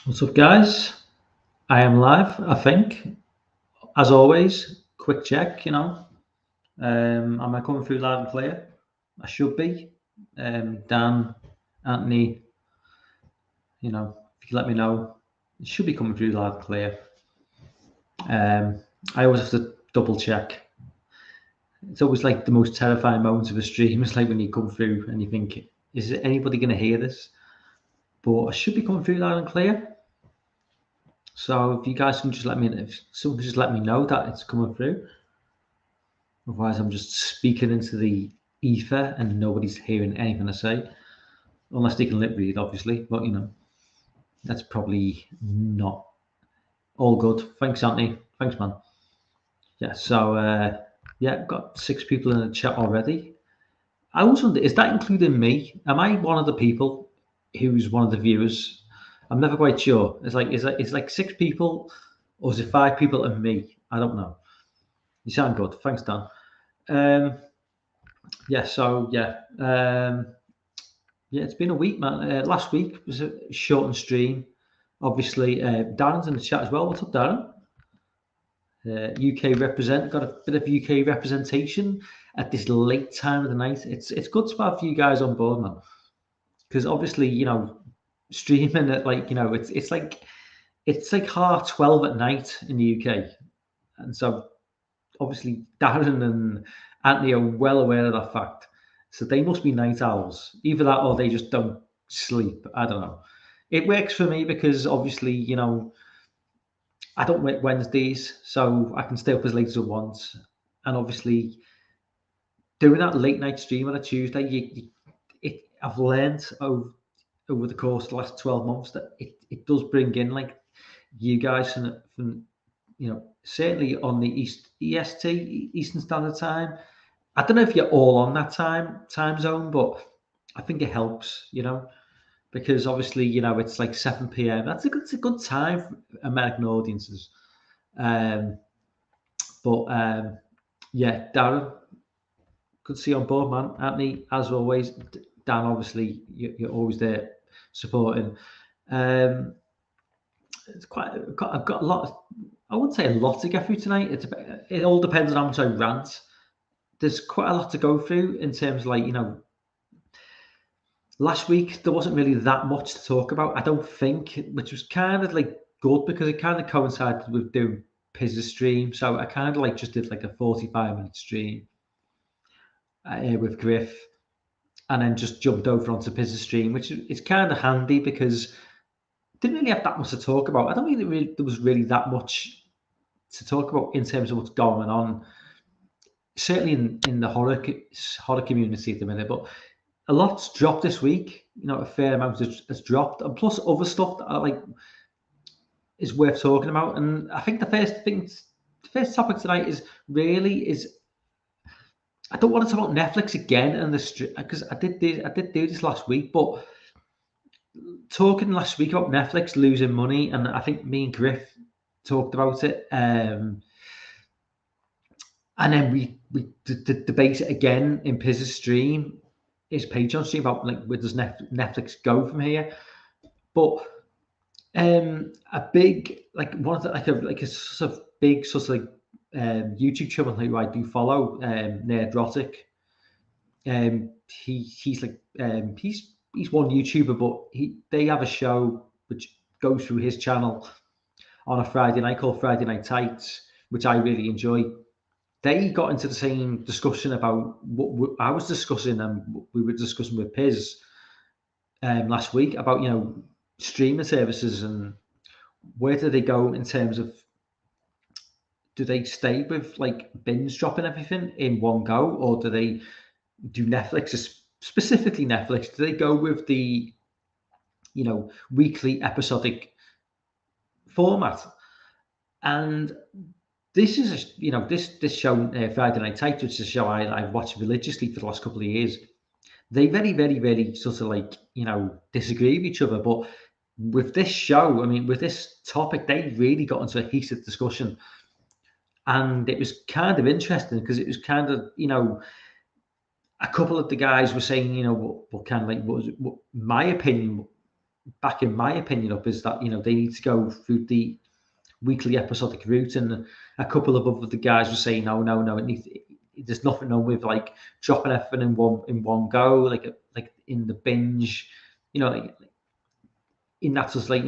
What's up, guys? I am live, I think. As always, quick check, Am I coming through loud and clear? I should be. Dan, Anthony, if you let me know, it should be coming through loud and clear. I always have to double check. It's always like the most terrifying moments of a stream. It's like when you come through and you think, is anybody going to hear this? But I should be coming through loud and clear. So if you guys can just if someone can just let me know that it's coming through. Otherwise, I'm just speaking into the ether and nobody's hearing anything I say, unless they can lip read, obviously. But that's probably not all good. Thanks, Anthony. Thanks, man. Yeah. So got 6 people in the chat already. I was wondering, is that including me? Am I one of the people who's one of the viewers? I'm never quite sure. It's like 6 people, or is it 5 people and me? I don't know. You sound good. Thanks, Dan. It's been a week, man. Last week was a shortened stream. Obviously, Darren's in the chat as well. What's up, Darren? UK represent, got a bit of UK representation at this late time of the night. It's good to have you guys on board, man. Because obviously, streaming at it's like 12:30 at night in the UK, and so obviously Darren and Anthony are well aware of that fact. So they must be night owls. Either that or they just don't sleep. I don't know. It works for me because obviously, I don't work Wednesdays, so I can stay up as late as I want. And obviously, doing that late night stream on a Tuesday, I've learned over the course of the last 12 months that it does bring in like you guys from certainly on the EST, Eastern Standard Time. I don't know if you're all on that time zone, but I think it helps, because obviously, it's like 7 p.m. It's a good time for American audiences. Darren, good to see you on board, man. Anthony, as always. Dan, obviously, you're always there supporting. I've got a lot. I wouldn't say a lot to get through tonight. It all depends on how much I rant. There's quite a lot to go through in terms of last week there wasn't really that much to talk about, I don't think, which was kind of like good because it kind of coincided with doing Piz's stream. So I kind of just did like a 45-minute stream with Griff, and then just jumped over onto Piz's stream, which is kind of handy because didn't really have that much to talk about. I don't think there was really that much to talk about in terms of what's going on, certainly in the horror community at the minute. But a lot's dropped this week. A fair amount has dropped, and plus other stuff that is worth talking about. And I think the first topic tonight is I don't want to talk about Netflix again, and because I did do this last week, but talking last week about Netflix losing money, and I think me and Griff talked about it, and then we debate it again in Piz's stream, his Patreon stream, about where does Netflix go from here. But a big one of the a sort of big YouTube channel who I do follow, Nerdrotic. He's one YouTuber, but they have a show which goes through his channel on a Friday night called Friday Night Tights, which I really enjoy. They got into the same discussion about what I was discussing, and we were discussing with Piz last week about streaming services and where do they go in terms of, do they stay with binge dropping everything in one go, or do they do Netflix, specifically Netflix? Do they go with the weekly episodic format? And this is this show, Friday Night Tights, which is a show I've watched religiously for the last couple of years. They very, very, very sort of disagree with each other, but with this show, with this topic, they really got into a heated discussion, and it was kind of interesting because it was kind of a couple of the guys were saying what kind of what my opinion backing my opinion up is that, they need to go through the weekly episodic route, and a couple of other guys were saying no, there's nothing wrong with like dropping everything in one go, like in the binge, like in that sort of like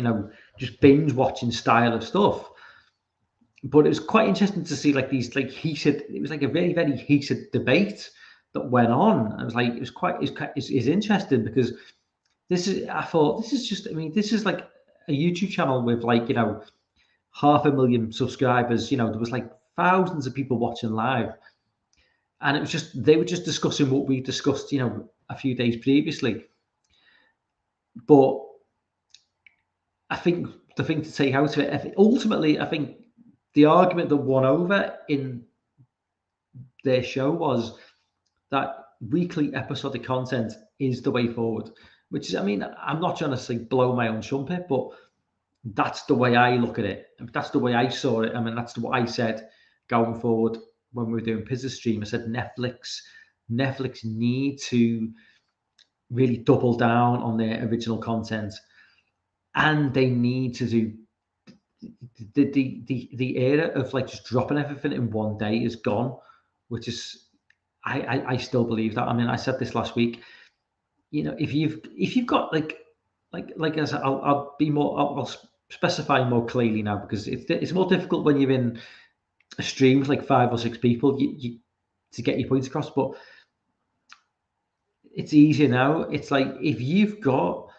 just binge watching style of stuff. But it was quite interesting to see like these like heated. It was like a very, very heated debate that went on. I was like, it's interesting because I thought this is just. I mean, this is like a YouTube channel with like 500,000 subscribers. There was like thousands of people watching live, and it was just they were just discussing what we discussed, a few days previously. But I think the thing to take out of it, ultimately, I think the argument that won over in their show was that weekly episodic content is the way forward. Which is, I mean, I'm not trying to say blow my own trumpet, but that's the way I look at it. That's the way I saw it. I mean, that's what I said going forward when we were doing Pizza Stream. I said Netflix need to really double down on their original content, and they need to do the era of like just dropping everything in one day is gone, which is I still believe that. I mean, I said this last week. If you've got like I said, I'll be more. I'll specify more clearly now because it's more difficult when you're in a stream with like 5 or 6 people to get your points across. But it's easier now. It's like if you've got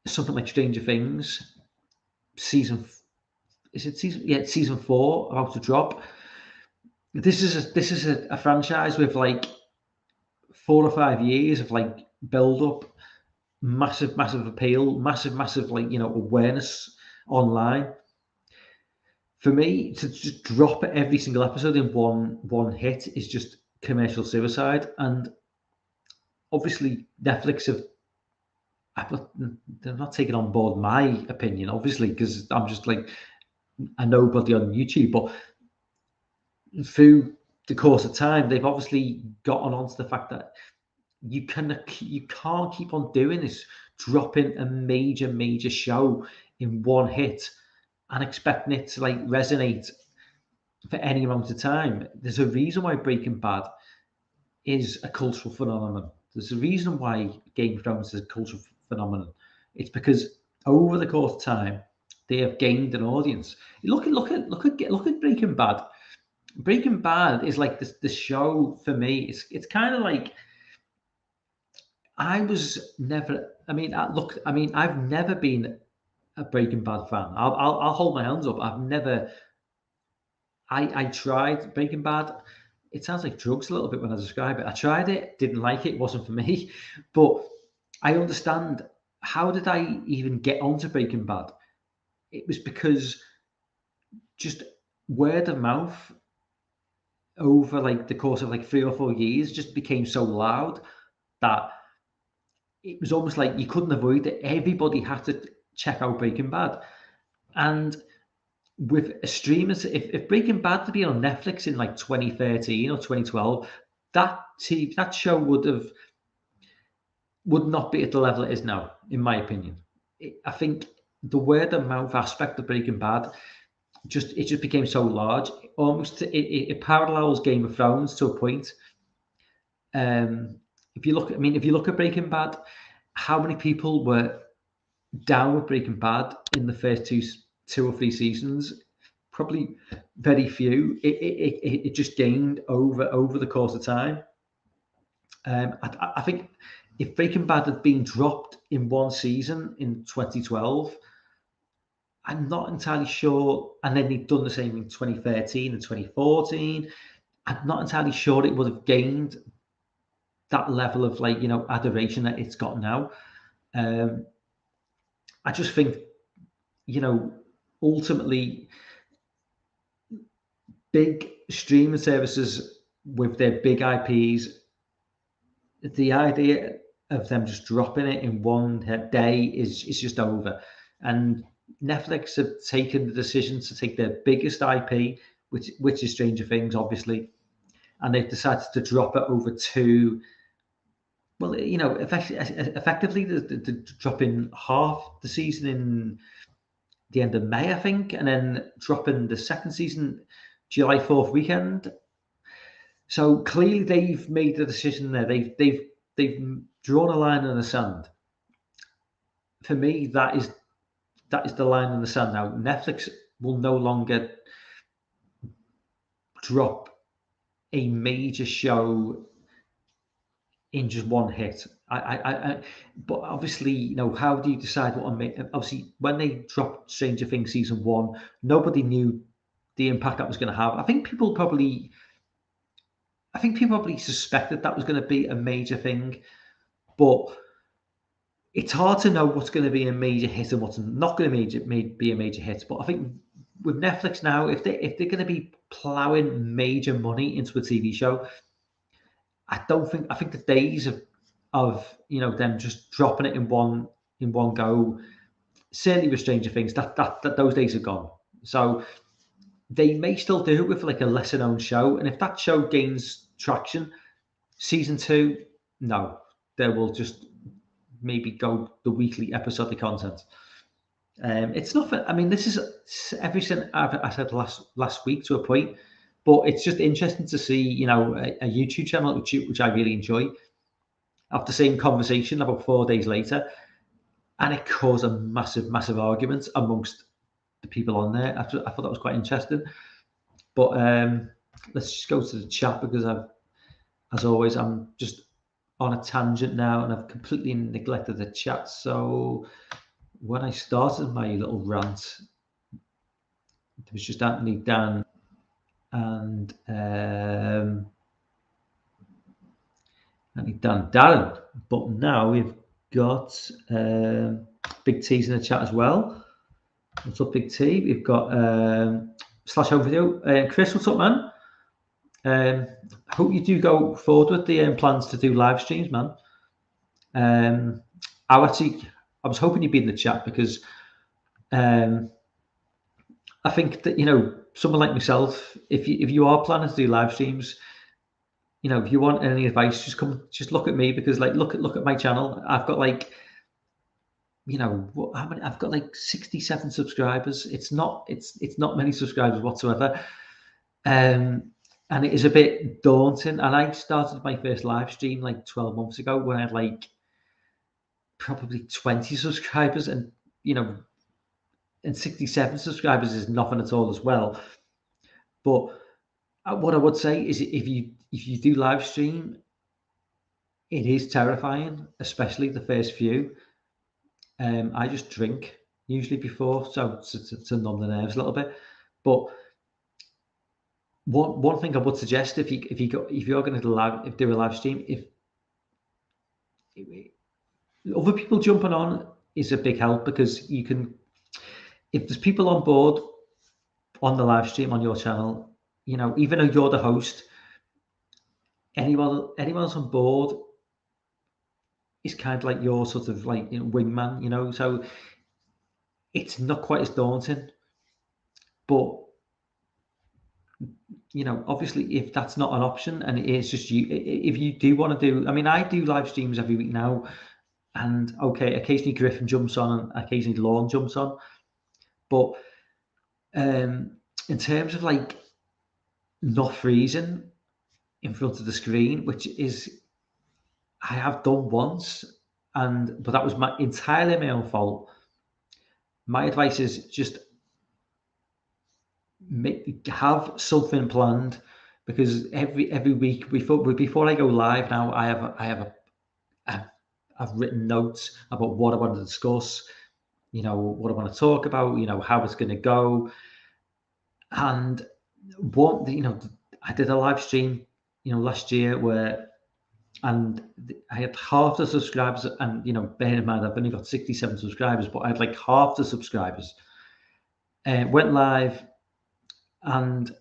something like Stranger Things season 4 about to drop. This is a franchise with like 4 or 5 years of like build up, massive appeal, massive like awareness online. For me to just drop every single episode in one hit is just commercial suicide. And obviously Netflix they're not taking on board my opinion, obviously, because I'm just like a nobody on YouTube. But through the course of time, they've obviously gotten onto the fact that you can't keep on doing this, dropping a major show in one hit and expecting it to like resonate for any amount of time. There's a reason why Breaking Bad is a cultural phenomenon. There's a reason why Game of Thrones is a cultural phenomenon. It's because over the course of time, they have gained an audience. Look at Breaking Bad. Breaking Bad is like the show for me. It's kind of like I've never been a Breaking Bad fan. I'll hold my hands up. I tried Breaking Bad. It sounds like drugs a little bit when I describe it. I tried it, didn't like it, wasn't for me. But I understand, how did I even get onto Breaking Bad? It was because just word of mouth over like the course of like 3 or 4 years just became so loud that it was almost like you couldn't avoid it. Everybody had to check out Breaking Bad. And with a streamer, if Breaking Bad had been on Netflix in like 2013 or 2012, that show would not be at the level it is now, in my opinion. I think the word of mouth aspect of Breaking Bad just became so large, almost it parallels Game of Thrones to a point. If you look at Breaking Bad, how many people were down with Breaking Bad in the first two or three seasons? Probably very few. It just gained over the course of time. I think if Breaking Bad had been dropped in one season in 2012, I'm not entirely sure. And then they'd done the same in 2013 and 2014. I'm not entirely sure it would have gained that level of like adoration that it's got now. I just think ultimately big streaming services with their big IPs, the idea of them just dropping it in one day is just over. And Netflix have taken the decision to take their biggest IP, which is Stranger Things, obviously, and they've decided to drop it over 2 well, effectively, the dropping half the season in the end of May, I think, and then dropping the second season July 4th weekend. So clearly, they've made the decision there. They've drawn a line in the sand. For me, that is the line in the sand. Now, Netflix will no longer drop a major show in just one hit. But obviously, how do you decide what obviously, when they dropped Stranger Things season 1, nobody knew the impact that was going to have. I think people probably suspected that was going to be a major thing, but it's hard to know what's going to be a major hit and what's not going to be a major hit. But I think with Netflix now, if they're going to be plowing major money into a TV show, I think the days of them just dropping it in one go, certainly with Stranger Things, that those days are gone. So they may still do it with like a lesser known show, and if that show gains traction, season 2, no, they will just maybe go the weekly episodic content. It's not. I mean, this is everything I said last week to a point, but it's just interesting to see a YouTube channel which I really enjoy have the same conversation about 4 days later, and it caused a massive argument amongst the people on there. I thought that was quite interesting. But let's just go to the chat, because as always, I'm just on a tangent now and I've completely neglected the chat. So when I started my little rant, it was just Anthony, Dan, and Darren. But now we've got Big T's in the chat as well. What's up, Big T? We've got Slash Home Video. Chris, what's up, man? Hope you do go forward with the plans to do live streams, man. I was hoping you'd be in the chat, because I think that someone like myself, if you are planning to do live streams, if you want any advice, just look at me, because look at my channel. I've got how many? I've got 67 subscribers. It's not many subscribers whatsoever. And it is a bit daunting. And I started my first live stream 12 months ago, when I had probably 20 subscribers, and 67 subscribers is nothing at all as well. But what I would say is, if you do live stream, it is terrifying, especially the first few. I just drink usually before, so to numb the nerves a little bit. But one thing I would suggest, if you're going to do a live stream, if other people jumping on is a big help, because you can, if there's people on board on the live stream on your channel, even though you're the host, anyone else on board is kind of like your sort of wingman, so it's not quite as daunting. But obviously, if that's not an option and it's just you, if you do want to do, I mean, I do live streams every week now, and okay, occasionally Griffin jumps on and occasionally Lorne jumps on, but in terms of not freezing in front of the screen, which is, I have done once, but that was entirely my own fault. My advice is just have something planned, because every week before I go live now, I've written notes about what I want to discuss, what I want to talk about, how it's going to go. And I did a live stream last year and I had half the subscribers, and bear in mind I've only got 67 subscribers, but I had half the subscribers. Went live, and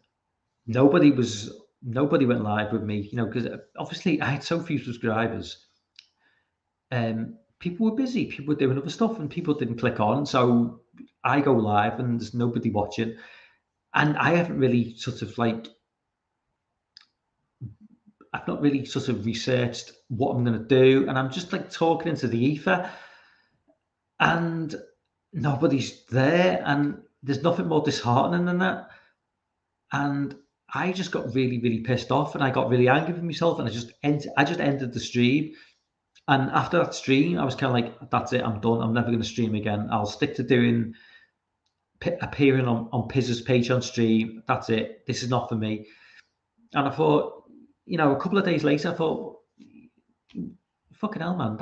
nobody went live with me, because obviously I had so few subscribers. People were busy, people were doing other stuff, and people didn't click on. So I go live and there's nobody watching, and I haven't really sort of I've not really sort of researched what I'm going to do, and I'm just like talking into the ether, and nobody's there, and there's nothing more disheartening than that. And I just got really, really pissed off, and I got really angry with myself, and I just ended the stream. And after that stream, I was kind of like, that's it, I'm done. I'm never going to stream again. I'll stick to doing appearing on Piz's Patreon stream. That's it. This is not for me. And I thought, a couple of days later, I thought, fucking hell, man,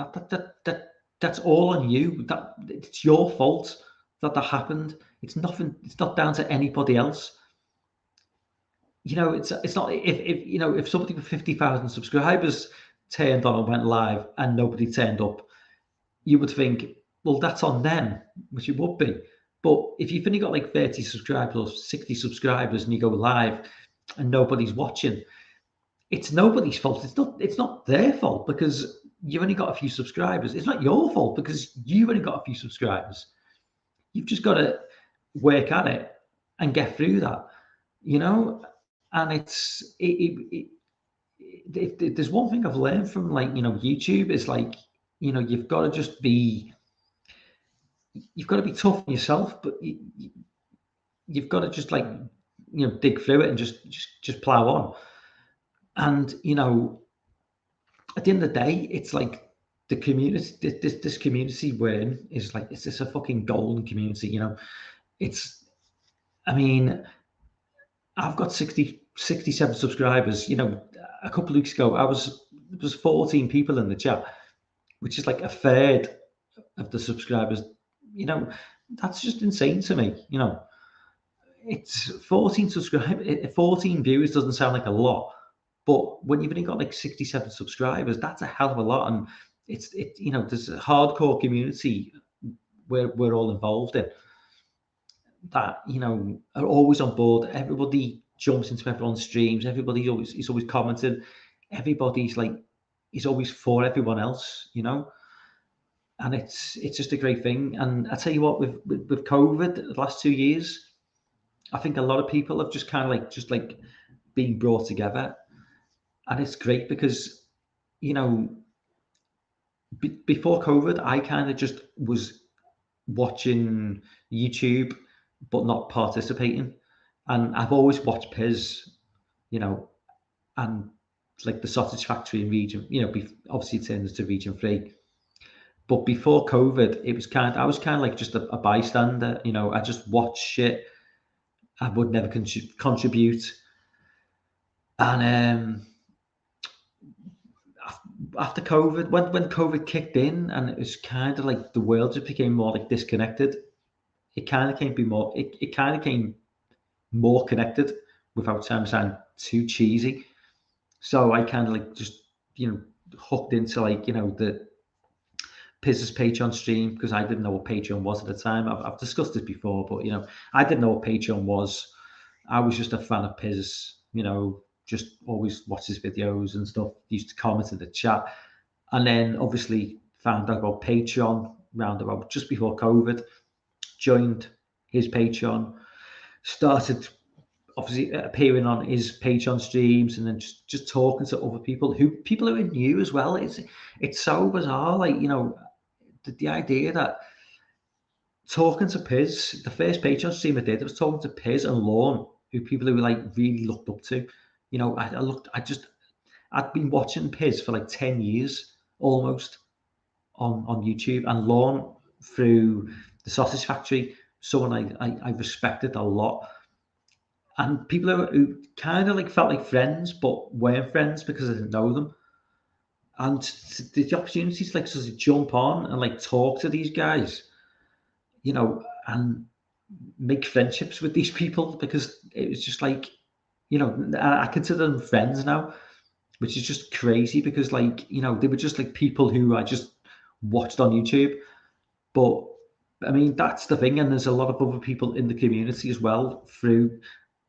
that's all on you. That it's your fault that happened. It's nothing. It's not down to anybody else. It's not if somebody with 50,000 subscribers turned on and went live and nobody turned up, you would think, well, that's on them, which it would be. But if you've only got like 30 subscribers or 60 subscribers and you go live and nobody's watching, it's nobody's fault. It's not their fault because you've only got a few subscribers. It's not your fault because you've only got a few subscribers. You've just got to work at it and get through that, and if there's one thing I've learned from YouTube is you've got to be tough on yourself, but you've got to just dig through it and just plow on. And at the end of the day, it's like the community, this community we're in is like, it's just a fucking golden community. I've got 67 subscribers. A couple of weeks ago, there was 14 people in the chat, which is like a third of the subscribers. That's just insane to me. It's 14 subscribers, 14 viewers doesn't sound like a lot, but when you've only got like 67 subscribers, that's a hell of a lot. And there's a hardcore community where we're all involved in that, are always on board. Everybody jumps into everyone's streams. Everybody's always commenting. Everybody's is always for everyone else, and it's just a great thing. And I tell you what, with COVID, the last 2 years, I think a lot of people have just kind of being brought together, and it's great because before COVID, I kind of just was watching YouTube but not participating, and I've always watched Piz, and like the Sausage Factory in Region, obviously it turns to Region 3. But before COVID, I was kind of like just a bystander. I just watched shit. I would never contribute. And after COVID, when COVID kicked in, and it was kind of like the world just became more like disconnected. It kind of came more connected without sounding too cheesy. So I kind of just hooked into the Piz's Patreon stream, because I didn't know what Patreon was at the time. I've discussed this before, but I didn't know what Patreon was. I was just a fan of Piz, just always watched his videos and stuff, used to comment in the chat, and then obviously found out about Patreon round about just before COVID, joined his Patreon, started obviously appearing on his Patreon streams, and then just talking to other people who are new as well. It's so bizarre, the idea that talking to Piz, the first Patreon stream I did, I was talking to Piz and Lorne, people who really looked up to. I'd been watching Piz for 10 years almost on YouTube, and Lorne through the Sausage Factory, someone I respected a lot. And people who kind of felt like friends, but weren't friends because I didn't know them. And the opportunity to sort of jump on and talk to these guys, and make friendships with these people, because it was just I consider them friends now, which is just crazy, because they were just people who I just watched on YouTube. But I mean, that's the thing, and there's a lot of other people in the community as well through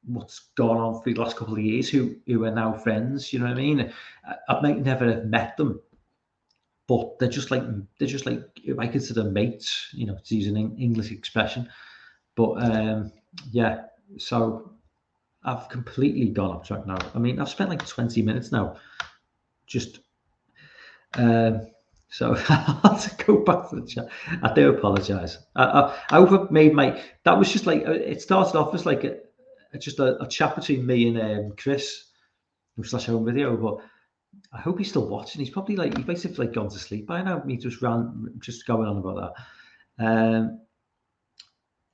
what's gone on for the last couple of years who are now friends. You know what I mean? I might never have met them, but they're just I consider mates, to use an English expression. But yeah, so I've completely gone off track now. I mean, I've spent like 20 minutes now. Just so I have to go back to the chat. I do apologise. I hope I made my. That was just like it started off as like just a chat between me and Chris, slash home video. But I hope he's still watching. He's probably like he's basically like gone to sleep by now. Me just going on about that.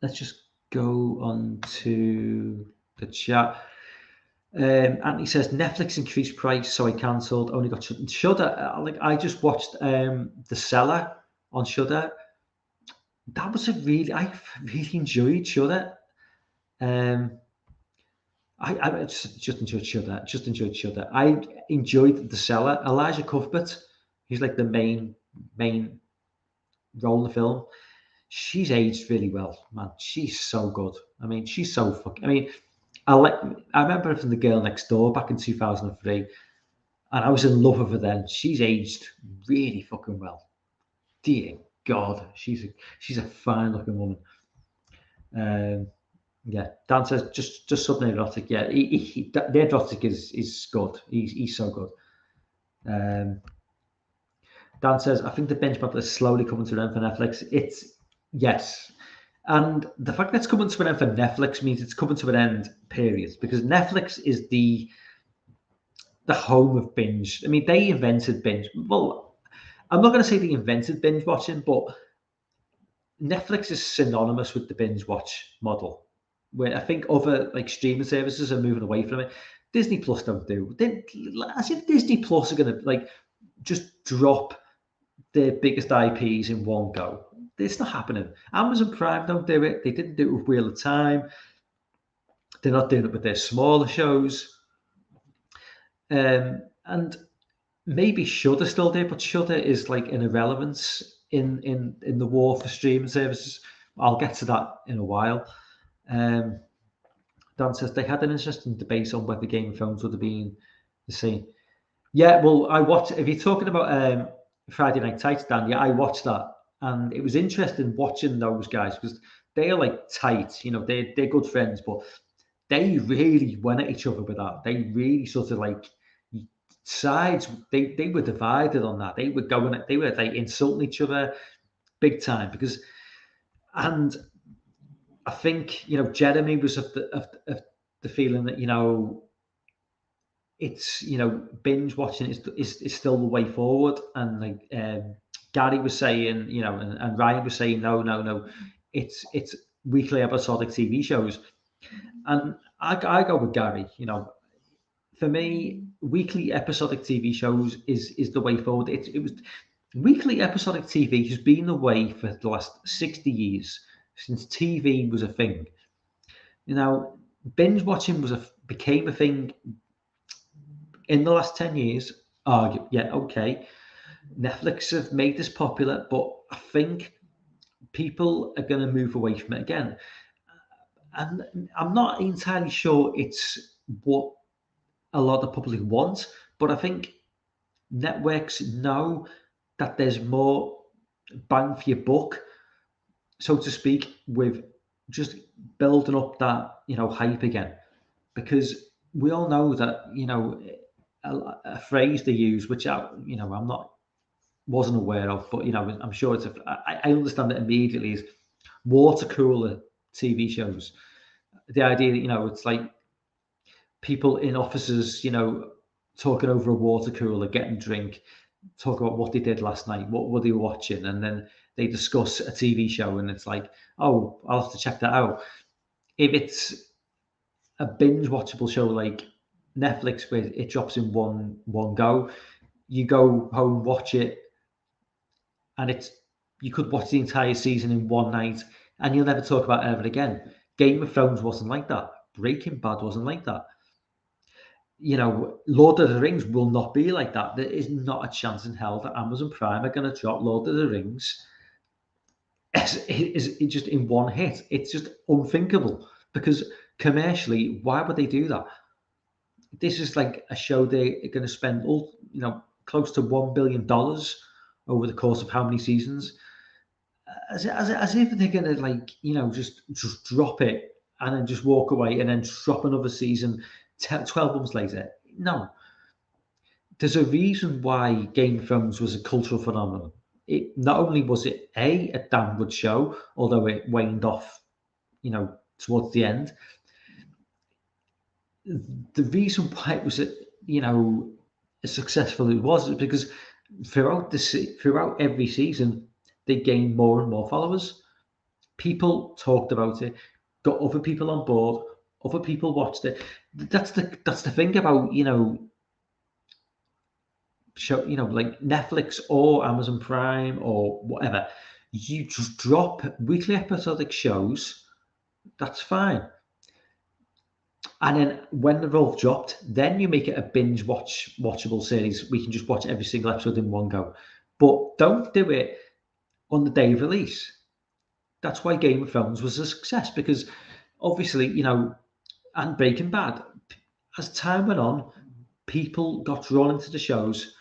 Let's just go on to the chat. Anthony says Netflix increased price, so I cancelled. Only got Shudder. I just watched The Cellar on Shudder. That was I really enjoyed Shudder. I just enjoyed Shudder. Just enjoyed Shudder. I enjoyed The Cellar. Elijah Cuthbert, he's like the main role in the film. She's aged really well, man. She's so good. I mean, she's so fucking. I mean, I remember her from The Girl Next Door back in 2003, and I was in love with her then. She's aged really fucking well. Dear God, she's a fine looking woman. Yeah, Dan says just something erotic. Yeah, the erotic is good. He's so good. Dan says I think the binge model is slowly coming to an end for Netflix. It's yes. And the fact that it's coming to an end for Netflix means it's coming to an end, period. Because Netflix is the home of binge. I mean, they invented binge. Well, I'm not going to say they invented binge watching, but Netflix is synonymous with the binge watch model. Where I think other like streaming services are moving away from it. Disney Plus don't do. As if Disney Plus are going to like just drop their biggest IPs in one go. It's not happening. Amazon Prime don't do it. They didn't do it with Wheel of Time. They're not doing it with their smaller shows. And maybe Shudder still do, but Shudder is like an irrelevance in the war for streaming services. I'll get to that in a while. Dan says they had an interesting debate on whether Game of Thrones would have been the same. Yeah, well, I watched. If you're talking about Friday Night Tights, Dan, yeah, I watched that. And it was interesting watching those guys because they're like tight, you know, they're good friends, but they really went at each other with that. They really sort of like sides. They were divided on that. They were like insulting each other big time and I think Jeremy was of the feeling that it's binge watching is still the way forward, and like Gary was saying, and Ryan was saying, no, it's weekly episodic TV shows, and I go with Gary. For me, weekly episodic TV shows is the way forward. It was weekly episodic TV has been the way for the last 60 years since TV was a thing. Binge watching became a thing in the last 10 years. Yeah, okay. Netflix have made this popular, but I think people are going to move away from it again. And I'm not entirely sure it's what a lot of the public want, but I think networks know that there's more bang for your buck, so to speak, with just building up that hype again, because we all know that a phrase they use, which I'm not wasn't aware of, but I'm sure I understand it immediately, is water cooler TV shows. The idea that it's like people in offices talking over a water cooler, getting drink, talk about what they did last night, what were they watching, and then they discuss a TV show, and it's like, oh, I'll have to check that out. If it's a binge watchable show like Netflix, where it drops in one go, you go home, watch it, and you could watch the entire season in one night, and you'll never talk about it ever again. Game of Thrones wasn't like that. Breaking Bad wasn't like that. Lord of the Rings will not be like that. There is not a chance in hell that Amazon Prime are going to drop Lord of the Rings is just in one hit. It's just unthinkable, because commercially, why would they do that? This is like a show they're going to spend close to $1 billion over the course of how many seasons, as if they're going to just drop it and then just walk away and then drop another season 12 months later. No. There's a reason why Game of Thrones was a cultural phenomenon. It not only was it a damn good show, although it waned off, towards the end. The reason why it was, as successful as it was is because throughout every season, they gained more and more followers. People talked about it, got other people on board, other people watched it. That's the thing about show, like Netflix or Amazon Prime or whatever. You just drop weekly episodic shows. That's fine. And then when they're all dropped, then you make it a watchable series. We can just watch every single episode in one go. But don't do it on the day of release. That's why Game of Thrones was a success, because obviously, and Breaking Bad, as time went on, people got drawn into the shows,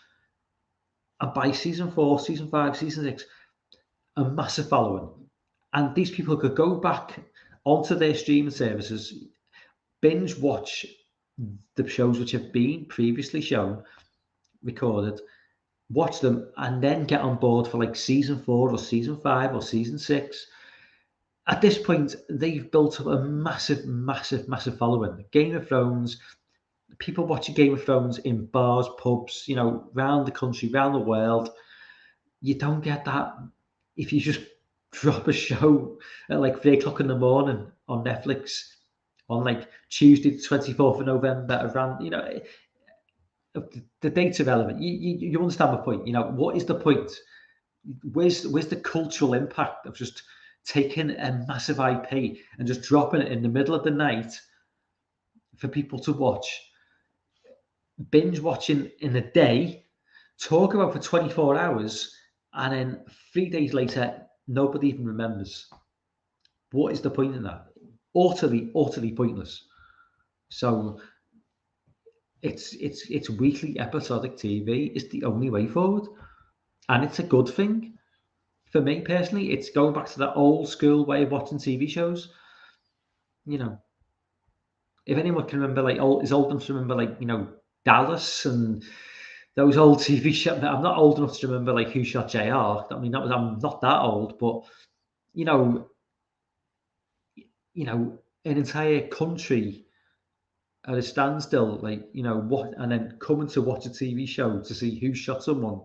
and by season 4, season 5, season 6, a massive following. And these people could go back onto their streaming services, binge watch the shows which have been previously shown, recorded, watch them, and then get on board for like season 4 or season 5 or season 6. At this point, they've built up a massive, massive, massive following. Game of Thrones, people watching Game of Thrones in bars, pubs, around the country, around the world. You don't get that if you just drop a show at like 3:00 in the morning on Netflix on like Tuesday, the 24th of November, around, the date's irrelevant. You understand my point. What is the point? Where's the cultural impact of just taking a massive IP and just dropping it in the middle of the night for people to watch, binge watching in a day, talk about for 24 hours, and then 3 days later, nobody even remembers? What is the point in that? Utterly, utterly pointless. So it's weekly episodic TV is the only way forward, and it's a good thing. For me personally, it's going back to that old school way of watching TV shows. If anyone can remember, is old enough to remember, Dallas and those old TV shows. I'm not old enough to remember Who Shot JR. I mean, I'm not that old, but an entire country at a standstill, what, and then coming to watch a TV show to see who shot someone.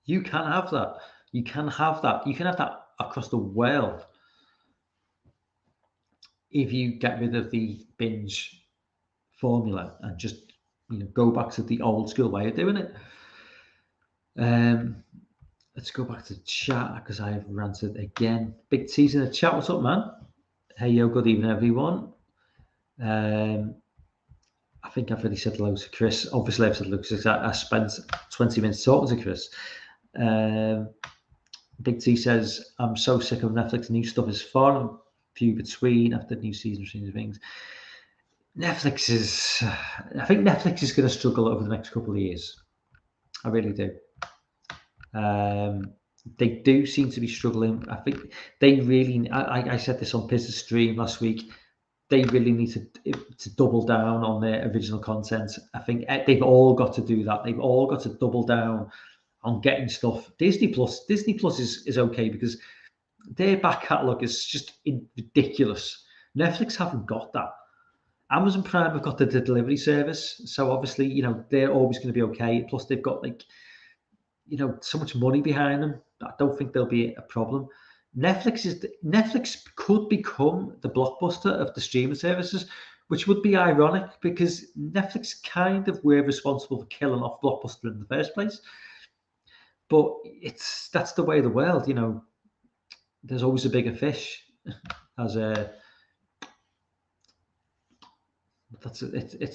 You can have that. You can have that. You can have that across the world if you get rid of the binge formula and just go back to the old school way of doing it. Let's go back to chat because I've ranted again. Big T's in the chat. What's up, man? Hey, yo, good evening, everyone. I think I've already said hello to Chris. Obviously, I've said hello because I spent 20 minutes talking to Chris. Big T says, I'm so sick of Netflix. New stuff is far and few between after new season of Stranger Things. I think Netflix is going to struggle over the next couple of years. I really do. They do seem to be struggling. I think they really, I said this on Pizza's stream last week, they really need to double down on their original content. I think they've all got to do that. They've all got to double down on getting stuff. Disney Plus is okay because their back catalogue is just ridiculous. Netflix haven't got that. Amazon Prime have got the delivery service, so obviously they're always going to be okay. Plus they've got so much money behind them. I don't think there'll be a problem. Netflix could become the blockbuster of the streaming services, which would be ironic because Netflix kind of were responsible for killing off Blockbuster in the first place. But that's the way of the world, There's always a bigger fish. It's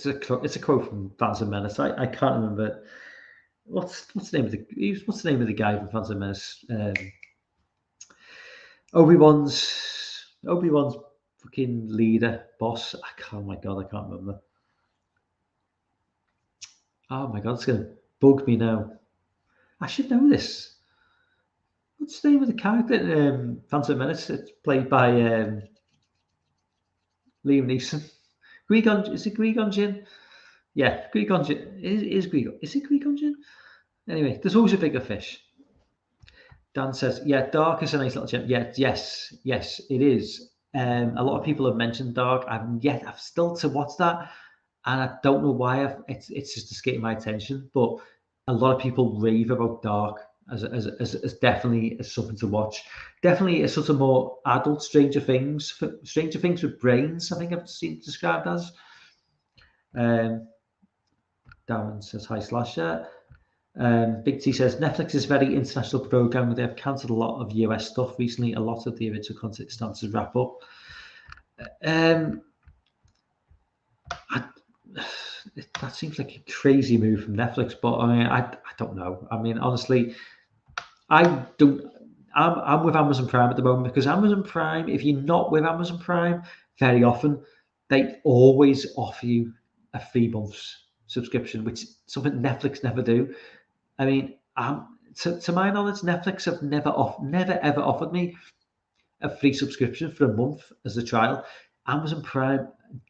a quote from Phantom Menace. I can't remember what's the name of the guy from Phantom Menace. Obi-Wan's fucking leader, boss. Oh my god, I can't remember. Oh my god, it's gonna bug me now. I should know this. What's the name of the character in Phantom Menace? It's played by Liam Neeson. Greek on, is it Greek on gin? Yeah, Greek on gin. Is Greek, is it Greek on gin? Anyway, there's always a bigger fish. Dan says, yeah, Dark is a nice little gem. Yeah, yes, it is. A lot of people have mentioned Dark. I've still to watch that, and I don't know why. It's just escaping my attention. But a lot of people rave about Dark as definitely as something to watch. Definitely a sort of more adult Stranger Things, Stranger Things with brains. I think I've seen it described as. Darren says hi Slasher. Big T says Netflix is a very international program. They have cancelled a lot of US stuff recently. A lot of the original content starts to wrap up. That seems like a crazy move from Netflix, but I mean, I don't know. I mean, honestly, I don't. I'm with Amazon Prime at the moment because Amazon Prime, if you're not with Amazon Prime, very often they always offer you a 3 month subscription, which is something Netflix never do. I mean, to my knowledge, Netflix have never ever offered me a free subscription for a month as a trial. Amazon Prime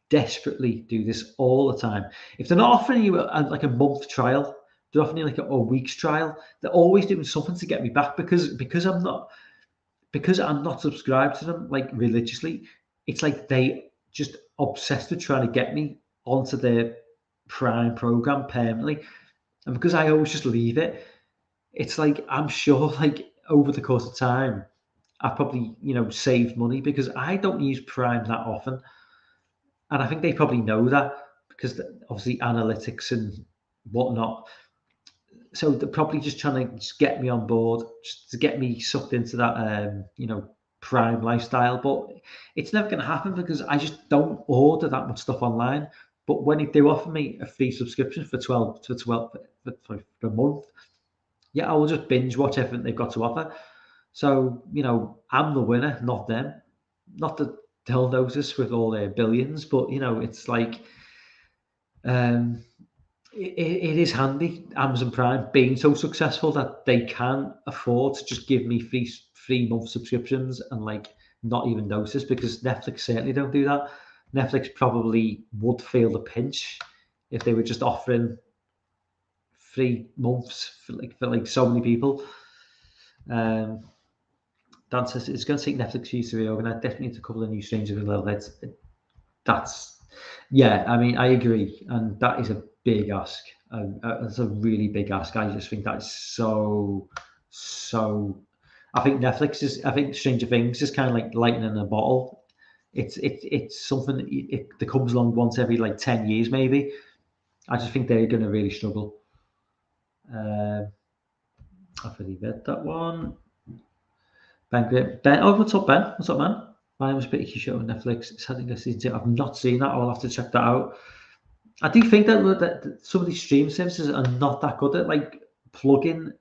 desperately do this all the time. If they're not offering you like a month trial, they're offering you like a week's trial. They're always doing something to get me back because I'm not subscribed to them like religiously. It's like they just obsessed with trying to get me onto their Prime program permanently, and because I always just leave it, it's like I'm sure like over the course of time I've probably saved money because I don't use Prime that often, and I think they probably know that because obviously analytics and whatnot. So they're probably just trying to just get me on board, just to get me sucked into that Prime lifestyle. But it's never going to happen because I just don't order that much stuff online. But when they do offer me a free subscription for 12 for a month, yeah, I will just binge watch everything they've got to offer. So, I'm the winner, not them. Not that they'll notice with all their billions, but it's like um, it is handy. Amazon Prime being so successful that they can afford to just give me free 3 month subscriptions and like not even notice, because Netflix certainly don't do that. Netflix probably would feel the pinch if they were just offering 3 months for so many people. Dan says it's going to take Netflix years to reorganize. Definitely needs a couple of new strangers a little bit. That's yeah. I mean, I agree, and that is a big ask. It's a really big ask. I just think that is so. I think Netflix is. I think Stranger Things is kind of like lightning in a bottle. It's something that comes along once every like 10 years maybe. I just think they're going to really struggle. I've already read that one. Ben, oh, what's up, Ben? What's up, man? My was a pretty cute show on Netflix. It's having a season 2. I've not seen that. I'll have to check that out. I do think that some of these stream services are not that good at like plugging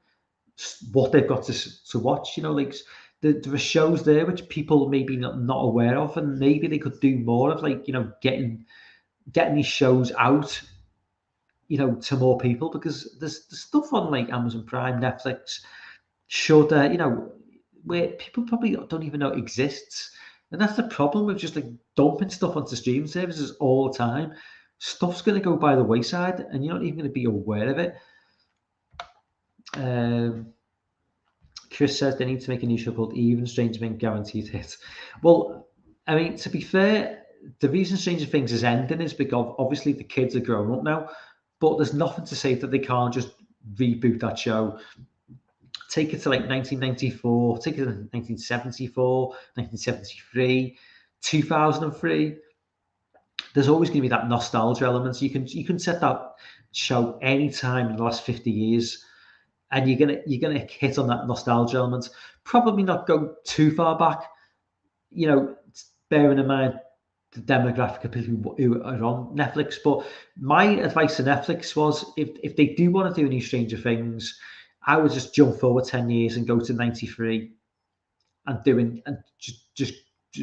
what they've got to watch. Like there are shows there which people maybe not aware of, and maybe they could do more of like getting these shows out to more people, because there's stuff on like Amazon Prime, Netflix, Shudder, where people probably don't even know it exists. And that's the problem with just like dumping stuff onto streaming services all the time. Stuff's going to go by the wayside and you're not even going to be aware of it. Chris says they need to make a new show called Even Stranger Things Guaranteed Hit. Well, I mean, to be fair, the reason Stranger Things is ending is because obviously the kids are grown up now, but there's nothing to say that they can't just reboot that show. Take it to like 1994, take it to 1974, 1973, 2003. There's always going to be that nostalgia element. So you can set that show any time in the last 50 years, and you're gonna hit on that nostalgia element. Probably not go too far back, bearing in mind the demographic of people who are on Netflix. But my advice to Netflix was, if they do want to do any Stranger Things, I would just jump forward 10 years and go to 93 and just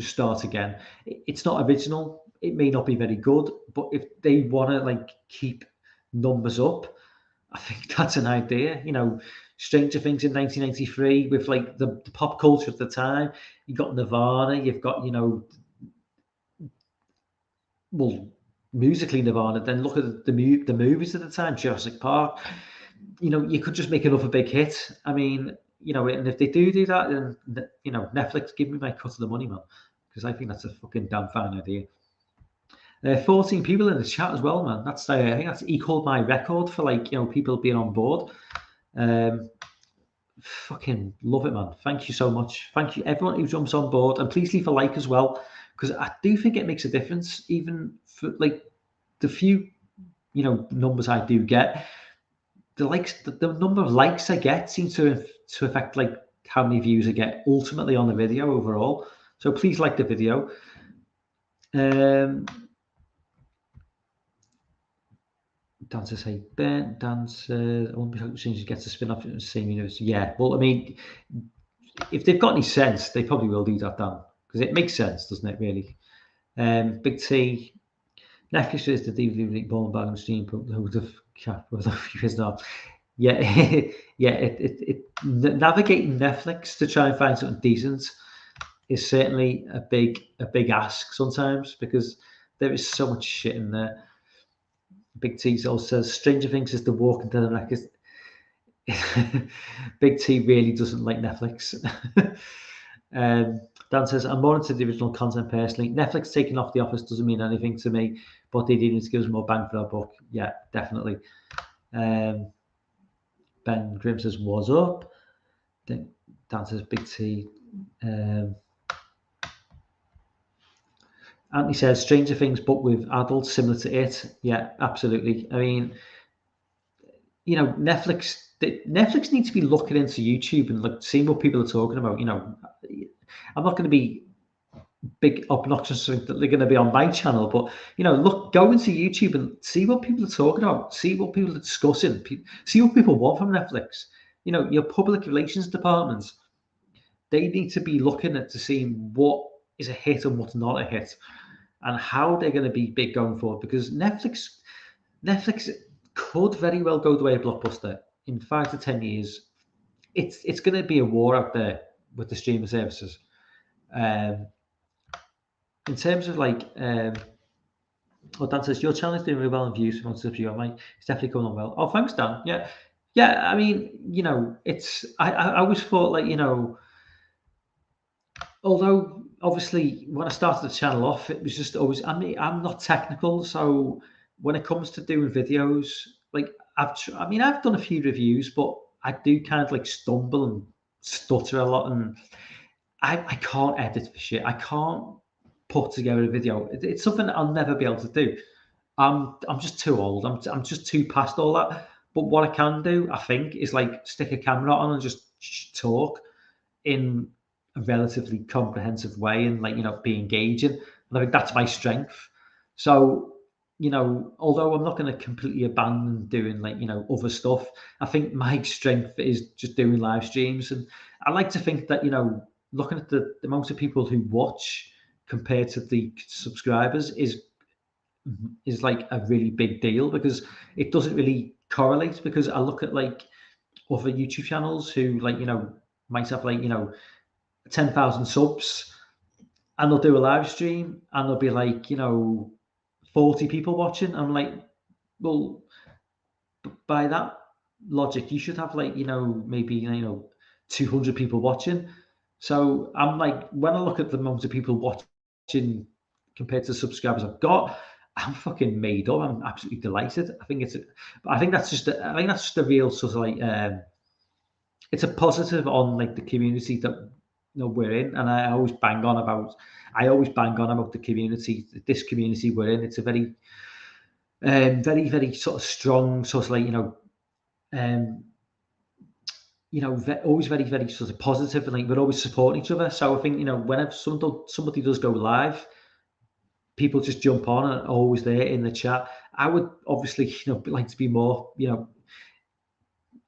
start again. It's not original. It may not be very good, but if they want to like keep numbers up, I think that's an idea. Stranger Things in 1993 with like the pop culture at the time. You got Nirvana. You've got well, musically Nirvana, then look at the movies at the time, Jurassic Park. You know, you could just make another big hit. I mean, you know, and if they do that, then, you know, Netflix, give me my cut of the money, man, because I think that's a fucking damn fine idea. 14 people in the chat as well, man. That's I think that's equaled my record for, like, you know, people being on board. Fucking love it, man. Thank you so much. Thank you everyone who jumps on board, and please leave a like as well, because I do think it makes a difference, even for like the few, you know, numbers I do get. The likes, the number of likes I get seems to affect like how many views I get ultimately on the video overall. So please like the video. Dancers hate Ben. Dancers. I won't be as soon as he gets a spin off in the same universe. Yeah. Well, I mean, if they've got any sense, they probably will do that, Dan, because it makes sense, doesn't it? Really. Big T. Netflix is the DVD ball bag and stream. Who the cap was a few years now. Yeah, yeah. Navigating Netflix to try and find something decent is certainly a big ask sometimes, because there is so much shit in there. Big T also says Stranger Things is the Walking Dead record. Big T really doesn't like Netflix. Dan says, I'm more into the original content personally. Netflix taking off The Office doesn't mean anything to me, but they do need to give us more bang for our buck. Yeah, definitely. Ben Grimm says, what's up? Dan says, Big T. Anthony says, Stranger Things, but with adults similar to it. Yeah, absolutely. I mean, you know, Netflix needs to be looking into YouTube and like seeing what people are talking about. You know, I'm not going to be big obnoxious that they're going to be on my channel, but you know, go into YouTube and see what people are talking about, see what people are discussing, see what people want from Netflix. You know, your public relations departments, they need to be looking at to see what is a hit and what's not a hit, and how they're going to be big going forward. Because Netflix could very well go the way of Blockbuster in 5 to 10 years. It's going to be a war out there with the streaming services. In terms of like, Dan says your channel is doing really well in views. It's definitely coming on well. Oh, thanks, Dan. Yeah. I mean, you know, I always thought, like, you know, although obviously when I started the channel off, it was just always, I mean, I'm not technical, so when it comes to doing videos, like I've done a few reviews, but I do kind of like stumble and stutter a lot, and I can't edit for shit. I can't put together a video. It's something that I'll never be able to do. I'm just too old. I'm just too past all that. But what I can do, I think, is like stick a camera on and just talk in a relatively comprehensive way, and, like, you know, be engaging. And I think that's my strength. So, you know, although I'm not going to completely abandon doing, like, you know, other stuff, I think my strength is just doing live streams. And I like to think that, you know, looking at the amount of people who watch compared to the subscribers is like a really big deal, because it doesn't really correlate. Because I look at like other YouTube channels who, like, you know, might have, like, you know, 10,000 subs, and they'll do a live stream and there'll be, like, you know, 40 people watching. I'm like, well, by that logic, you should have, like, you know, maybe, you know, 200 people watching. So I'm like, when I look at the amount of people watching compared to the subscribers I've got, I'm fucking made up. I'm absolutely delighted. I think that's just a real sort of like, it's a positive on, like, the community that, you know, we're in. And I always bang on about the community, this community we're in. It's a very, very sort of strong, sort of like, always very sort of positive, and like we're always supporting each other. So I think, you know, whenever somebody does go live, people just jump on and are always there in the chat. I would obviously, you know, like to be more, you know,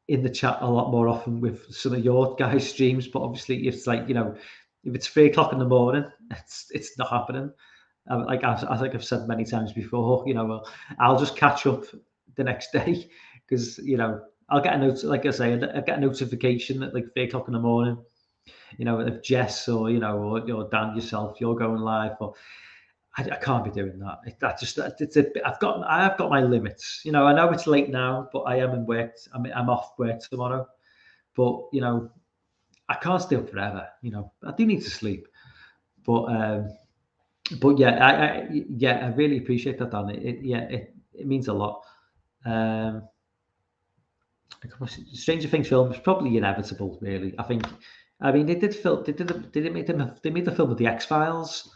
in the chat a lot more often with some of your guys' streams, but obviously it's like, you know, if it's 3:00 in the morning, it's not happening. Like I think I've said many times before, you know, I'll just catch up the next day, because, you know, I'll get a note, like I say, I get a notification at like 3:00 in the morning, you know, if Jess or, you know, or Dan yourself, you're going live. Or I can't be doing that. I have got my limits. You know, I know it's late now, but I am in work. I'm off work tomorrow. But you know, I can't stay up forever. You know, I do need to sleep. But yeah, I really appreciate that, Dan. It means a lot. Um, Stranger Things film is probably inevitable, really. I think. I mean, they did film. They made the film with the X Files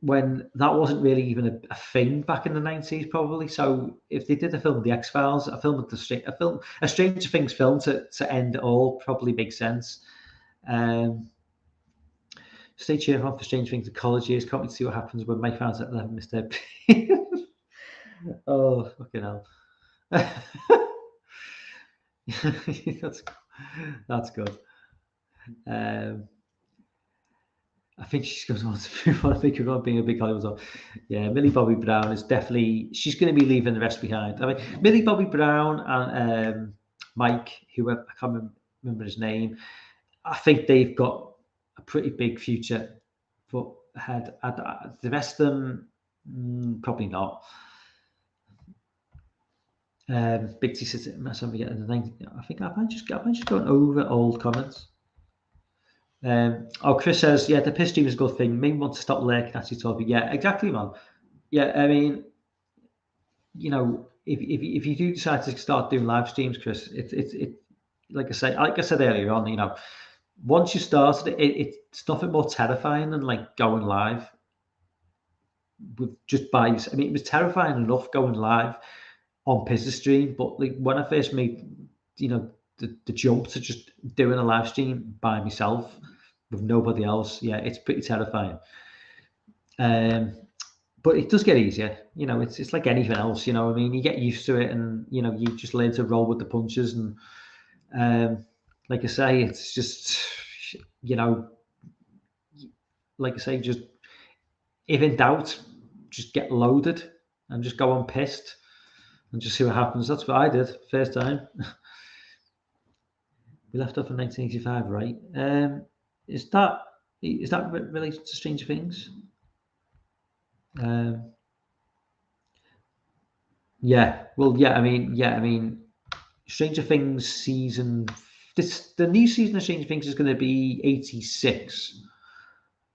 when that wasn't really even a thing back in the 90s, probably. So if they did a film with the X Files, a Stranger Things film to end it all probably makes sense. Um, Stay tuned for Stranger Things in college years. Can't wait to see what happens when Mike finds out they haven't missed their. Oh, fucking hell. that's that's good. Um, I think she's going to want to move on. I think we're going to be a big Hollywood star. Yeah, Millie Bobby Brown is definitely, she's going to be leaving the rest behind. I mean, Millie Bobby Brown and Mike, who I can't remember his name, I think they've got a pretty big future for ahead. The rest of them, probably not. Big T says, I'm getting the 90. I think I might just going over old comments. Chris says, yeah, the piss stream is a good thing. Maybe want to stop lurking at you, Toby. Yeah, exactly, man. Yeah, I mean, you know, if you do decide to start doing live streams, Chris, it like I said earlier on, you know, once you started it's nothing more terrifying than like going live with just by. I mean, it was terrifying enough going live on Pizza Stream, but like when I first made, you know, the jump to just doing a live stream by myself with nobody else, yeah, it's pretty terrifying. But it does get easier, you know. It's like anything else, you know. I mean, you get used to it, and you know, you just learn to roll with the punches. And like I say, it's just, you know, like I say, just if in doubt, just get loaded and just go on pissed and just see what happens. That's what I did first time. We left off in 1985, right? Is that related to Stranger Things? Yeah. Well, yeah. I mean, Stranger Things season. The new season of Stranger Things is going to be 86.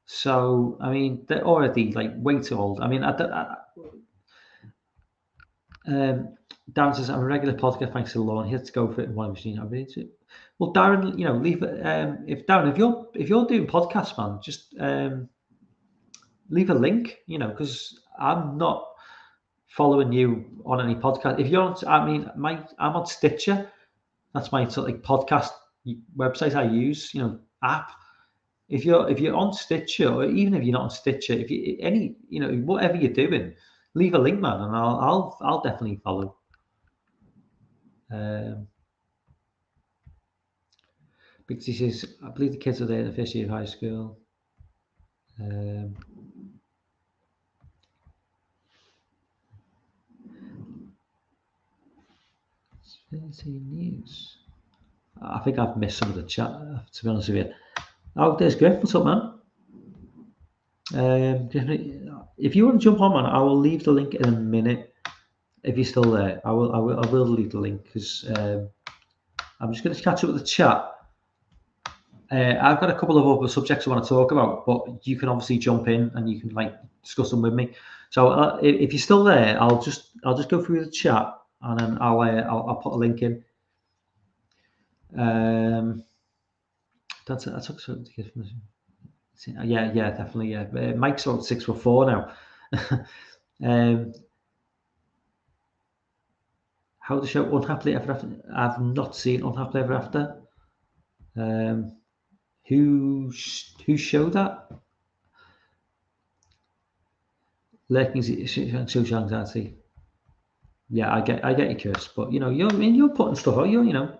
So I mean, they're already like way too old. I mean, Darren says I'm a regular podcast. Thanks to Lauren. Here to go for it in one machine. I read it. Well, Darren, you know, leave it. If Darren, if you're doing podcasts, man, just leave a link. You know, because I'm not following you on any podcast. If you're on, I mean, I'm on Stitcher. That's my sort of like podcast website I use. You know, app. If you're on Stitcher, or even if you're not on Stitcher, if you you know, whatever you're doing, leave a link, man, and I'll definitely follow. Big T says, I believe the kids are there in the first year of high school. 13 news. I think I've missed some of the chat, to be honest with you. Oh, there's Griff. What's up, man? If you want to jump on, man, I will leave the link in a minute. If you're still there, I will leave the link because I'm just going to catch up with the chat. I've got a couple of other subjects I want to talk about, but you can obviously jump in and you can like discuss them with me. So if you're still there, I'll just go through the chat and then I'll put a link in. That's something to get from this. Yeah, definitely. Yeah, Mike's about 6'4" now. How the show Unhappily Ever After? I've not seen Unhappily Ever After. Who showed that? Lurking social anxiety. Yeah, I get you, Chris. But you know, you're putting stuff out. You're making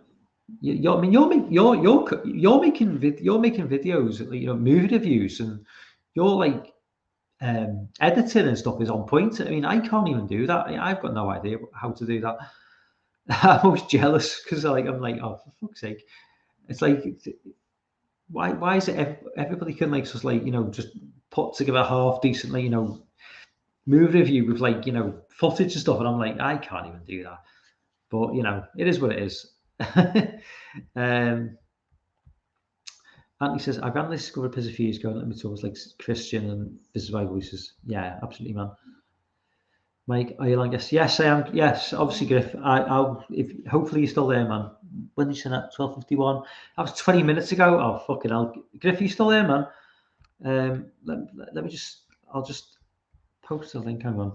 videos, you know, movie reviews, and you're like editing and stuff is on point. I mean, I can't even do that. I've got no idea how to do that. I'm always jealous because I'm like, oh, for fuck's sake! It's like why is it everybody can like just like just put together half decently movie review with like footage and stuff, and I'm like, I can't even do that. But it is what it is. Anthony says, I randomly discovered Piss a few years ago and let me talk like Christian and this is my voices. Yeah, absolutely, man. Mike, are you on guest? Yes, I am. Yes, obviously, Griff. I'll. If hopefully you're still there, man. When did you send that? 12:51. That was 20 minutes ago. Oh fucking hell, Griff, you still there, man? Let me just. I'll just post the link. Hang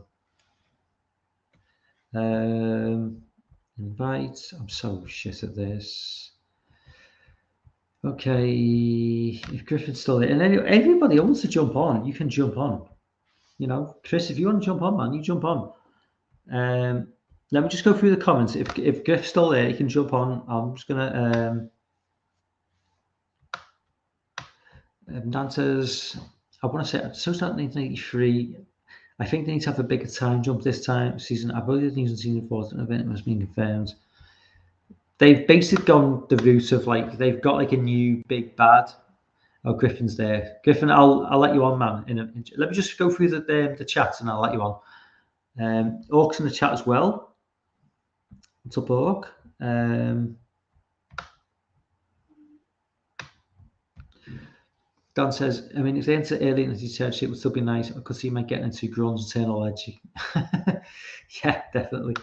on. Invite. I'm so shit at this. Okay, if Griffin's still there, and anybody wants to jump on, you can jump on. Chris, if you want to jump on, man, you jump on. Let me just go through the comments. If Griff's still there, you can jump on. I'm just gonna. Dante's. I want to say so. 1983. I think they need to have a bigger time jump this time season. I believe things in season 4 event has been confirmed. They've basically gone the route of like they've got like a new big bad. Oh, Griffin's there. Griffin, I'll let you on, man. Let me just go through the chats and I'll let you on. Orc's in the chat as well. What's up, Orc? Dan says, I mean, if they enter early into the church, it would still be nice. I could see Mike getting into Grun's eternal edge. Yeah, definitely.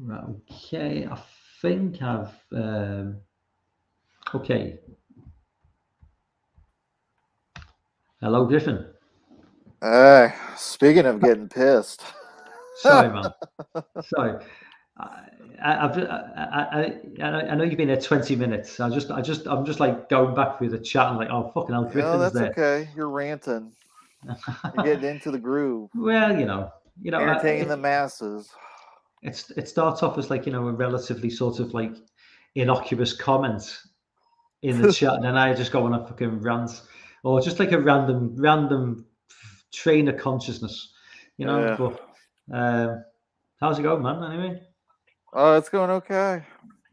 Right, okay, I think I've okay. Hello, Griffin. Speaking of getting pissed. Sorry, man. Sorry. I know you've been there 20 minutes. I'm just like going back through the chat and like, oh fucking hell, Griffin's that's there. Okay. You're ranting. You're getting into the groove. Well, entertaining the masses. It starts off as like a relatively sort of like innocuous comment in the chat, and then I just go on a fucking rant, or just like a random train of consciousness, Yeah. But how's it going, man? Anyway. Oh, it's going okay.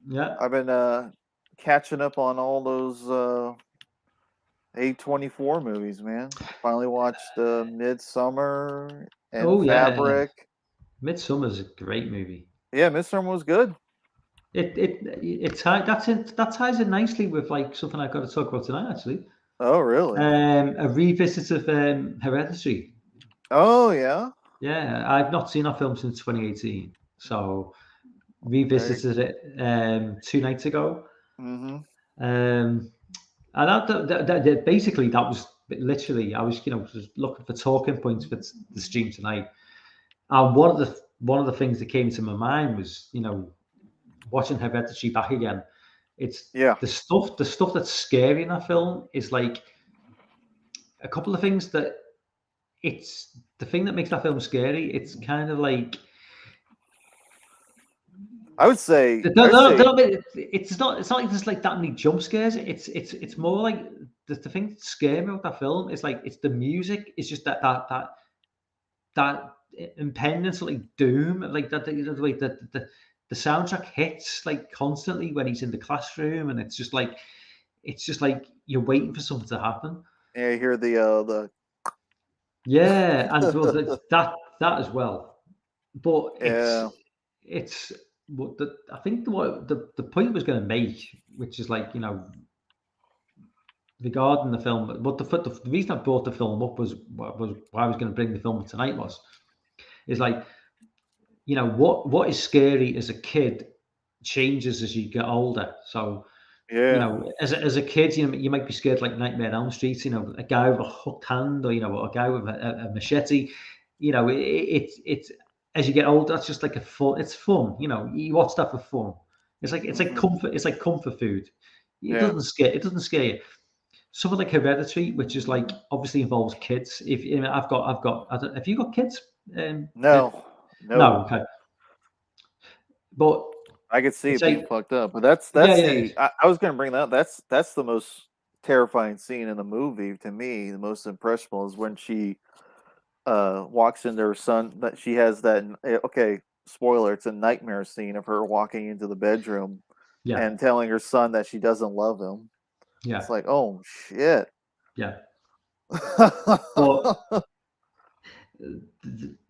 Yeah. I've been catching up on all those A24 movies, man. Finally watched Midsummer and Fabric. Yeah. Midsummer's a great movie. Yeah, Midsummer was good. That ties in nicely with like something I've got to talk about tonight, actually. Oh, really? A revisit of Hereditary. Oh, yeah. Yeah, I've not seen that film since 2018, so revisited it 2 nights ago. Mm-hmm. And that basically that was literally I was just looking for talking points for the stream tonight, and one of the things that came to my mind was watching Hereditary back again. It's the stuff that's scary in that film is like a couple of things that it's the thing that makes that film scary. It's kind of like I would say it's not like there's like that many jump scares. It's more like the thing that's scary about that film is like it's the music. It's just that impending sort of like doom, like that the soundtrack hits like constantly when he's in the classroom, and it's just like you're waiting for something to happen. Yeah, you hear the yeah, and well, that as well. But yeah. it's what I think what the point was going to make, which is like regarding the film. But the reason I brought the film up was why I was going to bring the film tonight is like what is scary as a kid changes as you get older. So as a kid, you might be scared like Nightmare on Elm Street. A guy with a hooked hand, or a guy with a machete. It's as you get older, that's just like it's fun. You watch that for fun. It's like comfort. It's like comfort food. It doesn't scare you. Something like Hereditary, which is like obviously involves kids. If I've got, have you got kids? No. Okay. But I could see it being fucked up, but that's yeah. I was going to bring that up. That's the most terrifying scene in the movie, to me, the most impressionable, is when she walks into her son. That she has that. Okay, spoiler. It's a nightmare scene of her walking into the bedroom and telling her son that she doesn't love him. Yeah. It's like, oh shit. Yeah. But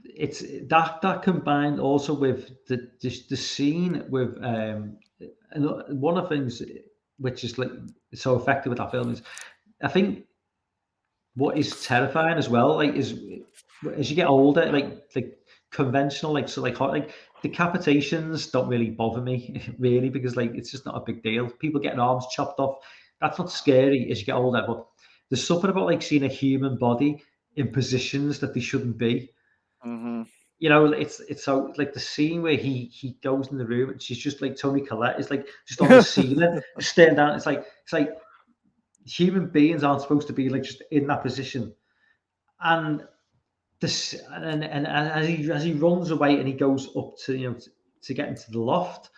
it's that combined also with the scene with and one of the things which is like so effective with that film is, I think, what is terrifying as well, like, is as you get older, like conventional, like, so like decapitations don't really bother me really, because like it's just not a big deal. People getting arms chopped off, that's not scary as you get older. But there's something about like seeing a human body in positions that they shouldn't be. Mm-hmm. You know, it's so like the scene where he goes in the room and she's just like Tony Collette is like just on the ceiling, just staring down. It's like human beings aren't supposed to be like just in that position. And this and as he runs away and he goes up to, to get into the loft,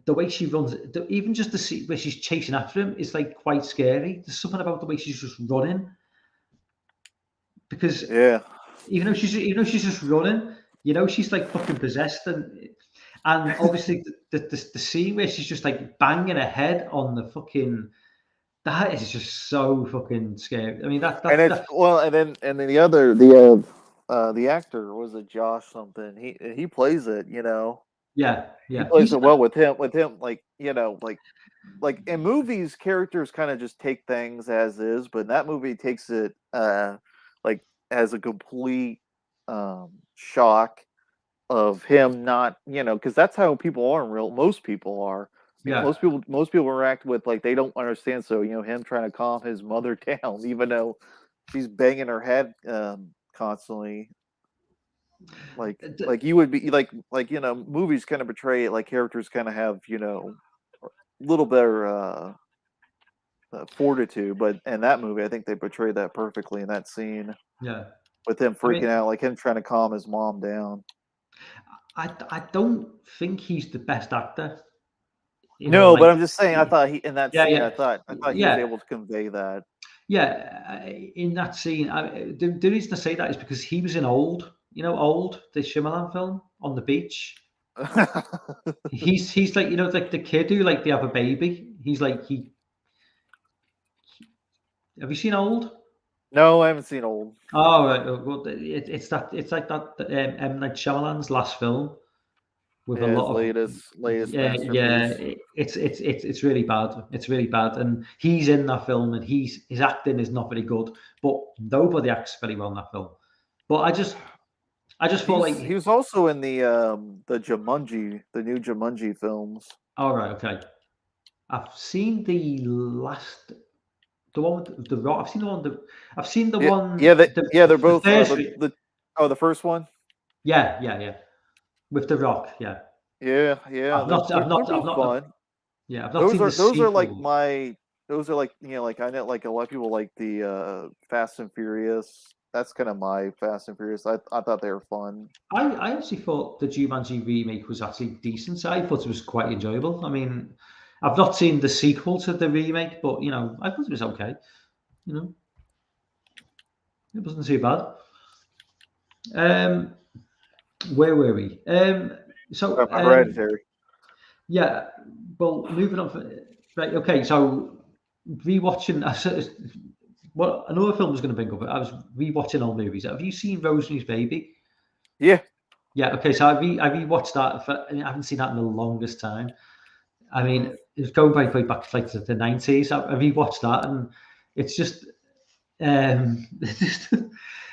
the way she runs, even just the scene where she's chasing after him is like quite scary. There's something about the way she's just running, because Yeah. even though she's just running, she's like fucking possessed. And obviously the scene where she's just like banging her head on the fucking, that is just so fucking scary. I mean, And it's that well, and then the actor, was it Josh something? He plays it, yeah, He yeah, plays it well with him, like, like in movies, characters kind of just take things as is, but in that movie takes it like as a complete shock of him not, because that's how people are in real. Most people are. yeah. Most people react with like they don't understand. So him trying to calm his mother down, even though she's banging her head constantly. Like you would be like movies kind of portray it like characters kind of have a little better fortitude, but in that movie I think they portrayed that perfectly in that scene Yeah. with him I mean, freaking out, like him trying to calm his mom down. I don't think he's the best actor. No, but I'm just saying, I thought he in that Yeah, scene, yeah, I thought he was yeah, able to convey that. yeah. In that scene, the reason I say that is because he was in Old, the Shyamalan film on the beach. He's like, like the kid who like they have a baby. He's like he. Have you seen Old? No, I haven't seen Old. Oh, right. Well, it's like that M. Night Shyamalan's last film with a Yeah, his lot of. latest Yeah, yeah, masterpiece. it's really bad. It's really bad, and he's in that film, and his acting is not very good. But nobody acts very well in that film. But I just felt He like, was also in the new Jumanji films. all right, okay. I've seen the one with the rock. I've seen the Yeah, one, yeah, they're the both first. the first one. Yeah, yeah, yeah, with the rock. Yeah, Yeah, yeah, I've not, I've they're not, I've both not. fun. Yeah, I've not seen the Those are like sequel. my those are like like I know like a lot of people like the Fast and Furious. That's kind of my Fast and Furious. I thought they were fun. I actually thought the Jumanji remake was actually decent. I thought it was quite enjoyable. I mean, I've not seen the sequel to the remake, but I thought it was okay. You know, it wasn't too bad. Um, where were we? So Hereditary. yeah. Well, moving on. Right. Okay. So rewatching. What another film was going to bring up. I was rewatching old movies. Have you seen Rosemary's Baby? Yeah. Yeah. Okay. So I rewatched that. I haven't seen that in the longest time. I Mm-hmm. mean, it's going way back to like the 90s. I rewatched that, and it's just, just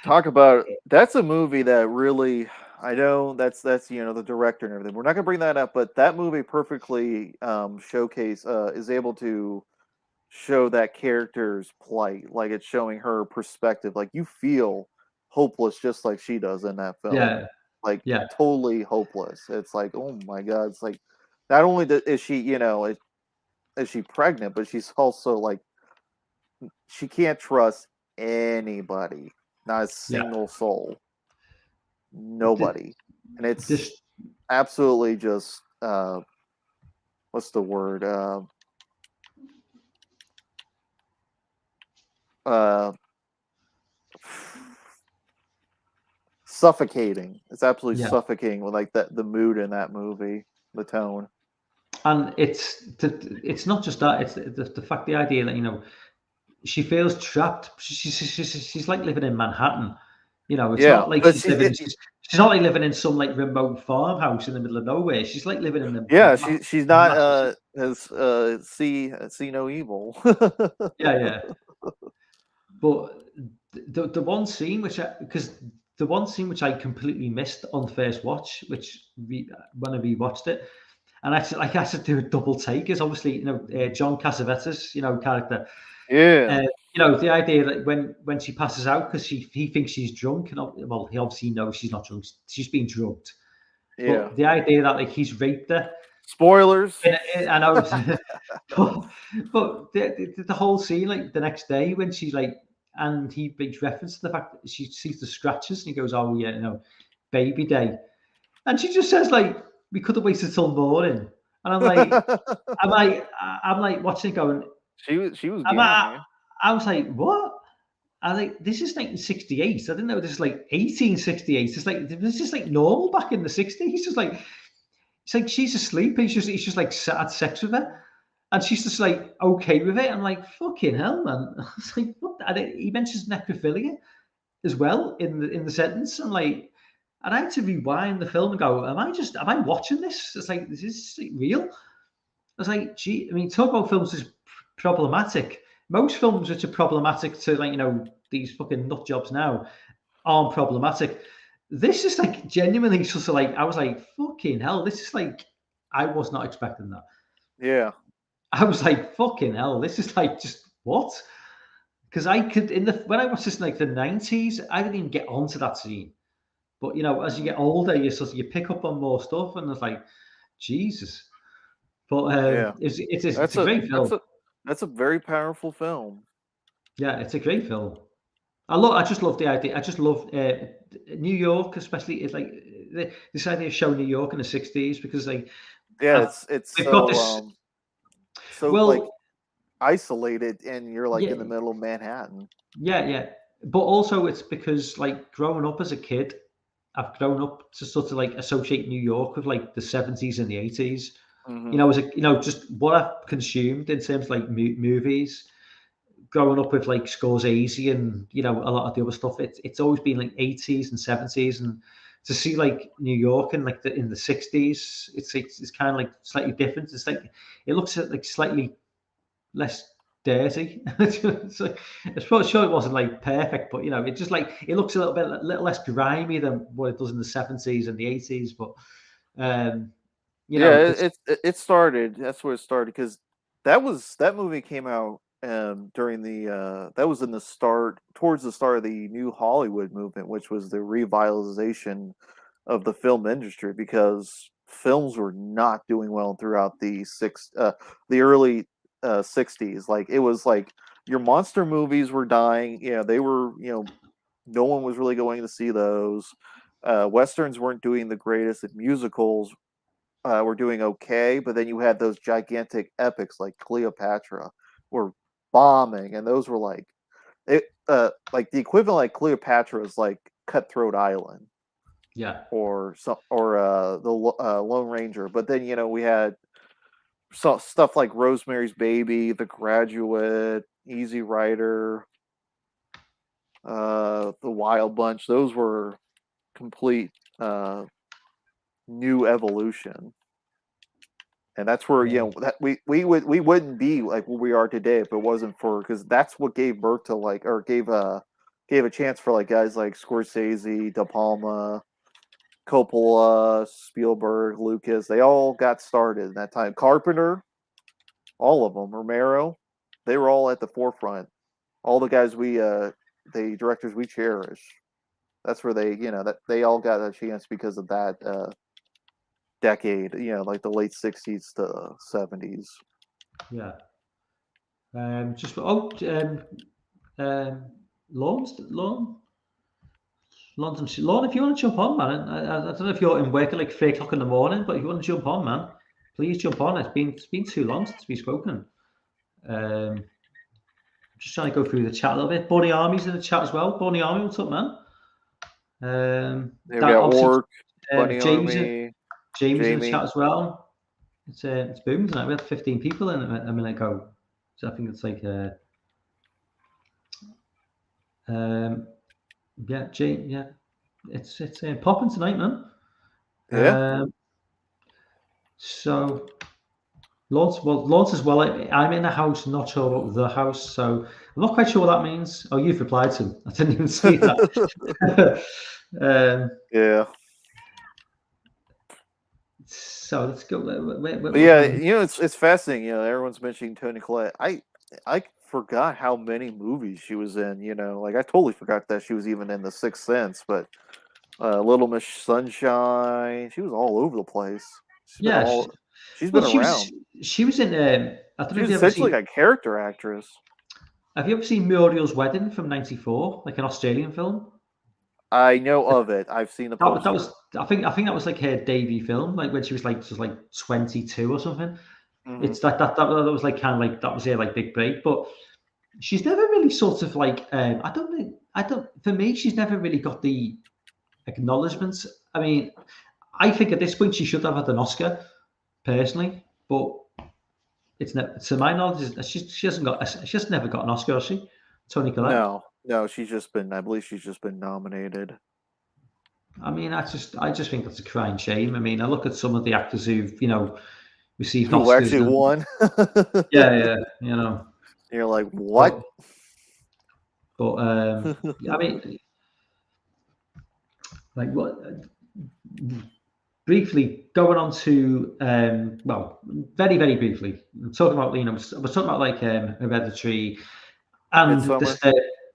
Talk about that's a movie that really I know that's the director and everything. We're not gonna bring that up, but that movie perfectly showcase is able to show that character's plight, like it's showing her perspective. Like you feel hopeless just like she does in that film. yeah, Like yeah, totally hopeless. It's like, oh my god, it's like not only is she, is she pregnant, but she's also like she can't trust anybody, not a yeah. single soul, Th- nobody, and it's This, absolutely just what's the word? suffocating. It's absolutely Yeah. suffocating with like the mood in that movie, the tone. And it's not just that, it's the fact, the idea that, she feels trapped. She's like living in Manhattan. It's Yeah, not like but she's not like living in some like remote farmhouse in the middle of nowhere. She's like living in a yeah, she's not massive city. as see no evil. Yeah, yeah. But the one scene because the one scene which I completely missed on first watch, which when I rewatched it, and actually like I had to do a double take, is obviously John Cassavetes, character. Yeah, Uh, the idea that when she passes out because he thinks she's drunk, and well, he obviously knows she's not drunk. She's being drugged. yeah. But the idea that like he's raped her, Spoilers. I know, but the whole scene, like the next day when she's like, and he makes reference to the fact that she sees the scratches, and he goes, "Oh yeah, baby day," and she just says like, "We could have waited till morning," and I'm like watching it going, she was I'm, game, I, man. I was like, what? I like this is 1968. I didn't know this is like 1868. It's like this is like normal back in the 60s. It's like she's asleep. He's just like had sex with her, and she's just like okay with it. I'm like fucking hell, man. I was like, what? And he mentions necrophilia as well in the sentence. I'm like, and I had to rewind the film and go, am I watching this? It's like, is this like real? I was like, gee, I mean, talk about films is problematic. Most films which are problematic to like, these fucking nut jobs now aren't problematic. This is like genuinely just like, I was like, fucking hell, this is like, I was not expecting that. Yeah. I was like, fucking hell, this is like, just what? Because I could, when I watched this in like the 90s, I didn't even get onto that scene. But, as you Mhm. get older, you pick up on more stuff, and it's like, Jesus. But Yeah. it's That's a a great that's film. a that's a very powerful film. Yeah, it's a great film. I just love the idea. I just love New York, especially. It's like this idea of showing New York in the '60s because like Yeah, I've, it's we've got so this. so like Well, isolated, and you're like in the yeah, middle of Manhattan. yeah, but also it's because like growing up as a kid, I've grown up to sort of like associate New York with like the '70s and the '80s. Hmm. As a just what I've consumed in terms of like movies. Growing up with like Scorsese and a lot of the other stuff, it's always been like '80s and '70s, and to see like New York in like in the '60s, it's kind of like slightly different. It's like it looks at like slightly less dirty. It's like, it's probably sure it wasn't like perfect, but it just like it looks a little less grimy than what it does in the '70s and the '80s. But um, Yeah, because it started. That's where it started because that movie came out during the that was in the start towards the start of the new Hollywood movement, which was the revitalization of the film industry because films were not doing well throughout the early 60s. Like it was like your monster movies were dying. Yeah, they were, no one was really going to see those. Westerns weren't doing the greatest, and musicals were doing okay, but then you had those gigantic epics like Cleopatra were bombing, and those were like the equivalent like Cleopatra is like Cutthroat Island yeah, or the Lone Ranger. But then we had stuff like Rosemary's Baby, The Graduate, Easy Rider, The Wild Bunch. Those were complete new evolution. And that's where yeah, that we wouldn't be like where we are today if it wasn't for because that's what gave birth to like or gave a chance for like guys like Scorsese, De Palma, Coppola, Spielberg, Lucas. They all got started in that time. Carpenter, all of them, Romero, they were all at the forefront. All the guys the directors we cherish. That's where that they all got a chance because of that decade. Like the late '60s to '70s. yeah. Just um, Lawn. London, if you want to jump on, man. I don't know if you're in work at like 3 o'clock in the morning, but if you want to jump on, man, please jump on. It's been too long since we've spoken. Um, Just trying to go through the chat a little bit. Bonnie Army's in the chat as well. Bonnie Army, what's up, man? We got Orc, Bunny James, Army, Jamie's in the Jamie. chat as well. It's booming tonight. We had 15 people in a minute ago. So I think it's like it's popping tonight, man. Yeah. So Lawrence as well. I'm in a house, not sure about the house, so I'm not quite sure what that means. Oh, you've replied to him. I didn't even see that. Yeah. So let's go. It's fascinating. Everyone's mentioning Toni Collette. I forgot how many movies she was in. Like I totally forgot that she was even in The Sixth Sense. But Little Miss Sunshine, she was all over the place. She's been around. She was in. I don't know if She's you ever seen. Essentially a character actress. Have you ever seen Muriel's Wedding from '94, like an Australian film? I know of it. I've seen the poster. That was. I think that was like her debut film, like when she was like 22 or something. Mhm. It's that was like kind of like that was her like big break, but she's never really sort of like for me she's never really got the acknowledgements. I mean, I think at this point she should have had an Oscar personally, but it's never, to my knowledge, she has never got an Oscar, has she? Toni Collette? No, I believe she's just been nominated. I mean, I just think that's a crying shame. I mean, I look at some of the actors who've received Who Oscars actually won? yeah, You're like, what? But I mean, like what? Briefly going on to very very briefly, I'm talking about I was talking about like Hereditary and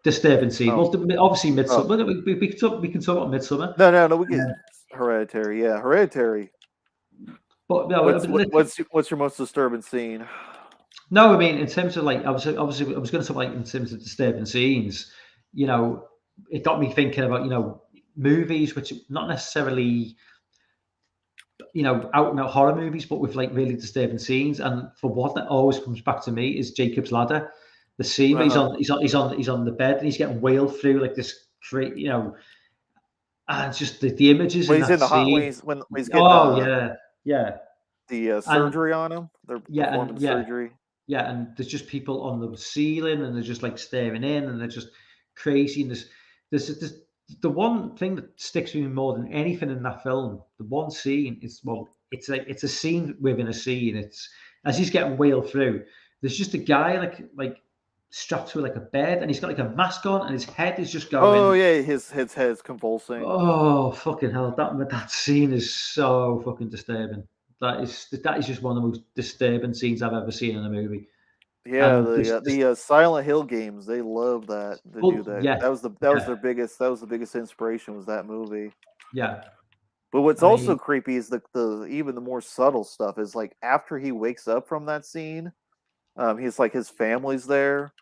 Disturbing Scene. Oh. Well, obviously Midsummer. We can talk about Midsummer. No, we get Hereditary. Yeah, Hereditary. But no, what's your most disturbing scene? No, I mean in terms of like obviously I was going to talk like in terms of disturbing scenes. It got me thinking about movies which not necessarily out and out horror movies, but with like really disturbing scenes. And for what that always comes back to me is Jacob's Ladder. The scene where he's on the bed and he's getting wailed through like this great, and just the images when in he's that in the scene. when he's getting the surgery on him. They're performing surgery. Yeah, and there's just people on the ceiling and they're just like staring in and they're just crazy. And there's the one thing that sticks with me more than anything in that film, the one scene is it's a scene within a scene. It's as he's getting wailed through. There's just a guy like strapped to like a bed and he's got like a mask on and his head is just going. Oh yeah, his head's convulsing. Oh fucking hell! That scene is so fucking disturbing. That is just one of the most disturbing scenes I've ever seen in a movie. Yeah, the Silent Hill games, they love that do that. Yeah, that was their biggest inspiration was that movie. Yeah. But what's also creepy is the even the more subtle stuff is like after he wakes up from that scene, he's like his family's there,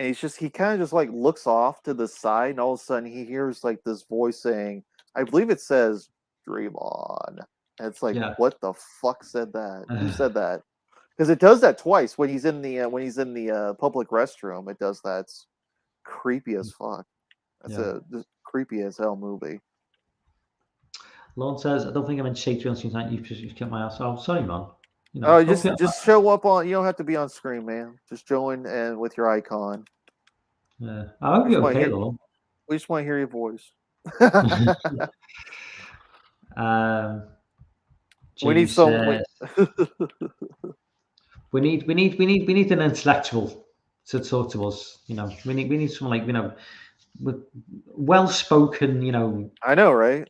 and he kind of just like looks off to the side, and all of a sudden he hears like this voice saying, I believe it says "Dream on." And it's like, what the fuck said that? Who said that? Because it does that twice when he's in the public restroom. It does that. It's creepy as fuck. That's a creepy as hell movie. Lon says, I don't think I'm in Patreon since you've kept my ass. Oh, sorry, man. Just show up on. You don't have to be on screen, man. Just join and with your icon. Yeah, I hope you're okay, Lon. We just want to hear your voice. We need someone. We need an intellectual to talk to us. We need someone like with well spoken. I know, right?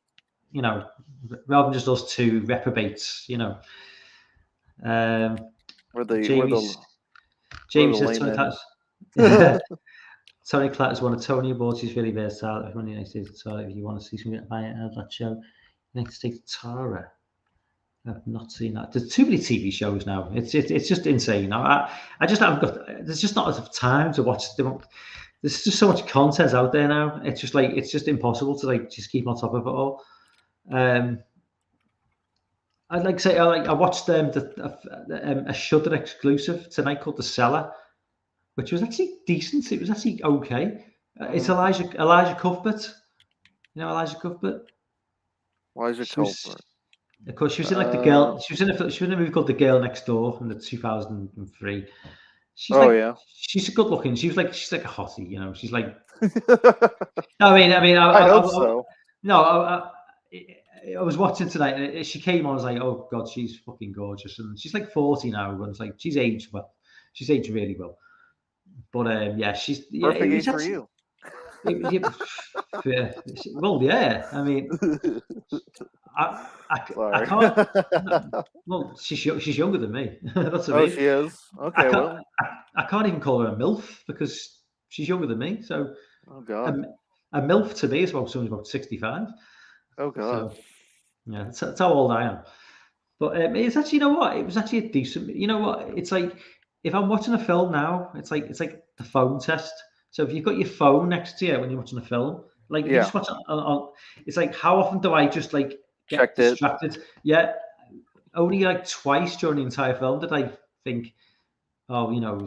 Rather than just us two reprobates. James says Toni Collette is one of Tony Awards. She's really versatile. If you want to see something about that show, next to Tara. I've not seen that. There's too many TV shows now. It's just insane. I just haven't got. There's just not enough time to watch them. There's just so much content out there now. It's just impossible to just keep on top of it all. I'd like to say I watched a Shudder exclusive tonight called The Cellar. which was actually decent. It was actually okay. It's Elijah Cuthbert. You know Elijah Cuthbert? Elijah Cuthbert. Of course, she was in like the girl. She was in a movie called The Girl Next Door from the 2003. She's she's good looking. She's like a hottie, you know. She's like. I hope so. I was watching tonight, and she came on. I was like, oh god, she's fucking gorgeous, and she's like 40 now. And it's like she's aged well. She's aged really well. But she's perfect age for you. Well, yeah. I mean, I can't. Well, she's younger than me. That's what I mean. She is. Okay. I can't even call her a MILF because she's younger than me. So, oh god, a MILF to me is someone about 65. Oh god. So, yeah, that's how old I am. But it's actually, you know what? It was actually a decent. You know what? It's like if I'm watching a film now, it's like the phone test. So if you've got your phone next to you when you're watching a film, like you just watch it it's like how often do I just like get distracted? Yeah, only like twice during the entire film did I think, oh, you know,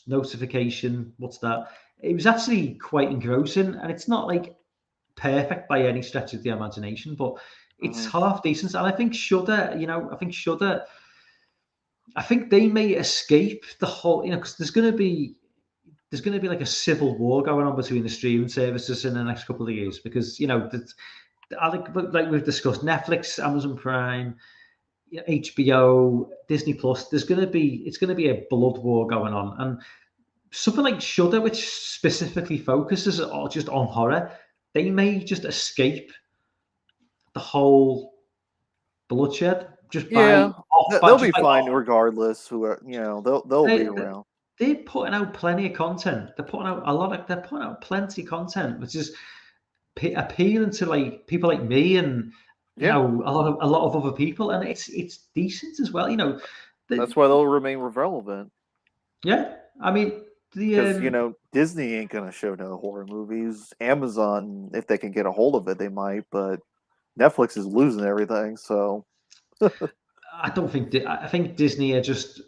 notification. What's that? It was actually quite engrossing, and it's not like perfect by any stretch of the imagination, but it's half decent. And I think Shudder, I think they may escape the whole, you know, because there's going to be like a civil war going on between the streaming services in the next couple of years, because, you know, like we've discussed, Netflix, Amazon Prime, HBO, Disney Plus, it's going to be a blood war going on. And something like Shudder, which specifically focuses just on horror, they may just escape the whole bloodshed they'll be fine regardless. They'll be around. They're putting out plenty of content. They're putting out plenty of content, which is appealing to like people like me and you know a lot of other people, and it's decent as well. You know, that's why they'll remain relevant. Yeah, I mean, because Disney ain't gonna show no horror movies. Amazon, if they can get a hold of it, they might, but Netflix is losing everything. So I think Disney are just.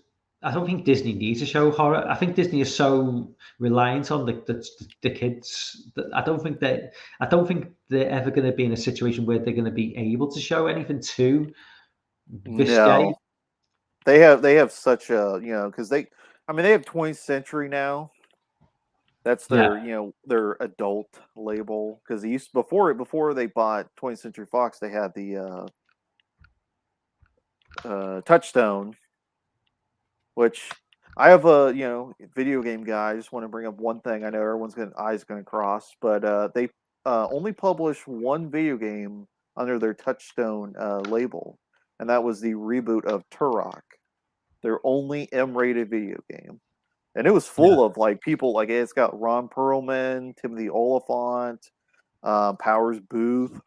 I don't think Disney needs to show horror. I think Disney is so reliant on the kids that I don't think they're ever going to be in a situation where they're going to be able to show anything too risque. No. They have such a because they have 20th Century now. That's their their adult label, because they used before they bought 20th Century Fox, they had the Touchstone, which I have a video game guy. I just want to bring up one thing. I know everyone's eyes going to cross, but they only publish one video game under their Touchstone label, and that was the reboot of Turok, their only M-rated video game. And it was full of like people, like it's got Ron Perlman, Timothy Oliphant, Powers Booth.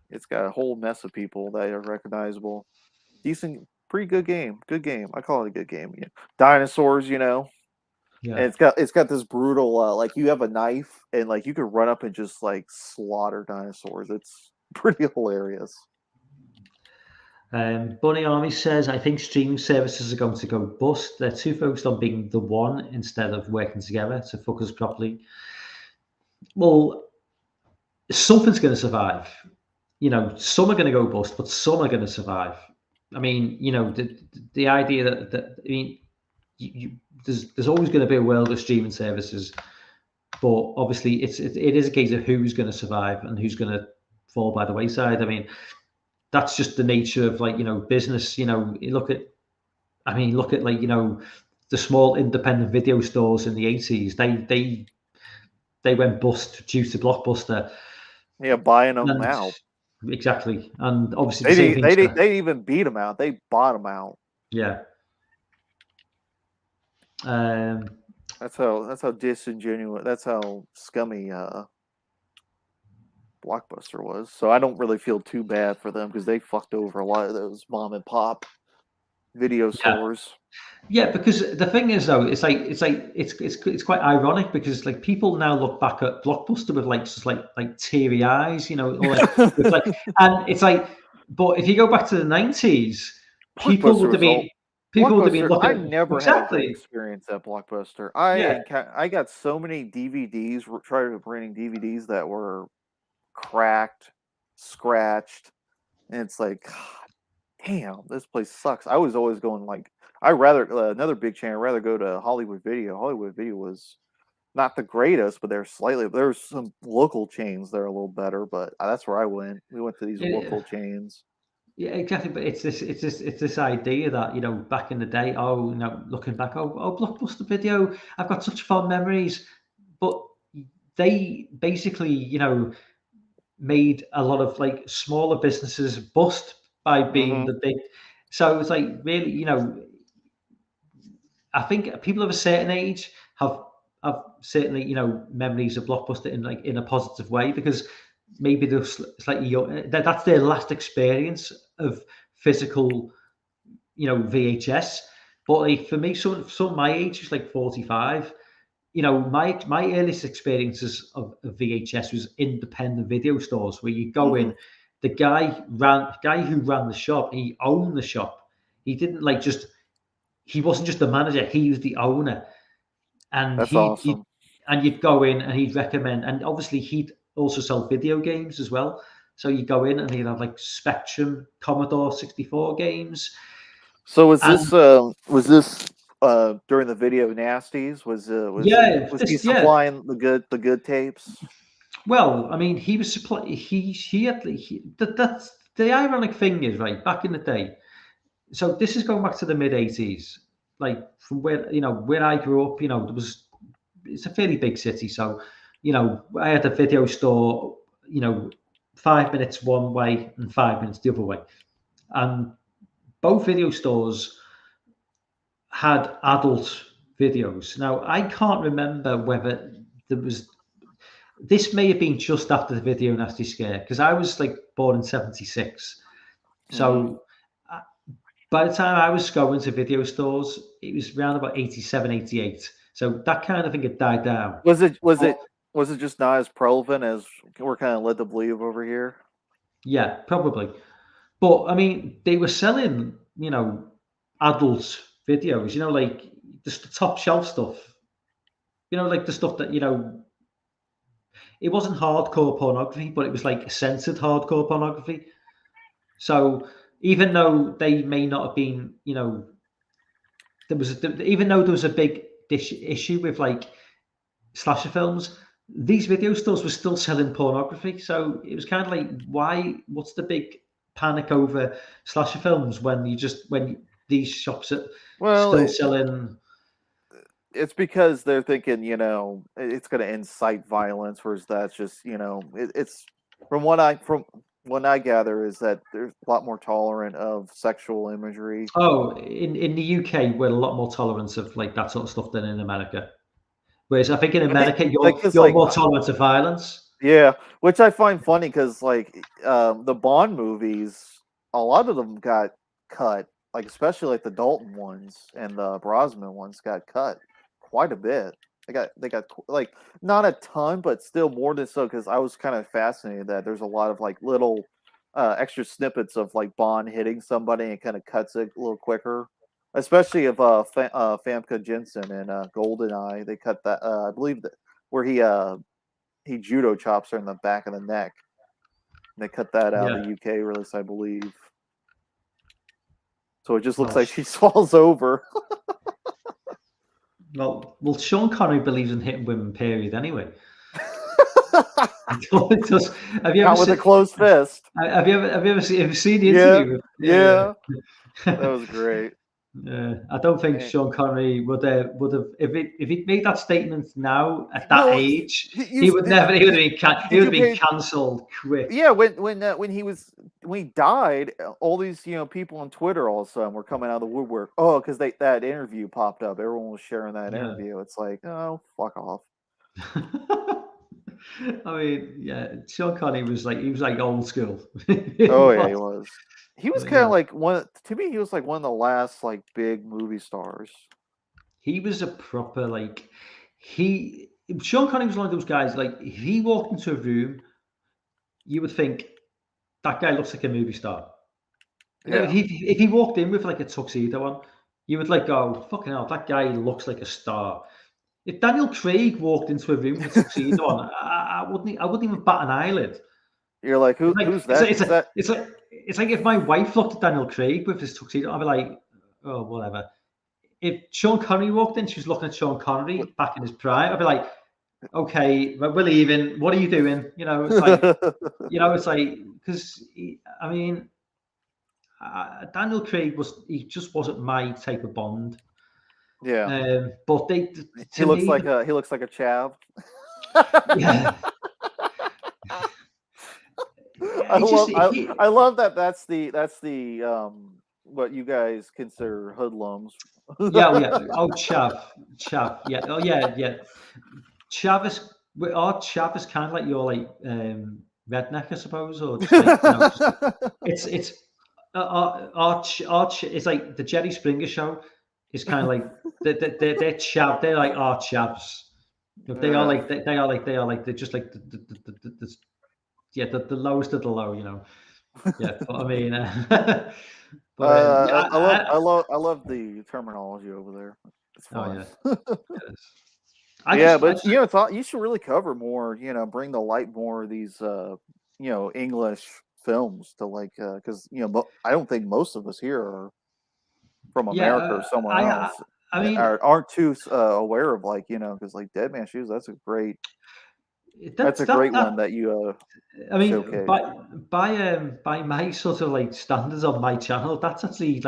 It's got a whole mess of people that are recognizable. Decent, pretty good game. Good game. I call it a good game. Yeah. Dinosaurs, Yeah. And it's got this brutal, like you have a knife and like you could run up and just like slaughter dinosaurs. It's pretty hilarious. Bunny Army says, I think streaming services are going to go bust. They're too focused on being the one instead of working together to focus properly. Well, something's going to survive. Some are going to go bust, but some are going to survive. I mean, the idea that there's always going to be a world of streaming services, but obviously it is a case of who's going to survive and who's going to fall by the wayside. I mean, that's just the nature of business. Look at like the small independent video stores in the 80s. They went bust due to Blockbuster. Yeah, buying them out. Exactly, and obviously they even beat them out. They bought them out. Yeah. That's how disingenuous. That's how scummy Blockbuster was. So I don't really feel too bad for them, because they fucked over a lot of those mom and pop video stores. Yeah, because the thing is though, it's quite ironic, because like people now look back at Blockbuster with like teary eyes, and it's like, but if you go back to the 90s, people would have been People would have been Blockbuster, I looking never had a great exactly. experience at Blockbuster. Yeah, I got so many DVDs, tried renting DVDs that were cracked, scratched, and it's like, God damn, this place sucks. I was always going like, I rather another big chain. I'd rather go to Hollywood Video. Hollywood Video was not the greatest, but they're slightly. There's some local chains that are a little better, but that's where I went. We went to these yeah, local chains. yeah, exactly. But it's this idea that back in the day, looking back, Blockbuster Video, I've got such fond memories. But they basically, made a lot of like smaller businesses bust by being Hmm. the big. So it's like really, I think people of a certain age have certainly memories of Blockbuster in a positive way because maybe they're slightly young. That's their last experience of physical VHS. But like for me, some my age is like 45. My earliest experiences of VHS was independent video stores where you go Hmm. in. The guy who ran the shop, he owned the shop. He didn't like just he wasn't just the manager, he was the owner. And That's he awesome. and you'd go in and he'd recommend, and obviously he'd also sell video games as well. So you go in and he'd have like Spectrum, Commodore 64 games. So And was this during the video nasties? yeah, Was he this yeah. supplying the good tapes? Well, I mean, he was supply. He had that's the ironic thing is right back in the day. So this is going back to the mid 80s, like from where I grew up. It's a fairly big city, so I had a video store. 5 minutes one way and 5 minutes the other way, and both video stores had adult videos. Now I can't remember whether there was this may have been just after the video nasty scare because I was like born in 76. Hmm. So uh, by the time I was going to video stores, it was around about 87, 88. So that kind of thing had died down. Was it was But it was it just not as prevalent as we're kind of led to believe over here? yeah, probably. But I mean, they were selling, adult videos, like just the top shelf stuff, like the stuff that, it wasn't hardcore pornography, but it was like censored hardcore pornography. So even though they may not have been, even though there was a big issue with like slasher films, these video stores were still selling pornography. So it was kind of like, why? What's the big panic over slasher films when these shops are Well, still selling? it's because they're thinking, it's going to incite violence, whereas that's just, it's from what I gather is that there's a lot more tolerant of sexual imagery. Oh, in the UK, we're a lot more tolerant of like that sort of stuff than in America. Whereas I think in I think America, like you're because you're like more tolerant of violence. yeah, which I find funny because like the Bond movies, a lot of them got cut, like especially like the Dalton ones and the Brosnan ones got cut quite a bit. They got like not a ton, but still more than so because I was kind of fascinated that there's a lot of like little extra snippets of like Bond hitting somebody and kind of cuts it a little quicker. Especially of Famke Jensen and Goldeneye, they cut that. I believe that where he judo chops her in the back of the neck. And they cut that out of the Yeah. UK release, I believe. So it just looks Well, like she falls over. well, Sean Connery believes in hitting women. Period. Anyway, it does. Have you ever Not with a seen? closed fist. Have you ever seen the Yeah, interview? Yeah. yeah, that was great. I don't think And, Sean Connery would have if he made that statement now at that well, age, you he would never he did would you have been pay? cancelled quick. Yeah, when he died, all these people on Twitter all of a sudden were coming out of the woodwork. Oh, because that interview popped up. Everyone was sharing that Yeah. interview. It's like, oh, fuck off. I mean, yeah, Sean Connery he was like old school. Oh He yeah, he was. was. He was But, kind of like one to me. He was like one of the last like big movie stars. he was a proper he Sean Connery was one of those guys like if he walked into a room, you would think that guy looks like a movie star. If Yeah. he if he walked in with like a tuxedo on, you would like go, fucking hell, that guy looks like a star. If Daniel Craig walked into a room with a tuxedo on, I wouldn't even bat an eyelid. You're like, who's that? It's like if my wife looked at Daniel Craig with his tuxedo, I'd be like, oh, whatever. If Sean Connery walked in, she was looking at Sean Connery back in his prime, I'd be like, okay, we're leaving. What are you doing? It's like, it's like, because I mean, Daniel Craig he just wasn't my type of Bond. Yeah. But he looks like a chav. Yeah. I love that. That's the what you guys consider hoodlums. Yeah. Oh, chav. Yeah. Oh, yeah. Chav is kind of like your redneck, I suppose, or just it's it's like the Jerry Springer show is kind of like they're chav. They're like our chavs. They are like they're just like the lowest of the low, Yeah, but I mean, I love the terminology over there. It's fun. Oh yeah. But you should really cover more. Bring the light more of these English films to because I don't think most of us here are from America or somewhere else. I mean, aren't too aware of because Dead Man's Shoes. That's a great. That's a great one that you. I mean, showcase. by my sort of standards on my channel, that's actually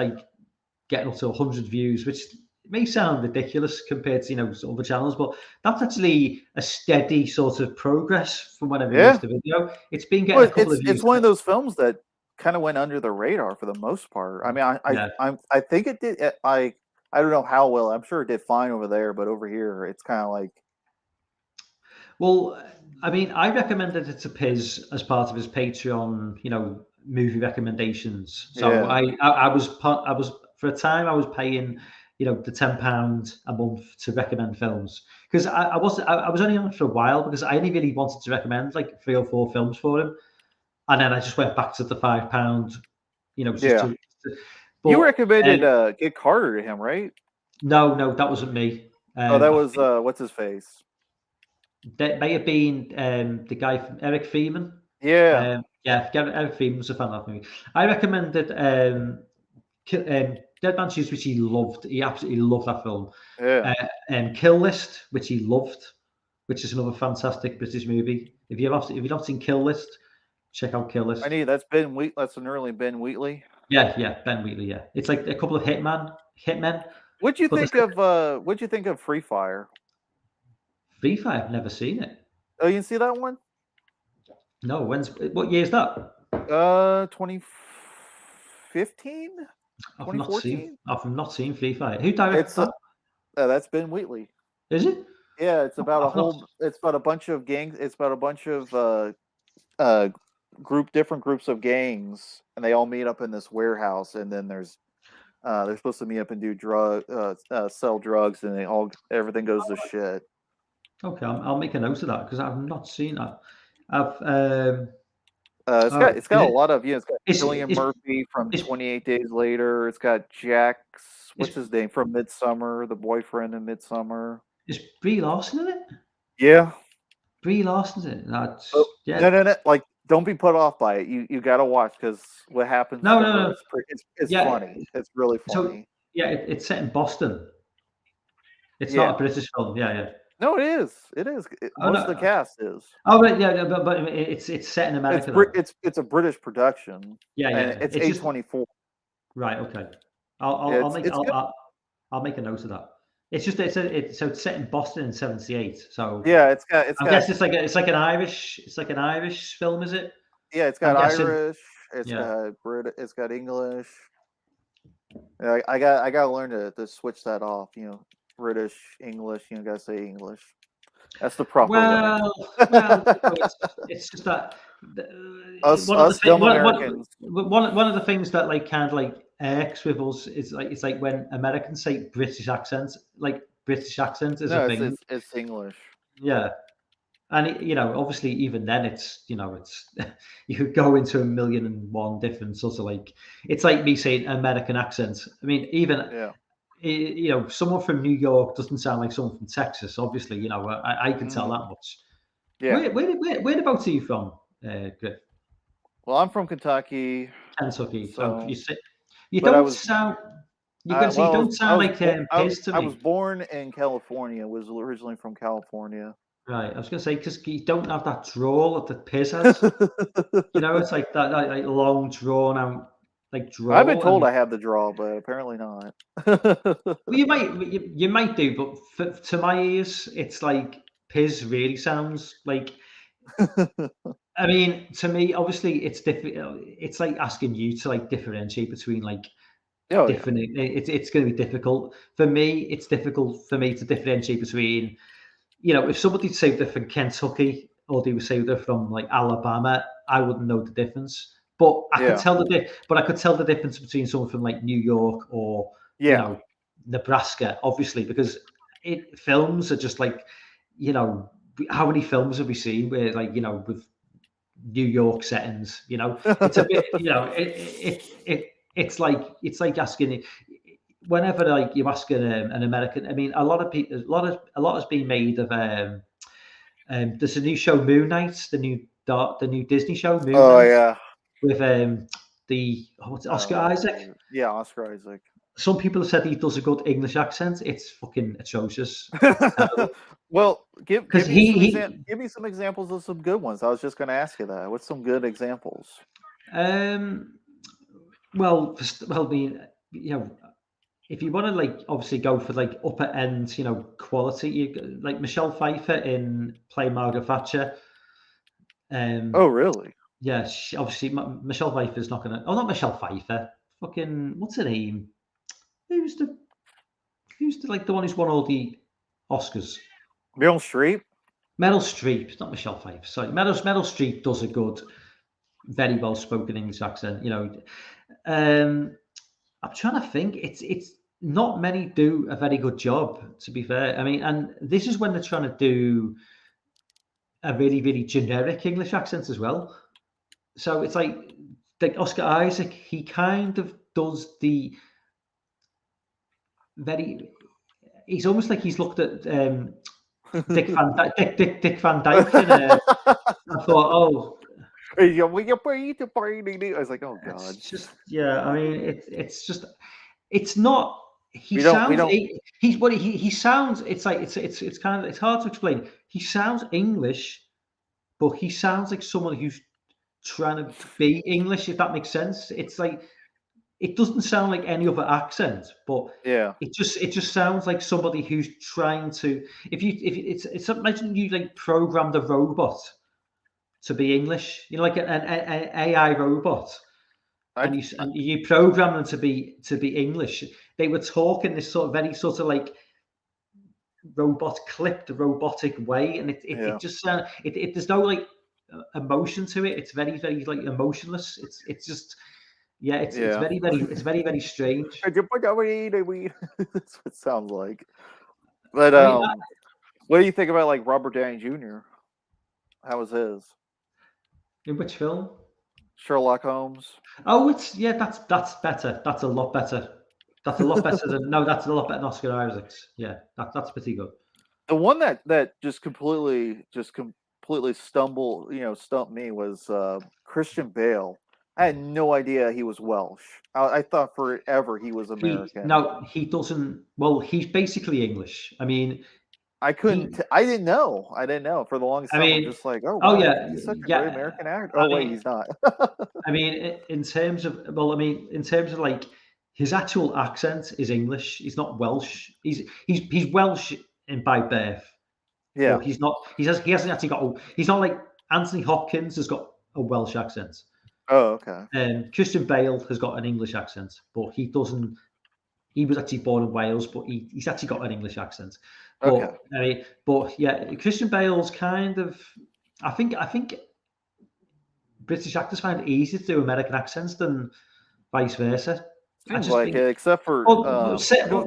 getting up to 100 views, which may sound ridiculous compared to other channels, but that's actually a steady sort of progress from when I released the video. It's been getting a couple of views. It's one of those films that kind of went under the radar for the most part. I mean, I think it did. I don't know how well. I'm sure it did fine over there, but over here, it's kind of like. Well, I mean, I recommended it to Piz as part of his Patreon, movie recommendations. So I was for a time I was paying, the £10 a month to recommend films because I was only on it for a while because I only really wanted to recommend 3 or 4 films for him, and then I just went back to the £5. You recommended Get Carter to him, right? No, that wasn't me. That was what's his face. That may have been the guy from Eric Freeman. Yeah. Eric Freeman was a fan of that movie. I recommended Dead Man's Shoes, which he loved. He absolutely loved that film. Yeah. Kill List, which he loved, which is another fantastic British movie. If you've not seen Kill List, check out Kill List. That's an early Ben Wheatley. Yeah, Ben Wheatley. Yeah, it's like a couple of hitmen. What'd you think of Free Fire? Free Fire, I've never seen it. Oh, you didn't see that one? No, what year is that? 2015? I've not seen Free Fire. Who directed that? That's Ben Wheatley. Is it? Yeah, it's about it's about a bunch of gangs. It's about a bunch of different groups of gangs, and they all meet up in this warehouse, and then they're supposed to meet up and do sell drugs, and everything goes to shit. Okay, I'll make a note of that because I've not seen that. It's got a lot of it's got Cillian Murphy from 28 Days Later. It's got what's his name from Midsummer, the boyfriend in Midsummer. Is Brie Larson in it? Yeah, Brie Larson's in it. No. Don't be put off by it. You got to watch because what happens. No. It's funny. It's really funny. So it's set in Boston. It's not a British film. Yeah. No, it is. It is. Most of the cast is. Oh, right, yeah, but it's set in America. It's a British production. Yeah. And it's A24. Right. Okay. I'll make a note of that. It's just it's set in Boston in '78. So yeah, I guess it's like an Irish film, is it? Yeah, it's got Irish. It's got It's got English. I gotta learn to switch that off. British, English. Gotta say English. That's the proper way. It's just that us dumb Americans. One of the things that kind of irks with us is it's like when Americans say British accents, British accent is a thing. It's English. Yeah, and obviously even then it's you could go into 1,000,001 different sorts of it's like me saying American accent. I mean even. Yeah. you know, someone from New York doesn't sound like someone from Texas. Obviously, you know, I can tell that much. Yeah. Whereabouts are you from, Griff? Well, I'm from Kentucky, Kentucky. So so you but I don't was sound. You're gonna say you don't I sound was like I, Piz to I was me. born in California. Was originally from California. Right. I was gonna say because you don't have that drawl that Piz has. You know, it's like that like long drawn out like I've been drawl, told and I have the draw, but apparently not. well, you might do, but to my ears, it's like Piz really sounds like. I mean, to me, obviously, it's difficult. It's like asking you to like differentiate between like Oh yeah. different. It's going to be difficult for me. It's difficult for me to differentiate between, you know, if somebody said they're from Kentucky or they would say they're from like Alabama, I wouldn't know the difference. But I could Yeah. tell but I could tell the difference between someone from like New York or, you Yeah. know, Nebraska, obviously, because films are just like, you know, how many films have we seen where like, you know, with New York settings, you know, it's a bit, you know, it's like asking whenever like you ask an American. I mean, a lot of people, a lot has been made of. There's a new show, Moon Knight, the new Disney show, Moon Oh Knight, yeah. with what's it, Oscar Isaac. Yeah, Oscar Isaac. Some people have said he does a good English accent. It's fucking atrocious. It's terrible Well, because give me some examples of some good ones. I was just going to ask you that. What's some good examples? um well, I mean, you know, if you want to like obviously go for like upper end, you know, quality, like Michelle Pfeiffer in Play Margaret Thatcher. Oh, Um, really? yeah, obviously Michelle Pfeiffer's not gonna. Oh, not Michelle Pfeiffer. Fucking what's her name? Who's the who's the like the one who's won all the Oscars? Meryl Streep? Meryl Streep, not Michelle Pfeiffer. Sorry, Meryl Streep does a good, very well spoken English accent. You know, um, I'm trying to think. It's not many do a very good job. To be fair, I mean, and this is when they're trying to do a really generic English accent as well. So it's like Oscar Isaac. He kind of does the very. He's almost like he's looked at Dick Van Dyke and I thought, oh, I was like, oh god. it's just yeah. I mean, it's just it's not. He We sounds don't. he's what he sounds. It's like it's kind of it's hard to explain. He sounds English, but he sounds like someone who's trying to be English. If that makes sense, it's like it doesn't sound like any other accent, but Yeah. it just sounds like somebody who's trying to. If it's imagine you like programmed a robot to be English, you know, like an AI robot, I. and you program them to be English. They were talking this sort of very sort of like robot clipped robotic way, and Yeah. it just sounds there's no like emotion to it. It's very like emotionless. It's just yeah, Yeah. it's very strange. That's what it sounds like. But I mean, what do you think about like Robert Downey Jr.? How was his in which film? Sherlock Holmes? Oh, it's yeah, that's better. That's a lot better. That's a lot better than no. That's a lot better than Oscar Isaac's. Yeah, that's pretty good. The one that just completely stumped me was Christian Bale. I had no idea he was Welsh. I thought forever he was American. He doesn't. Well, he's basically English. I mean, I he. couldn't. I didn't know. I didn't know for the longest I time. I'm mean, just like, oh oh wow, yeah, he's such a great yeah. American actor. I Oh wait, mean, he's not. in terms of well, I mean, in terms of like his actual accent is English. He's not Welsh. He's Welsh in by birth, but Yeah. he's not. He hasn't actually got. He's not like Anthony Hopkins has got a Welsh accent. Oh okay. Christian Bale has got an English accent, but he doesn't. He was actually born in Wales, but he's actually got an English accent. Okay. But yeah, Christian Bale's kind of. I think British actors find it easier to do American accents than vice versa. I Seems just like think. it, except for Well,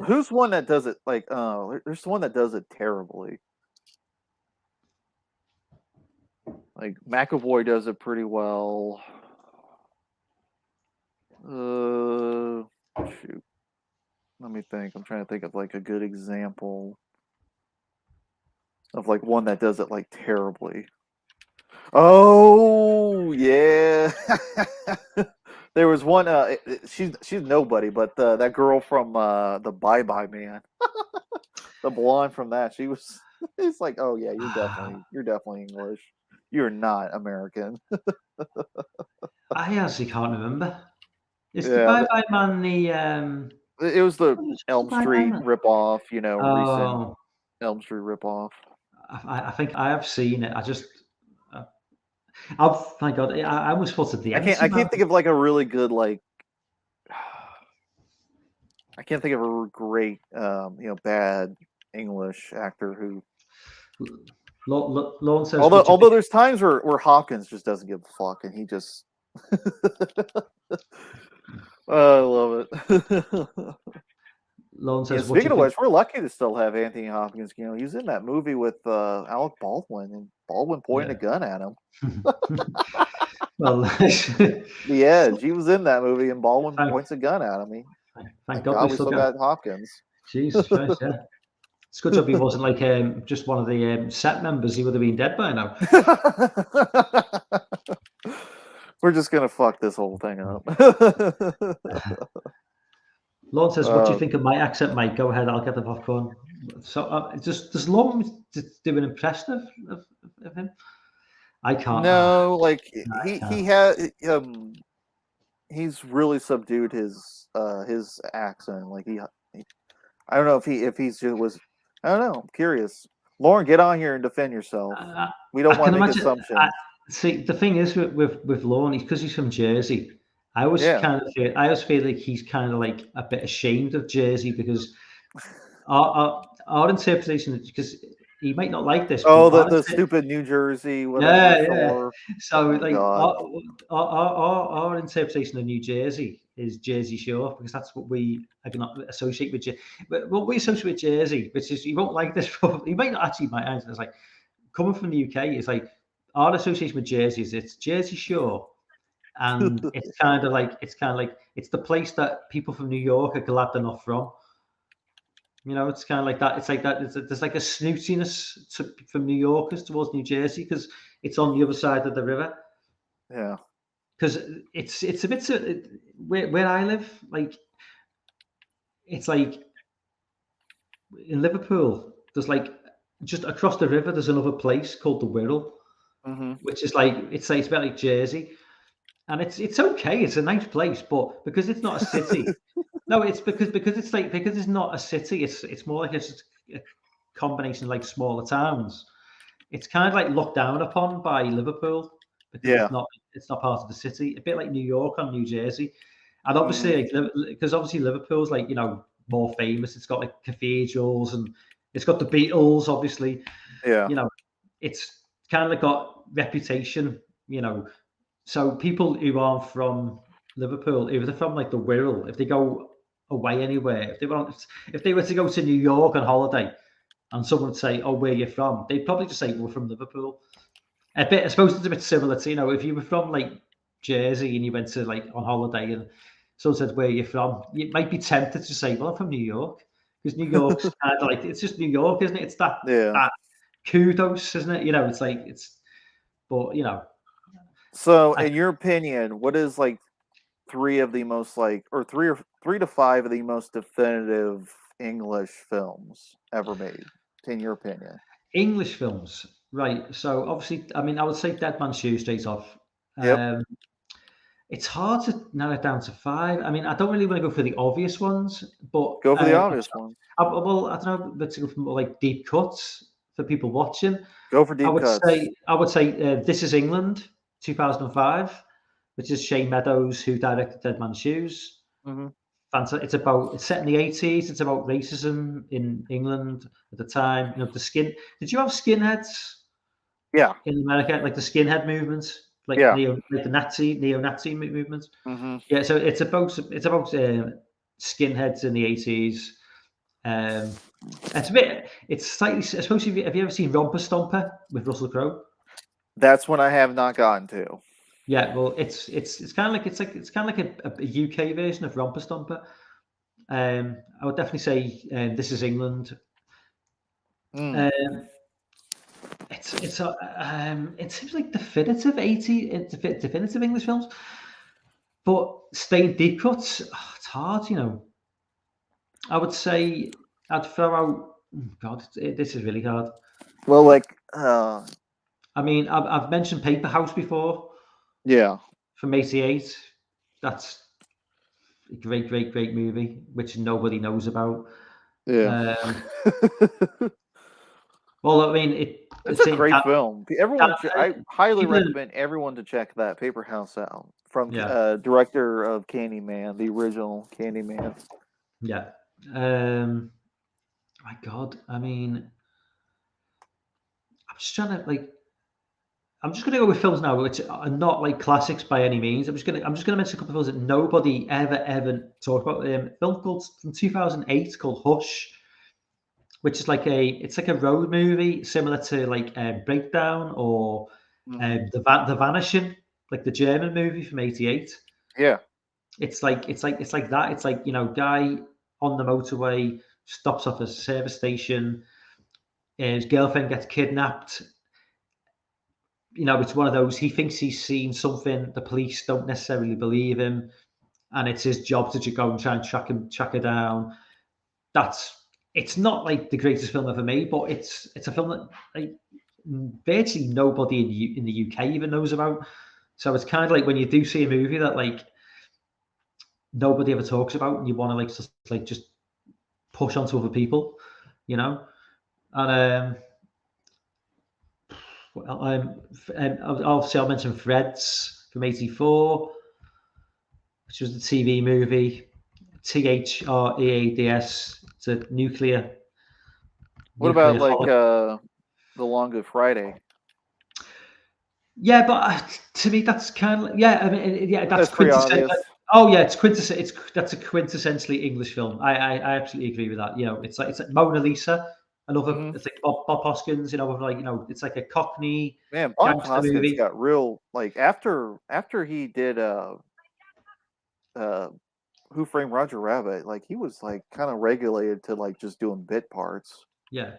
who's one that does it like there's one that does it terribly. Like McAvoy does it pretty well. Shoot. Let me think. I'm trying to think of like a good example of like one that does it like terribly. Oh yeah, there was one. She's nobody, but that girl from the Bye Bye Man, the blonde from that. She was. It's like, oh yeah, you're definitely English. You're not American. I actually can't remember. Is the Yeah, Bye Bye Man the it was the what's the Elm Bye Bye Street Man? ripoff. Recent Oh, Elm Street ripoff. I think I have seen it. Uh, oh my God, I almost thought of the I Empty Man. can't think of like a really good like. I can't think of a great bad English actor who. Lauren says, "Would you Although there's times where Hopkins just doesn't give a fuck and he just. I love it. Lauren Yeah, says, "What do speaking you of think?" which, we're lucky to still have Anthony Hopkins. He's in that movie with Alec Baldwin, and Baldwin pointing a gun at him. Well, The Edge. He was in that movie, and Baldwin thank, points a gun at him. thank Thank God God we we still still got got Hopkins. Jesus Christ, yeah. It's a good job he wasn't like just one of the set members. He would have been dead by now. We're just gonna fuck this whole thing up. Lauren says, "What do you think of my accent, mate? Go ahead, I'll get the popcorn." So, does Lauren do an impression of him? I can't. No, like I he can't. had he's really subdued his accent. Like I don't know if he's just was. I don't know. I'm curious. Lauren, get on here and defend yourself. We don't I want can to make imagine. assumptions. See, the thing is with Lauren, because he's from Jersey. Yeah. I always feel like he's kind of like a bit ashamed of Jersey because our interpretation, because he might not like this, but Oh, the stupid New Jersey whatever yeah. shore. So Oh like God. our interpretation of New Jersey is Jersey Shore because that's what we are going to associate with. But what we associate with Jersey, which is you won't like this, probably you might not actually might answer. It's like coming from the UK, it's like our association with Jersey is it's Jersey Shore, and it's kind of like it's the place that people from New York are glad they're not from. It's kind of like that. It's like that. There's like a snootiness from New Yorkers towards New Jersey because it's on the other side of the river. Yeah. Because it's a bit where I live. Like it's like in Liverpool. There's like just across the river. There's another place called the Wirral, Mm-hmm. which is like it's about like Jersey, and it's okay. It's a nice place, but because it's not a city. No, it's because it's like because it's not a city. It's more like a combination of like smaller towns. It's kind of like looked down upon by Liverpool because Yeah. it's not part of the city. A bit like New York or New Jersey, and Mm-hmm. obviously because obviously Liverpool's like more famous. It's got like cathedrals and it's got the Beatles. Obviously, Yeah. it's kind of got reputation. So people who aren't from Liverpool, if they're from like the Wirral, if they go away anywhere, if they were to go to New York on holiday, and someone would say, "Oh, where are you from?" They'd probably just say, "We're from Liverpool." I suppose it's a bit similar to if you were from like Jersey and you went to like on holiday and someone said, "Where are you from?" You might be tempted to say, "Well, I'm from New York," because New York's kind of like it's just New York, isn't it? It's Yeah. that kudos, isn't it? It's like but So, I in your opinion, what is like three of the most like, or three to five of the most definitive English films ever made? In your opinion? English films, right? So obviously, I mean, I would say Dead Man's Shoe straight off. Yep. It's hard to narrow it down to five. I mean, I don't really want to go for the obvious ones, but Go for the obvious ones. well, I don't know, but to go for more like deep cuts for people watching. Go for deep cuts. I would say This Is England, 2005, which is Shane Meadows who directed Dead Man's Shoes. Mm-hmm. It's set in the 80s. It's about racism in England at the time. Did you have skinheads Yeah. in America, like the skinhead movement, like Yeah. like the neo-Nazi movement? Mm-hmm. Yeah, so it's about skinheads in the 80s. It's slightly. I suppose have you ever seen Romper Stomper with Russell Crowe? That's one I have not gotten to. Yeah, well, it's kind of like a UK version of Romper Stomper. I would definitely say This Is England. Mm. Um, it seems like definitive English films, but staying deep cuts, it's hard, you know. I would say I'd throw out. God, this is really hard. Well, like, I mean, I've mentioned Paper House before yeah, from '88. That's a great movie, which nobody knows about. yeah. Um, well, I mean, It's it's a in great film. I highly people. recommend everyone to check that Paper House out from Yeah, director of Candyman, the original Candyman. yeah. My God, I mean, I'm just trying to like. I'm just going to go with films now, which are not like classics by any means. I'm just going to mention a couple of films that nobody ever talked about. A film called from 2008 called Hush, which is it's like a road movie similar to like Breakdown or Hmm. the Vanishing, like the German movie from '88. Yeah, It's like that. It's like, you know, guy on the motorway stops off a service station. His girlfriend gets kidnapped. You know, it's one of those. He thinks he's seen something. The police don't necessarily believe him, and it's his job to go and try and track her down. That's It's not like the greatest film ever made, but it's a film that like virtually nobody in the UK even knows about. So it's kind of like when you do see a movie that like nobody ever talks about, and you want to just push onto other people, you know. And well, obviously I'll mention Threads from '84, which was the TV movie. THREADS. It's a what about like holiday. The Long Good Friday? Yeah, but to me, that's kind of yeah. I mean, yeah, that's That's pretty quintessential. obvious. Oh yeah, that's a quintessentially English film. I absolutely agree with that. You know, it's like Mona Lisa, another. Hmm. It's like Bob Hoskins. You know, with like, you know, it's like a Cockney Man, Bob gangster Hoskins movie. got real like after he did uh Who Framed Roger Rabbit, like he was like kind of regulated to like just doing bit parts. Yeah,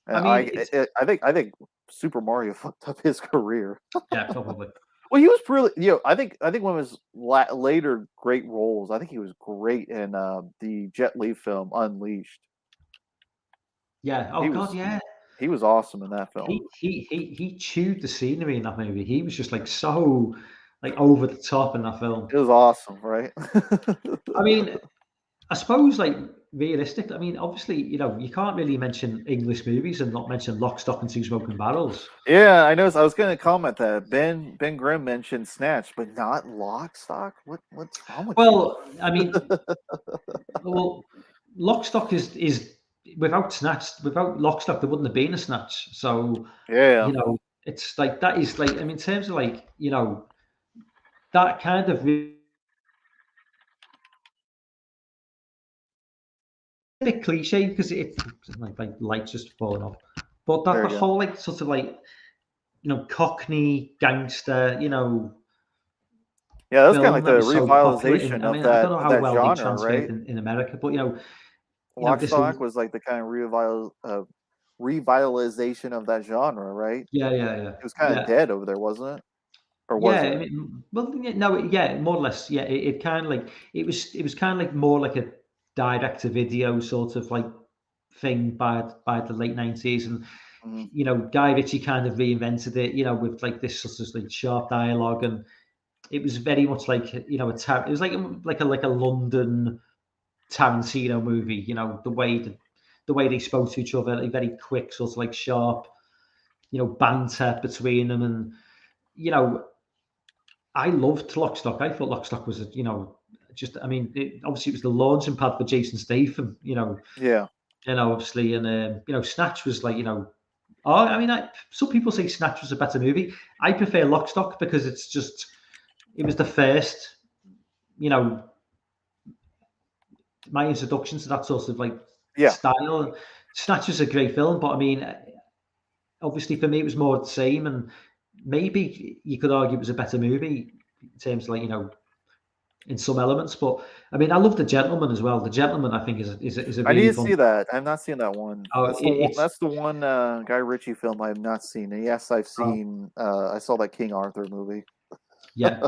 And I mean, it's I think Super Mario fucked up his career. yeah, probably. Well, he was really, I think one of his later great roles. I think he was great in the Jet Li film Unleashed. Yeah. Oh He God, was yeah. he was awesome in that film. He chewed the scenery in that movie. He was just like so like over the top in that film. It was awesome, right? I mean, I suppose like realistic. I mean, obviously, you know, you can't really mention English movies and not mention Lock, Stock, and Two Smoking Barrels. Yeah, I noticed. I was going to comment that Ben Grimm mentioned Snatch, but not Lock Stock. What's wrong with you? Well, I mean, well, Lock, Stock is without Snatch, without Lock, Stock, there wouldn't have been a Snatch. So, Yeah, you know, it's like that is like, I mean, in terms of like, you know, that kind of a bit cliche because it's like lights just falling off. But that there the you go. whole like sort of like, you know, Cockney gangster, you know, Yeah, that was kind of film like that the was so popular in, revitalization I mean, I don't know of how that well they genre, translated right? in America, but you know Lock this, Stock was like the kind of revitalization of that genre, right? yeah, It was kind of yeah, dead over there, wasn't it? Or yeah. was I it? mean, well, yeah, no, yeah, more or less, yeah. It kind of like it was kind of like more like a direct to video sort of like thing by the late '90s, and Hmm. you know, Guy Ritchie kind of reinvented it, you know, with like this sort of like sharp dialogue, and it was very much like, you know, it was like a London Tarantino movie, you know, the way they spoke to each other, like very quick, sort of like sharp, you know, banter between them, and you know, I loved Lock, Stock. I thought Lock, Stock was, you know, just, I mean, obviously it was the launching pad for Jason Statham, Yeah. obviously, and you know, Snatch was like, you know, oh, I mean, some people say Snatch was a better movie. I prefer Lock, Stock because it's just, it was the first, you know, my introduction to that sort of like Yeah. style. Snatch is a great film, but I mean, obviously for me it was more the same, and maybe you could argue it was a better movie in terms of like, you know, Mm-hmm. some elements. But I mean, I love The Gentleman as well. The Gentleman, I think, is a I need really to fun. see that. I've not seen that one. Oh, it's That's the one Guy Ritchie film I have not seen. And yes, I've seen. I saw that King Arthur movie. yeah.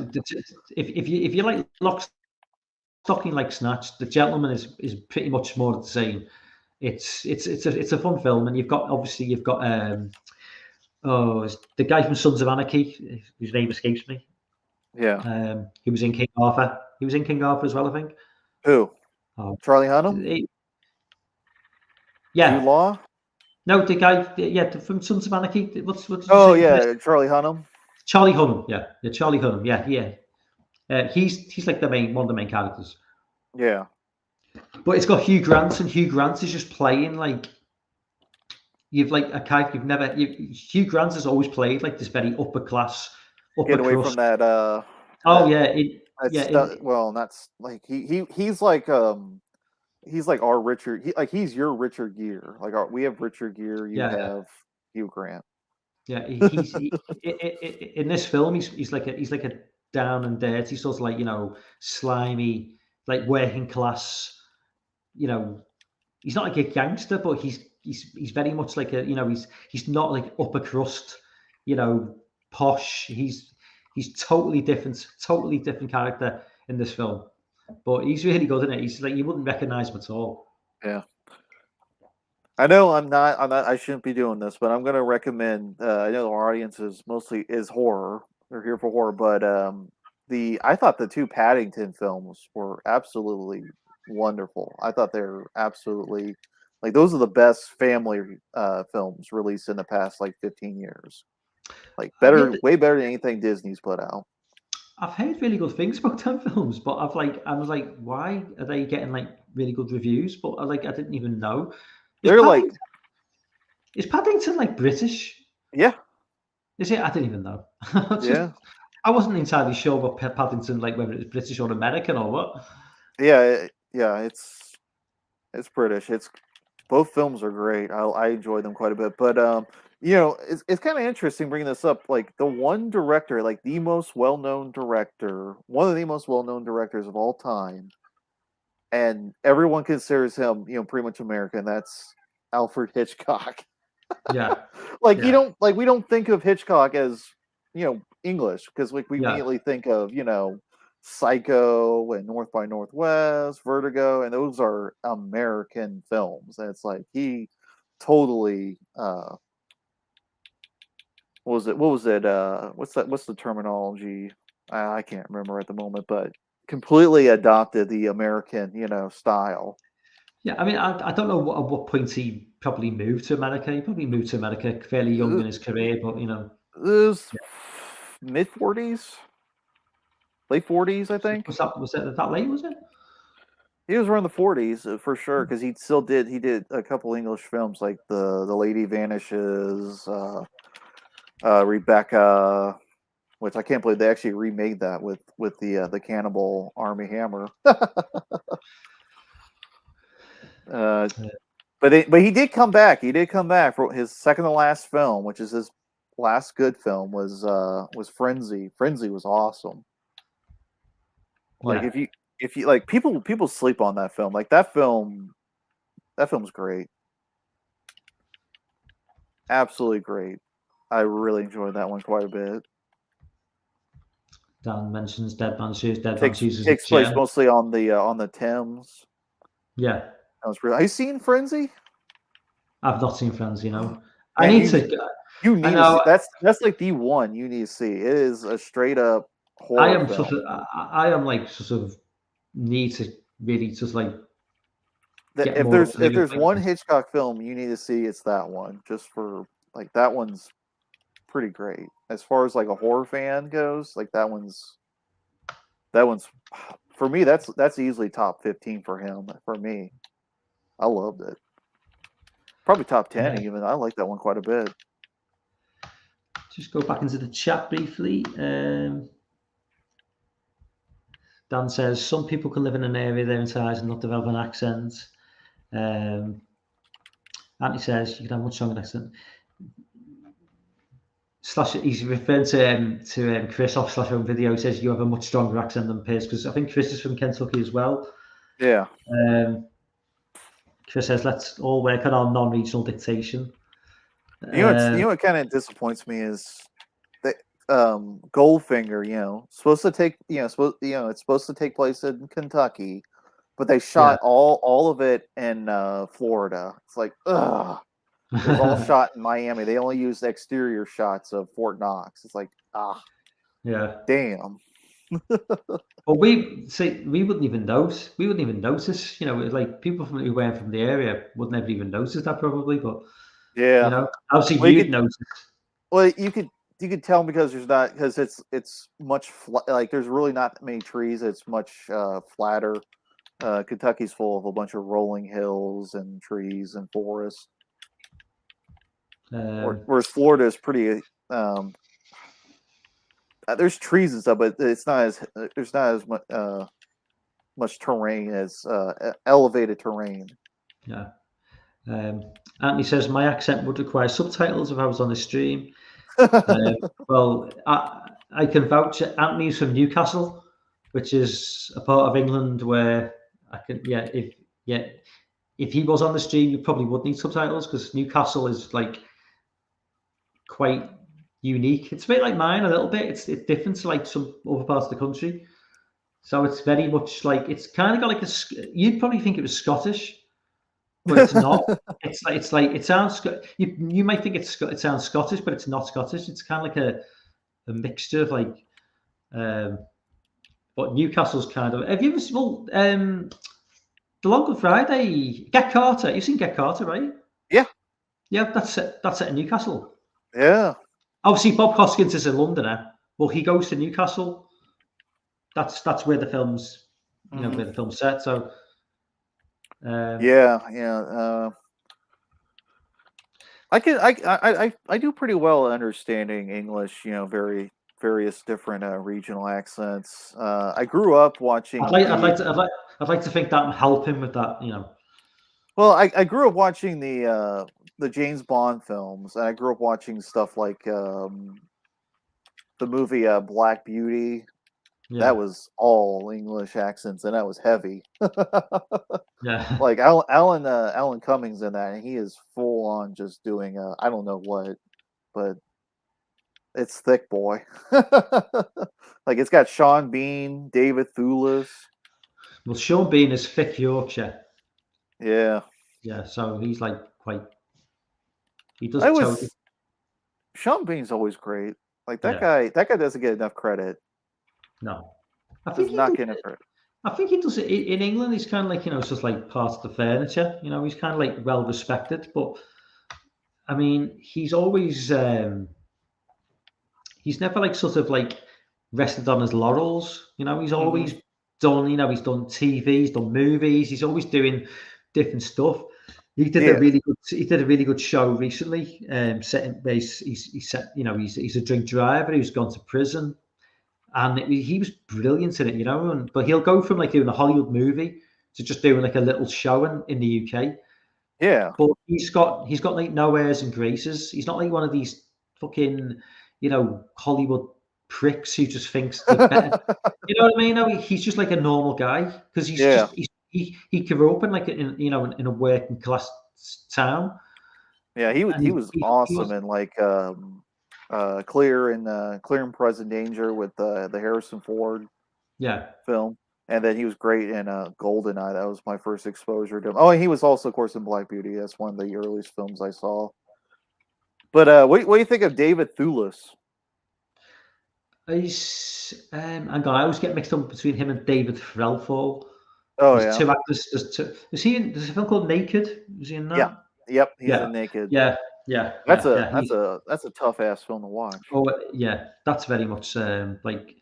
If you like Lock, Stock and like Snatch, The Gentleman is pretty much more of the same. It's a fun film, and you've got the guy from Sons of Anarchy, whose name escapes me. Yeah. He was in King Arthur. He was in King Arthur as well, I think. Who? Oh, Charlie Hunnam? Jude yeah. Law? No, the guy, from Sons of Anarchy. What did you Oh say? yeah, Charlie Hunnam. Charlie Hunnam. Yeah, Charlie Hunnam. Yeah. He's like one of the main characters. Yeah. But it's got Hugh Grant, and Hugh Grant is just playing like you've like a character you've never. Hugh Grant has always played like this very upper class, upper Get away crust. from that. Oh Well, that's like he's like our Richard. He's your Richard Gere. We have Richard Gere. You yeah. have Hugh Grant. Yeah, in this film, he's like a down and dirty, sort of like slimy, like working class. He's not like a gangster, but he's very much like he's not like upper crust, posh. He's totally different character in this film, but he's really good in it. He's like you wouldn't recognize him at all. Yeah. I know I'm not. I shouldn't be doing this, but I'm going to recommend. I know our audience is horror. They're here for horror, but I thought the two Paddington films were absolutely wonderful. I thought they're absolutely like those are the best family films released in the past 15 years. Like way better than anything Disney's put out. I've heard really good things about them films, but I was like, why are they getting like really good reviews? But I didn't even know. Is Paddington like British? Yeah. Is it? I didn't even know. Yeah. I wasn't entirely sure what Paddington like, whether it's British or American or what. Yeah, it's British. Both films are great. I enjoy them quite a bit, but it's kind of interesting bringing this up. Like the one director, like the most well-known director, one of the most well-known directors of all time, and everyone considers him, pretty much American. That's Alfred Hitchcock. Yeah. we don't think of Hitchcock as English because we immediately think of Psycho and North by Northwest, Vertigo, and those are American films. And it's like he totally what was it? What's the terminology? I can't remember at the moment, but completely adopted the American, style. Yeah, I mean, I don't know at what point he probably moved to America. He probably moved to America fairly young in his career, but it was mid-40s. Late 40s, I think. Was it that late? Was it? He was around the 40s for sure, because he did a couple English films like the Lady Vanishes, Rebecca, which I can't believe they actually remade that with the Cannibal Army Hammer. But he did come back. He did come back for his second to last film, which is his last good film, was Frenzy. Frenzy was awesome. Like if you like people sleep on that film. Like that film's great. Absolutely great. I really enjoyed that one quite a bit. Dan mentions Dead Man's Shoes. Takes place mostly on the Thames. Yeah. That was have you seen Frenzy? I've not seen Frenzy, Man, I need to. You need to see. That's like the one you need to see. It is a straight up horror film. I am like sort of need to really just like. If there's one Hitchcock film you need to see, it's that one. Just for like that one's pretty great as far as like a horror fan goes. Like that one's for me. That's easily top 15 for him. For me, I loved it. Probably top 10 even. I like that one quite a bit. Just go back into the chat briefly. Dan says some people can live in an area their entire lives and not develop an accent. Anthony says you can have a much stronger accent. He's referring to Chris off Slash Home Video. He says you have a much stronger accent than Pierce, because I think Chris is from Kentucky as well. Yeah. Chris says let's all work on our non-regional dictation. You know what kind of disappoints me is that Goldfinger, supposed to take it's supposed to take place in Kentucky, but they shot all of it in Florida. It's like, ugh. It was all shot in Miami. They only used exterior shots of Fort Knox. It's like, damn. Well, we wouldn't even notice. We wouldn't even notice. Like people who weren't from the area would never even notice that probably. But obviously you'd notice. Well, you could tell because it's much like there's really not many trees. It's much flatter. Kentucky's full of a bunch of rolling hills and trees and forests. Whereas Florida is pretty. There's trees and stuff, but there's not as much terrain as elevated terrain. Yeah. Anthony says my accent would require subtitles if I was on the stream. Well, I can vouch. Anthony's from Newcastle, which is a part of England where I can. If he was on the stream, you probably would need subtitles because Newcastle is like quite unique. It's a bit like mine a little bit. It's different to like some other parts of the country. So it's very much like it's kind of got like you'd probably think it was Scottish, but it's not. it's like it sounds. You might think it sounds Scottish, but it's not Scottish. It's kind of like a mixture of like. But Newcastle's kind of. Have you ever the Long Good Friday? Get Carter. You've seen Get Carter, right? Yeah. Yeah, that's set in Newcastle. Yeah. Obviously, Bob Hoskins is a Londoner. Well, he goes to Newcastle. That's where the film's, where the film's set. So, yeah. I do pretty well understanding English. Various different regional accents. I grew up watching. I'd like to think that I'm helping with that. Well, I grew up watching the James Bond films, and I grew up watching stuff like the movie Black Beauty. Yeah. That was all English accents, and that was heavy. Yeah, like Alan Cummings in that, and he is full on just doing I don't know what, but it's thick, boy. Like it's got Sean Bean, David Thewlis. Well, Sean Bean is thick Yorkshire. Yeah. Yeah, so he's like quite. He does. Sean Bean's always great. Like that guy. That guy doesn't get enough credit. No, I think he's not getting credit. I think he does it in England. He's kind of like it's just like part of the furniture. He's kind of like well respected, but I mean, he's always he's never like sort of like rested on his laurels. He's always done. He's done TV, he's done movies. He's always doing different stuff. He did a really good show recently. Set in base. He's a drink driver who's gone to prison, and he was brilliant in it. But he'll go from like doing a Hollywood movie to just doing like a little show in the UK. Yeah. But he's got like no airs and graces. He's not like one of these fucking Hollywood pricks who just thinks they're better. You know what I mean? No, he's just like a normal guy because he grew up in like in a working class town. Yeah, he was awesome in like Clear and Present Danger with the Harrison Ford film, and then he was great in Goldeneye. That was my first exposure to him. Oh, and he was also, of course, in Black Beauty. That's one of the earliest films I saw. But what do you think of David Thewlis? I always get mixed up between him and David Threlfall. Oh, there's two actors. There's a film called Naked. Was he in that? Yeah. Yep. He's in Naked. Yeah. That's a tough ass film to watch. Oh yeah, that's very much like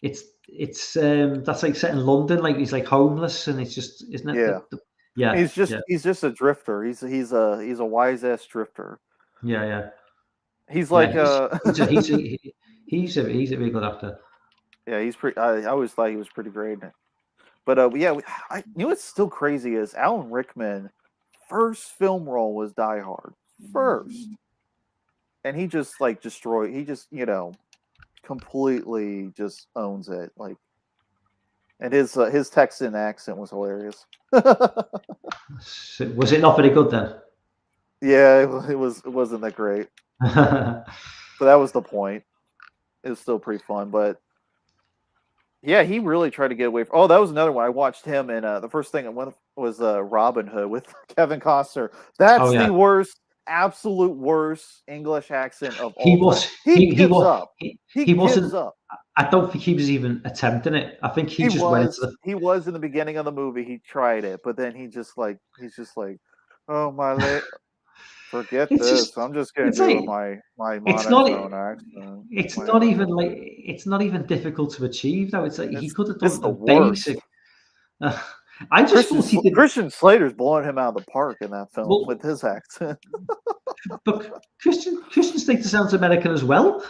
it's that's like set in London. Like he's like homeless, and it's just isn't it? Yeah. He's just a drifter. He's a wise ass drifter. Yeah. He's like he's a really good actor. Yeah, he's pretty. I always thought he was pretty great. But you know what's still crazy is Alan Rickman first film role was Die Hard first, and he just like destroyed. He just completely just owns it. Like, and his Texan accent was hilarious. Was it not very good then? Yeah, it wasn't that great, but that was the point. It was still pretty fun, but yeah, he really tried to get away from. Oh, that was another one. I watched him, and the first thing I went was Robin Hood with Kevin Costner. That's Oh yeah, the worst, absolute worst English accent of he all time. was. He He gives was. up. He He gives wasn't. up. I don't think he was even attempting it. I think he He just went into was. the. He was in the beginning of the movie. He tried it, but then he's just like, oh my leg. Forget It's this. just. I'm just gonna It's do like. it my It's not. monotone accent. It's not even Whatever. like. It's not even difficult to achieve though. It's like he could have It's done the a worst. basic. I just thought he did. Christian Slater's blowing him out of the park in that film with Well, his accent. but Christian Slater sounds American as well.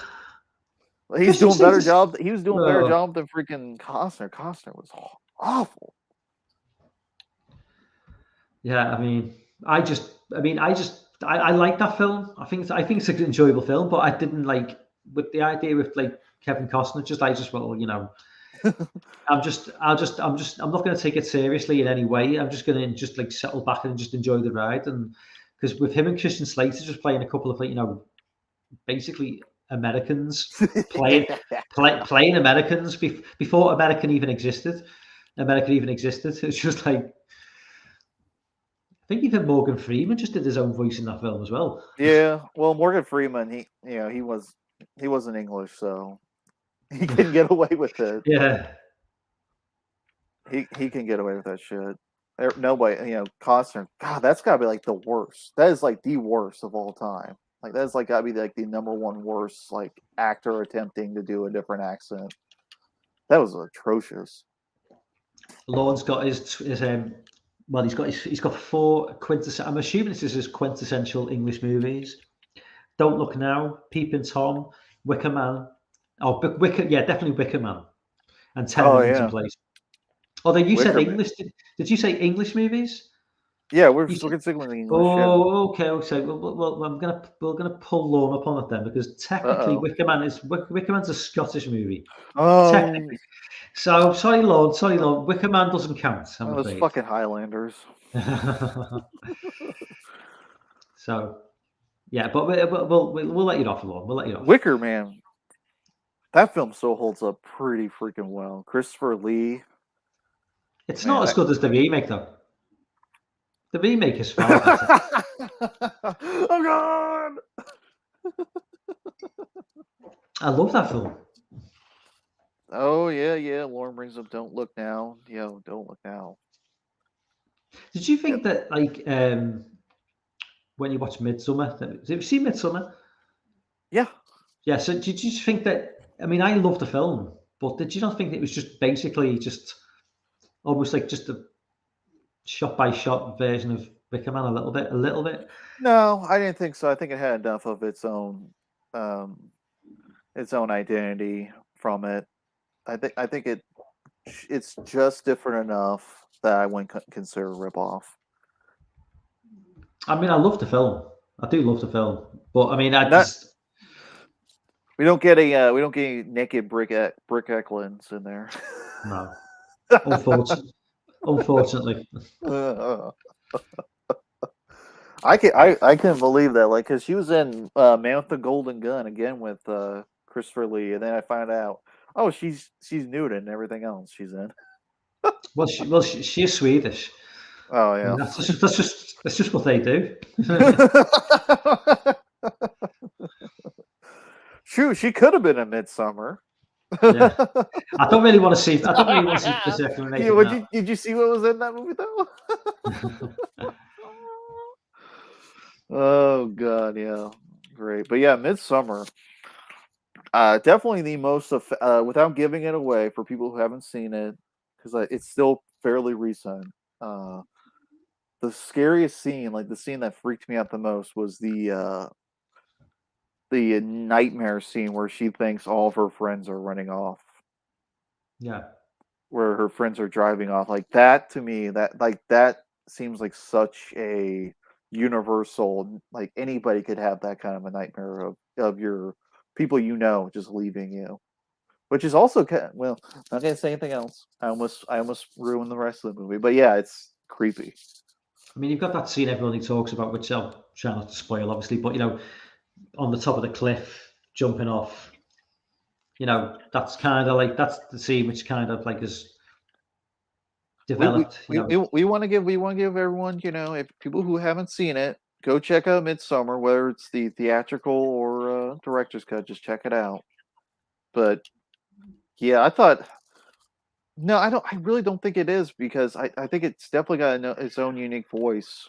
He's Christian doing better Slater's. job. He was doing better Oh, job than freaking Costner. Costner was awful. yeah, I like that film. I think it's an enjoyable film, but I didn't like with the idea with like Kevin Costner. I'm not going to take it seriously in any way. I'm just going to just like settle back and just enjoy the ride. And because with him and Christian Slater just playing a couple of like basically Americans playing Americans before American even existed. It's just like I think even Morgan Freeman just did his own voice in that film as well. Yeah, well, Morgan Freeman, he wasn't English, so he can get away with it. Yeah. He can get away with that shit. Nobody, Costner. God, that's gotta be like the worst. That is like the worst of all time. Like that's like gotta be like the number one worst like actor attempting to do a different accent. That was atrocious. Lorne's got his well, he's got four quintessential. I'm assuming this is his quintessential English movies. Don't Look Now, Peeping Tom, Wicker Man. Oh, yeah, definitely Wicker Man, and 10 Oh Millions in yeah, Place. Although you said Wicker Man. English, did you say English movies? Yeah, we're You still said, considering the English. Yeah. oh, okay, okay. Well, we're gonna pull Lorne up on it then because technically Uh Wicker Man's a Scottish movie. oh. Technically, so sorry, Lorne. Wicker Man doesn't count. I'm Those afraid. fucking Highlanders. So yeah, but we'll let you off, Lorne. We'll let you off. Wicker Man. That film still holds up pretty freaking well. Christopher Lee. It's not Man, as good as the remake though. The remake is far better. oh god! I love that film. Oh yeah. Lauren brings up "Don't Look Now." Yo, don't look now. Did you Yep. think that like when you watch Midsummer? Have you seen Midsummer? Yeah. Yeah. So did you think that? I mean, I love the film, but did you not think it was just basically just almost like just a shot by shot version of Wicker Man? A little bit. No, I didn't think so. I think it had enough of um, its own identity from it. I think it's just different enough that I wouldn't consider a ripoff. I mean, I love the film. I do love the film, but I mean, I Not just we don't get any naked Brick Eklunds in there. no. Unfortunately. I couldn't believe that, like, because she was in Man with the Golden Gun again with Christopher Lee, and then I find out, oh, she's nude and everything else she's in. She is Swedish. Oh I mean, yeah. that's just what they do. Shoot, she could have been in Midsummer. Yeah, I don't really want to see. I don't really want to see this explanation now. Did you see what was in that movie though? Oh god, yeah, great. But yeah, Midsummer, definitely the most without giving it away for people who haven't seen it, because it's still fairly recent. The scariest scene, like the scene that freaked me out the most, was the nightmare scene where she thinks all of her friends are running off. Yeah, Where her friends are driving off. Like that to me, that seems like such a universal. Like anybody could have that kind of a nightmare of your people just leaving you, which is also well. Not gonna say anything else. I almost ruined the rest of the movie, but yeah, it's creepy. I mean, you've got that scene everybody talks about, which I'll try not to spoil, obviously, but on the top of the cliff, jumping off. That's kind of like that's the scene which kind of like is developed. We want to give everyone, if people who haven't seen it, go check out Midsummer, whether it's the theatrical or director's cut. Just check it out. But yeah, I thought no, I don't. I really don't think it is, because I think it's definitely got its own unique voice,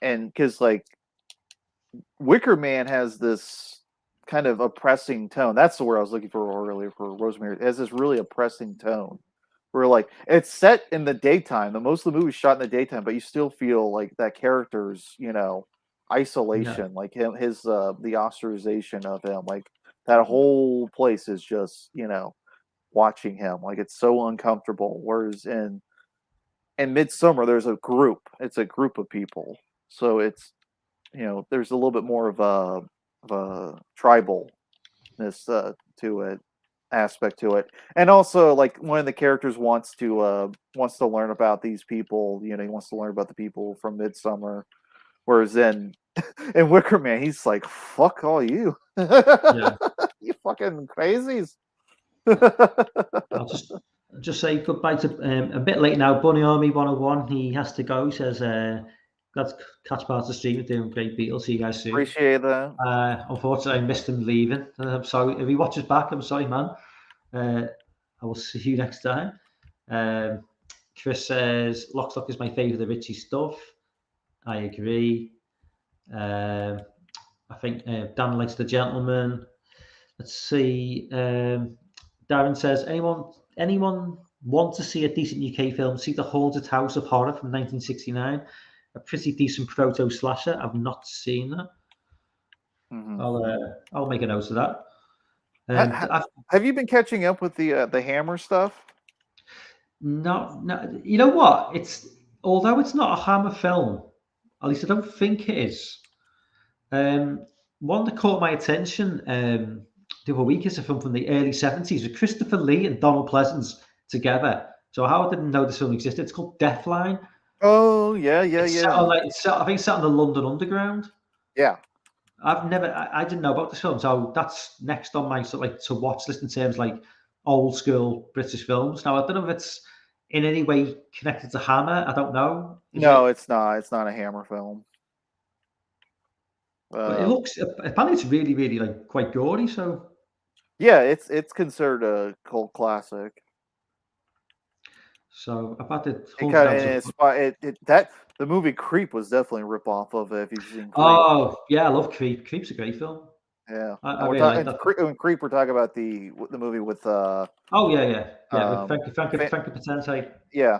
and because like Wicker Man has this kind of oppressing tone. That's the word I was looking for earlier for Rosemary. It has this really oppressing tone. Where like it's set in the daytime. The most of the movie is shot in the daytime, but you still feel like that character's, isolation, like his the ostracization of him, like that whole place is just, watching him. Like it's so uncomfortable. Whereas in Midsummer, there's a group. It's a group of people. So it's there's a little bit more of a tribalness to it, aspect to it. And also, like, one of the characters wants to learn about these people. He wants to learn about the people from Midsummer, whereas in Wicker Man, he's like, fuck all you. You fucking crazies. I'll just say goodbye to a bit late now. Bunny Army 101, he has to go. He says glad to catch part of the stream. You're doing great, Beatles. See you guys soon. Appreciate that. Unfortunately, I missed him leaving. I'm sorry. If he watches back, I'm sorry, man. I will see you next time. Chris says Lock, Stock is my favourite of Richie stuff. I agree. I think Dan likes The Gentleman. Let's see. Darren says, anyone want to see a decent UK film? See The Haunted House of Horror from 1969. A pretty decent proto slasher. I've not seen that. Mm-hmm. I'll make a note of that. Have you been catching up with the Hammer stuff? No. You know what? Although it's not a Hammer film, at least I don't think it is. One that caught my attention the other week is a film from the early 70s with Christopher Lee and Donald Pleasence together. So how I didn't know this film existed. It's called Deathline. Oh yeah. I think it's set on the London Underground. Yeah. I didn't know about this film, so that's next on my sort of like to watch list in terms like old school British films. Now I don't know if it's in any way connected to Hammer. I don't know. It's not. It's not a Hammer film. But it looks apparently it's really, really like quite gory. So yeah, it's considered a cult classic. So about the the movie Creep was definitely a rip off of it. If you've seen Creep. Oh yeah, I love Creep. Creep's a great film. Yeah, I really like that. Creep, we're talking about the movie with oh yeah, with Frankie Potente. Yeah.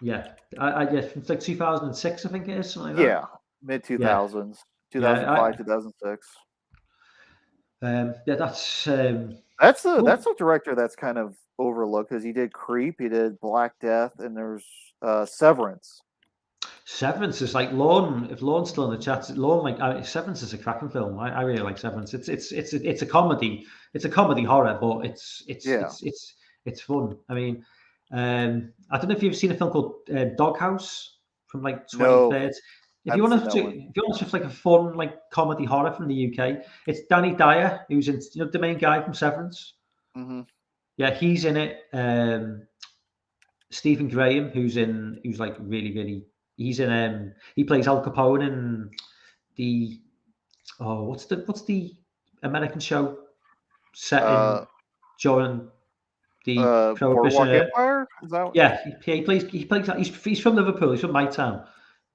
It's like 2006, I think it is, something like that. Yeah, mid 2000s, 2005, 2006. That's a director that's kind of overlooked, because he did Creep, he did Black Death, and there's Severance. Severance is like Lorne. If Lorne's still in the chat, Severance is a cracking film. I really like Severance. It's a comedy. It's a comedy horror, but it's fun. I mean, I don't know if you've seen a film called Doghouse from like 2013. If you want to like a fun like comedy horror from the UK, it's Danny Dyer, who's in the main guy from Severance. Mm-hmm. Yeah, he's in it. Stephen Graham, who's like really, really. He's in. He plays Al Capone in the. Oh, what's the American show set in during the Prohibition? Empire? Is that what... Yeah, he plays. He's from Liverpool. He's from my town.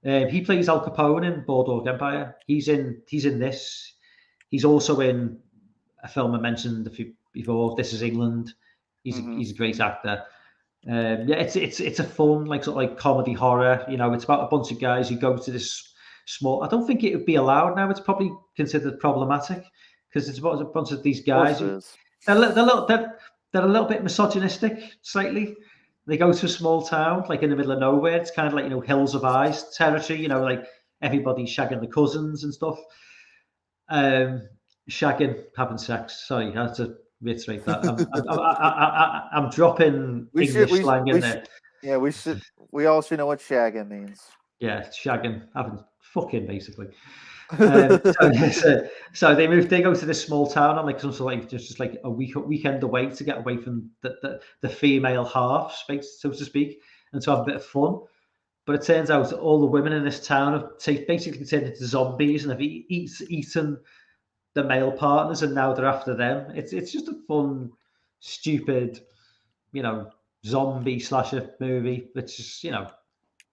He plays Al Capone in Boardwalk Empire. He's in this. He's also in a film I mentioned before. This Is England. He's a great actor. It's a fun like sort of like comedy horror. It's about a bunch of guys who go to this small. I don't think it would be allowed now. It's probably considered problematic because it's about a bunch of these guys. They're a little bit misogynistic, slightly. They go to a small town, like in the middle of nowhere. It's kind of like Hills of Eyes territory. Like everybody's shagging the cousins and stuff. Shagging, having sex. Sorry, I had to reiterate that. I'm dropping We should, English we, slang in we should, there. yeah, we all should know what shagging means. Yeah, shagging, having fucking basically. So they move. They go to this small town on like some sort of like just like a weekend away to get away from the female half space, so to speak, and to have a bit of fun. But it turns out all the women in this town have basically turned into zombies and have eaten the male partners, and now they're after them. It's just a fun, stupid, zombie slasher movie. It's just Yeah.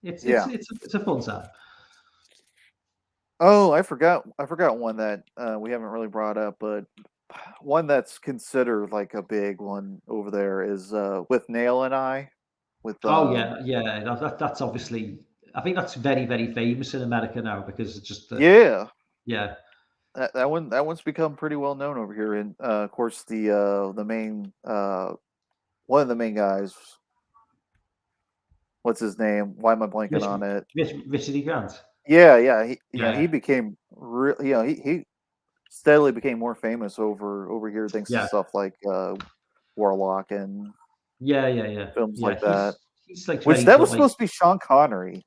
it's a fun time. Oh, I forgot one that we haven't really brought up, but one that's considered like a big one over there is with Nail and I. With Oh yeah. That's obviously. I think that's very very famous in America now because it's just yeah, yeah that one's become pretty well known over here. And of course, the main one of the main guys. What's his name? Why am I blanking on it? Richard E. Grant. Yeah. Yeah, He became he steadily became more famous over here thanks to yeah, stuff like Warlock and films yeah. like that. He's like Which very that was like. supposed to be Sean Connery.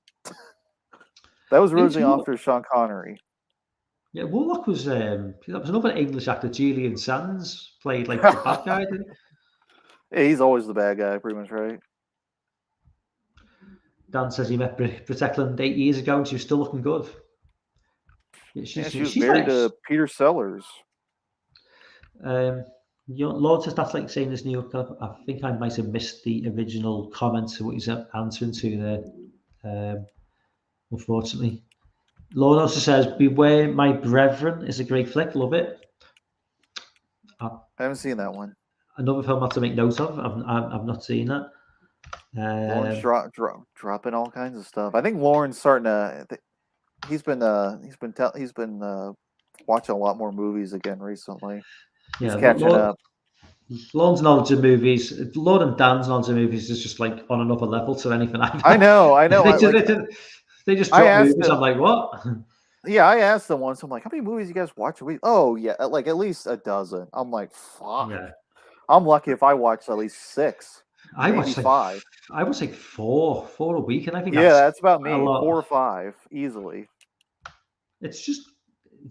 That was It's originally more, after Sean Connery. yeah, Warlock was that was another English actor, Julian Sands, played like the bad guy. Didn't Yeah, he's always the bad guy, pretty much, right? Dan says he met Britt Eklund 8 years ago and she was still looking good. Yeah, Yeah, she was she's married like. to Peter Sellers. Lord says that's like saying this new. I think I might have missed the original comment to what he's answering to there. Unfortunately, Lord also says, "Beware, my brethren" is a great flick. Love it. I haven't seen that one. Another film I have to make note of. I've not seen that. Lauren's dropping all kinds of stuff. I think Lauren's starting to. He's been watching a lot more movies again recently. He's catching up. Lord's knowledge of movies, Lord and Dan's knowledge of movies is just like on another level to anything I've I know. they just I drop asked movies. him, I'm like, what? yeah, I asked them once. I'm like, how many movies you guys watch a week? Oh yeah, like at least a dozen. I'm like, fuck. Yeah. I'm lucky if I watch at least 6, I maybe watch like 5. I watch like four a week, and I think That's about a me. lot. 4 or 5 easily. It's just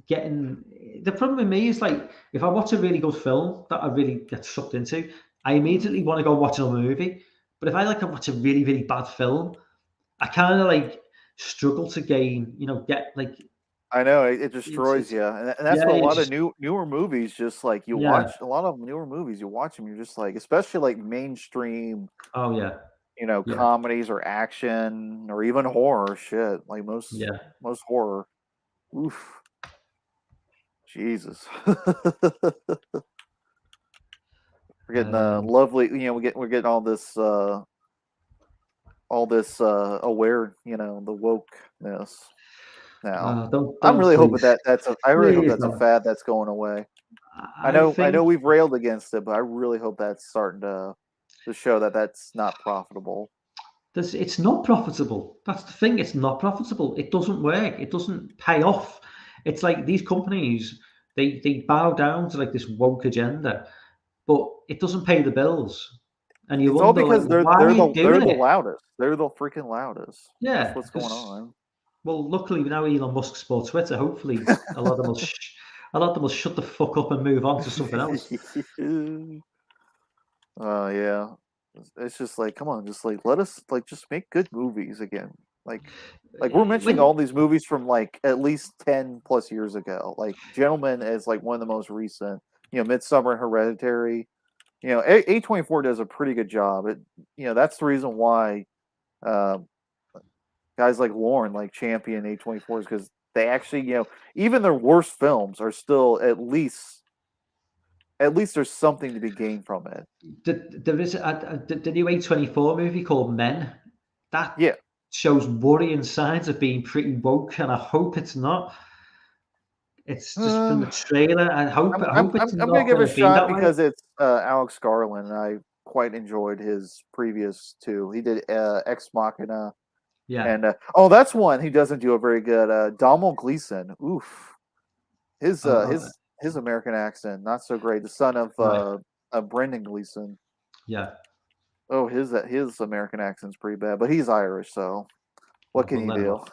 getting the problem with me is like if I watch a really good film that I really get sucked into, I immediately want to go watch another movie. But if I like watch a really really bad film, I kind of like struggle to get like I know it destroys it's you, and that's yeah what a it's lot of just newer movies. Just like you yeah watch a lot of newer movies, you watch them, you're just like, especially like mainstream, oh yeah comedies or action or even horror. Shit, like yeah most horror. Oof, Jesus. We're getting lovely. We're getting all this aware. The wokeness. Now, I'm don't really hoping please I really hope please that's a don't. fad that's going away. I I know think we've railed against it, but I really hope that's starting to show that that's not profitable. it's not profitable. That's the thing. It's not profitable. It doesn't work. It doesn't pay off. It's like these companies, they bow down to like this woke agenda, but it doesn't pay the bills. And you It's all wonder like, because why are you they're doing the it? loudest. They're the freaking loudest. That's Yeah, what's going because on. well, luckily now Elon Musk's bought Twitter. Hopefully, a lot of them will shut the fuck up and move on to something else. Yeah. It's just like, come on, just like let us like just make good movies again. Like we're mentioning all When these movies from like at least 10 plus years ago. Like Gentleman is like one of the most recent. Midsummer and Hereditary. A24 does a pretty good job. That's the reason why uh, guys like Lauren like champion A24 is because they actually, even their worst films are still at least there's something to be gained from it. there is the new A24 movie called Men that Yeah. shows worrying signs of being pretty woke, and I hope it's not. It's just from the Uh, trailer. I hope it's I'm gonna not give it going a to be shot that way. because it's Alex Garland, and I quite enjoyed his previous two. He did Ex Machina, Yeah. and that's one he doesn't do a very good. Domhnall Gleeson, oof, His Oh, his American accent not so great. The son right. of Brendan Gleeson. Yeah. Oh, his American accent's pretty bad, but he's Irish, so what Oh, can well, you let him do? off.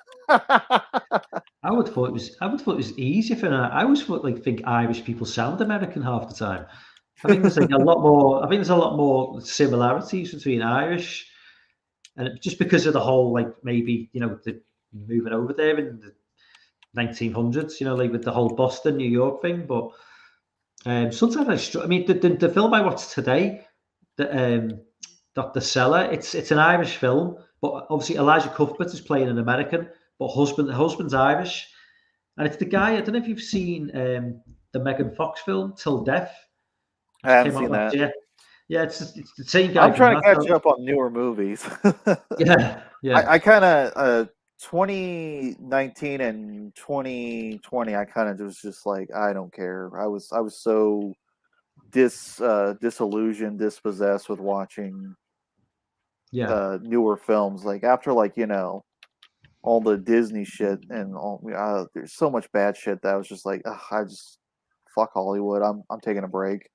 I would thought it was easier for. I always thought think Irish people sound American half the time. I think there's like a lot more. I think there's a lot more similarities between Irish, and just because of the whole maybe the moving over there in the 1900s, like with the whole Boston, New York thing. But sometimes I mean, the film I watched today, the Dr. Seller, it's an Irish film, but obviously Elijah Cuthbert is playing an American, but the husband's Irish, and it's the guy. I don't know if you've seen the Megan Fox film Till Death, I which haven't came out seen last that. year. Yeah, it's the same guy I'm from trying to that. catch up on newer movies. Yeah, yeah, I kind of 2019 and 2020. I kind of was just like, I don't care. I was so disillusioned, dispossessed with watching yeah, newer films. Like after all the Disney shit and all, there's so much bad shit that I was just like, ugh, I just fuck Hollywood. I'm taking a break.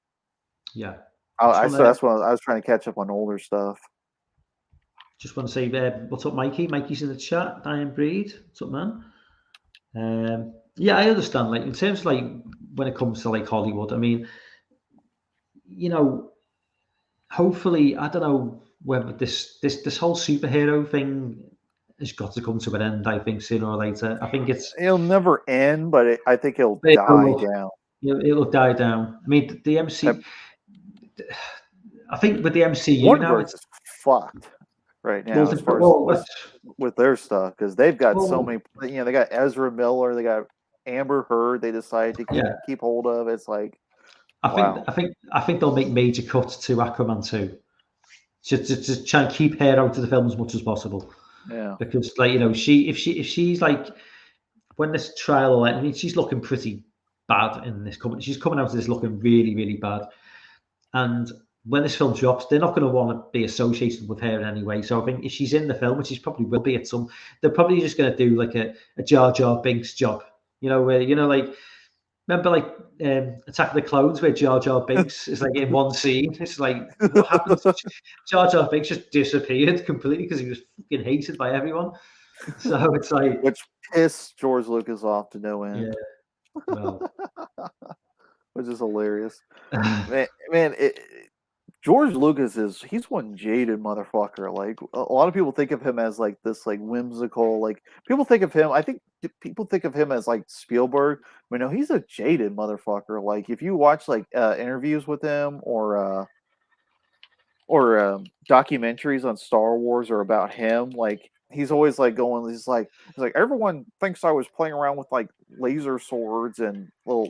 yeah. I just want So to that's when I was trying to catch up on older stuff. say what's up, Mikey? Mikey's in the chat. Diane Breed, what's up, man? Yeah, I understand. Like in terms of when it comes to Hollywood, I mean, you know, hopefully, I don't know whether this whole superhero thing has got to come to an end. I think sooner or later. I think It'll never end, but I think it'll die it'll, down. it'll die down. I mean, the MC. I think with the MCU now, Warner it's is fucked right well, now as far as well, with their stuff because they've got so well, many. They got Ezra Miller, they got Amber Heard. They decided to yeah. keep hold of. It's like, I think wow, I think I think they'll make major cuts to Aquaman 2 to try and keep her out of the film as much as possible. yeah. Because if she's when this trial, I mean, she's looking pretty bad in this company. She's coming out of this looking really, really bad. And when this film drops, they're not going to want to be associated with her in any way. So I think if she's in the film, which she probably will be at some, they're probably just going to do like a Jar Jar Binks job. Where remember Attack of the Clones where Jar Jar Binks is in one scene. It's like what happened? Jar Jar Binks just disappeared completely because he was fucking hated by everyone. So it's like, Which pissed George Lucas off to no yeah, end, well, which is hilarious. Man, George Lucas he's one jaded motherfucker. Like a lot of people think of him as this whimsical, people think of him. I think people think of him as Spielberg. I mean, no, he's a jaded motherfucker. Like if you watch interviews with him or documentaries on Star Wars or about him, he's always he's like everyone thinks I was playing around with laser swords and little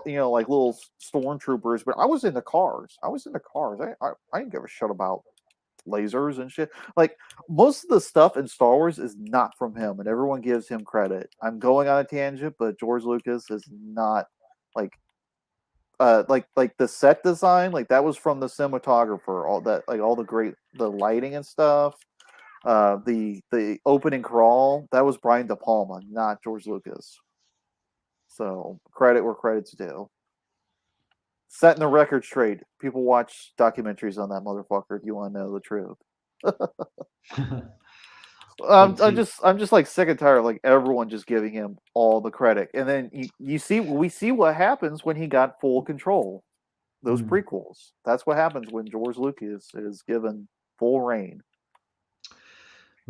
little stormtroopers, but I was in the cars. I didn't give a shit about lasers and shit. Like most of the stuff in Star Wars is not from him, and everyone gives him credit. I'm going on a tangent, but George Lucas is not like the set design, that was from the cinematographer. All that, all the lighting and stuff. The opening crawl, that was Brian De Palma, not George Lucas. So credit where credit's due. Setting the record straight. People watch documentaries on that motherfucker if you want to know the truth. I'm just sick and tired of everyone just giving him all the credit, and then we see what happens when he got full control. Those prequels. That's what happens when George Lucas is given full reign.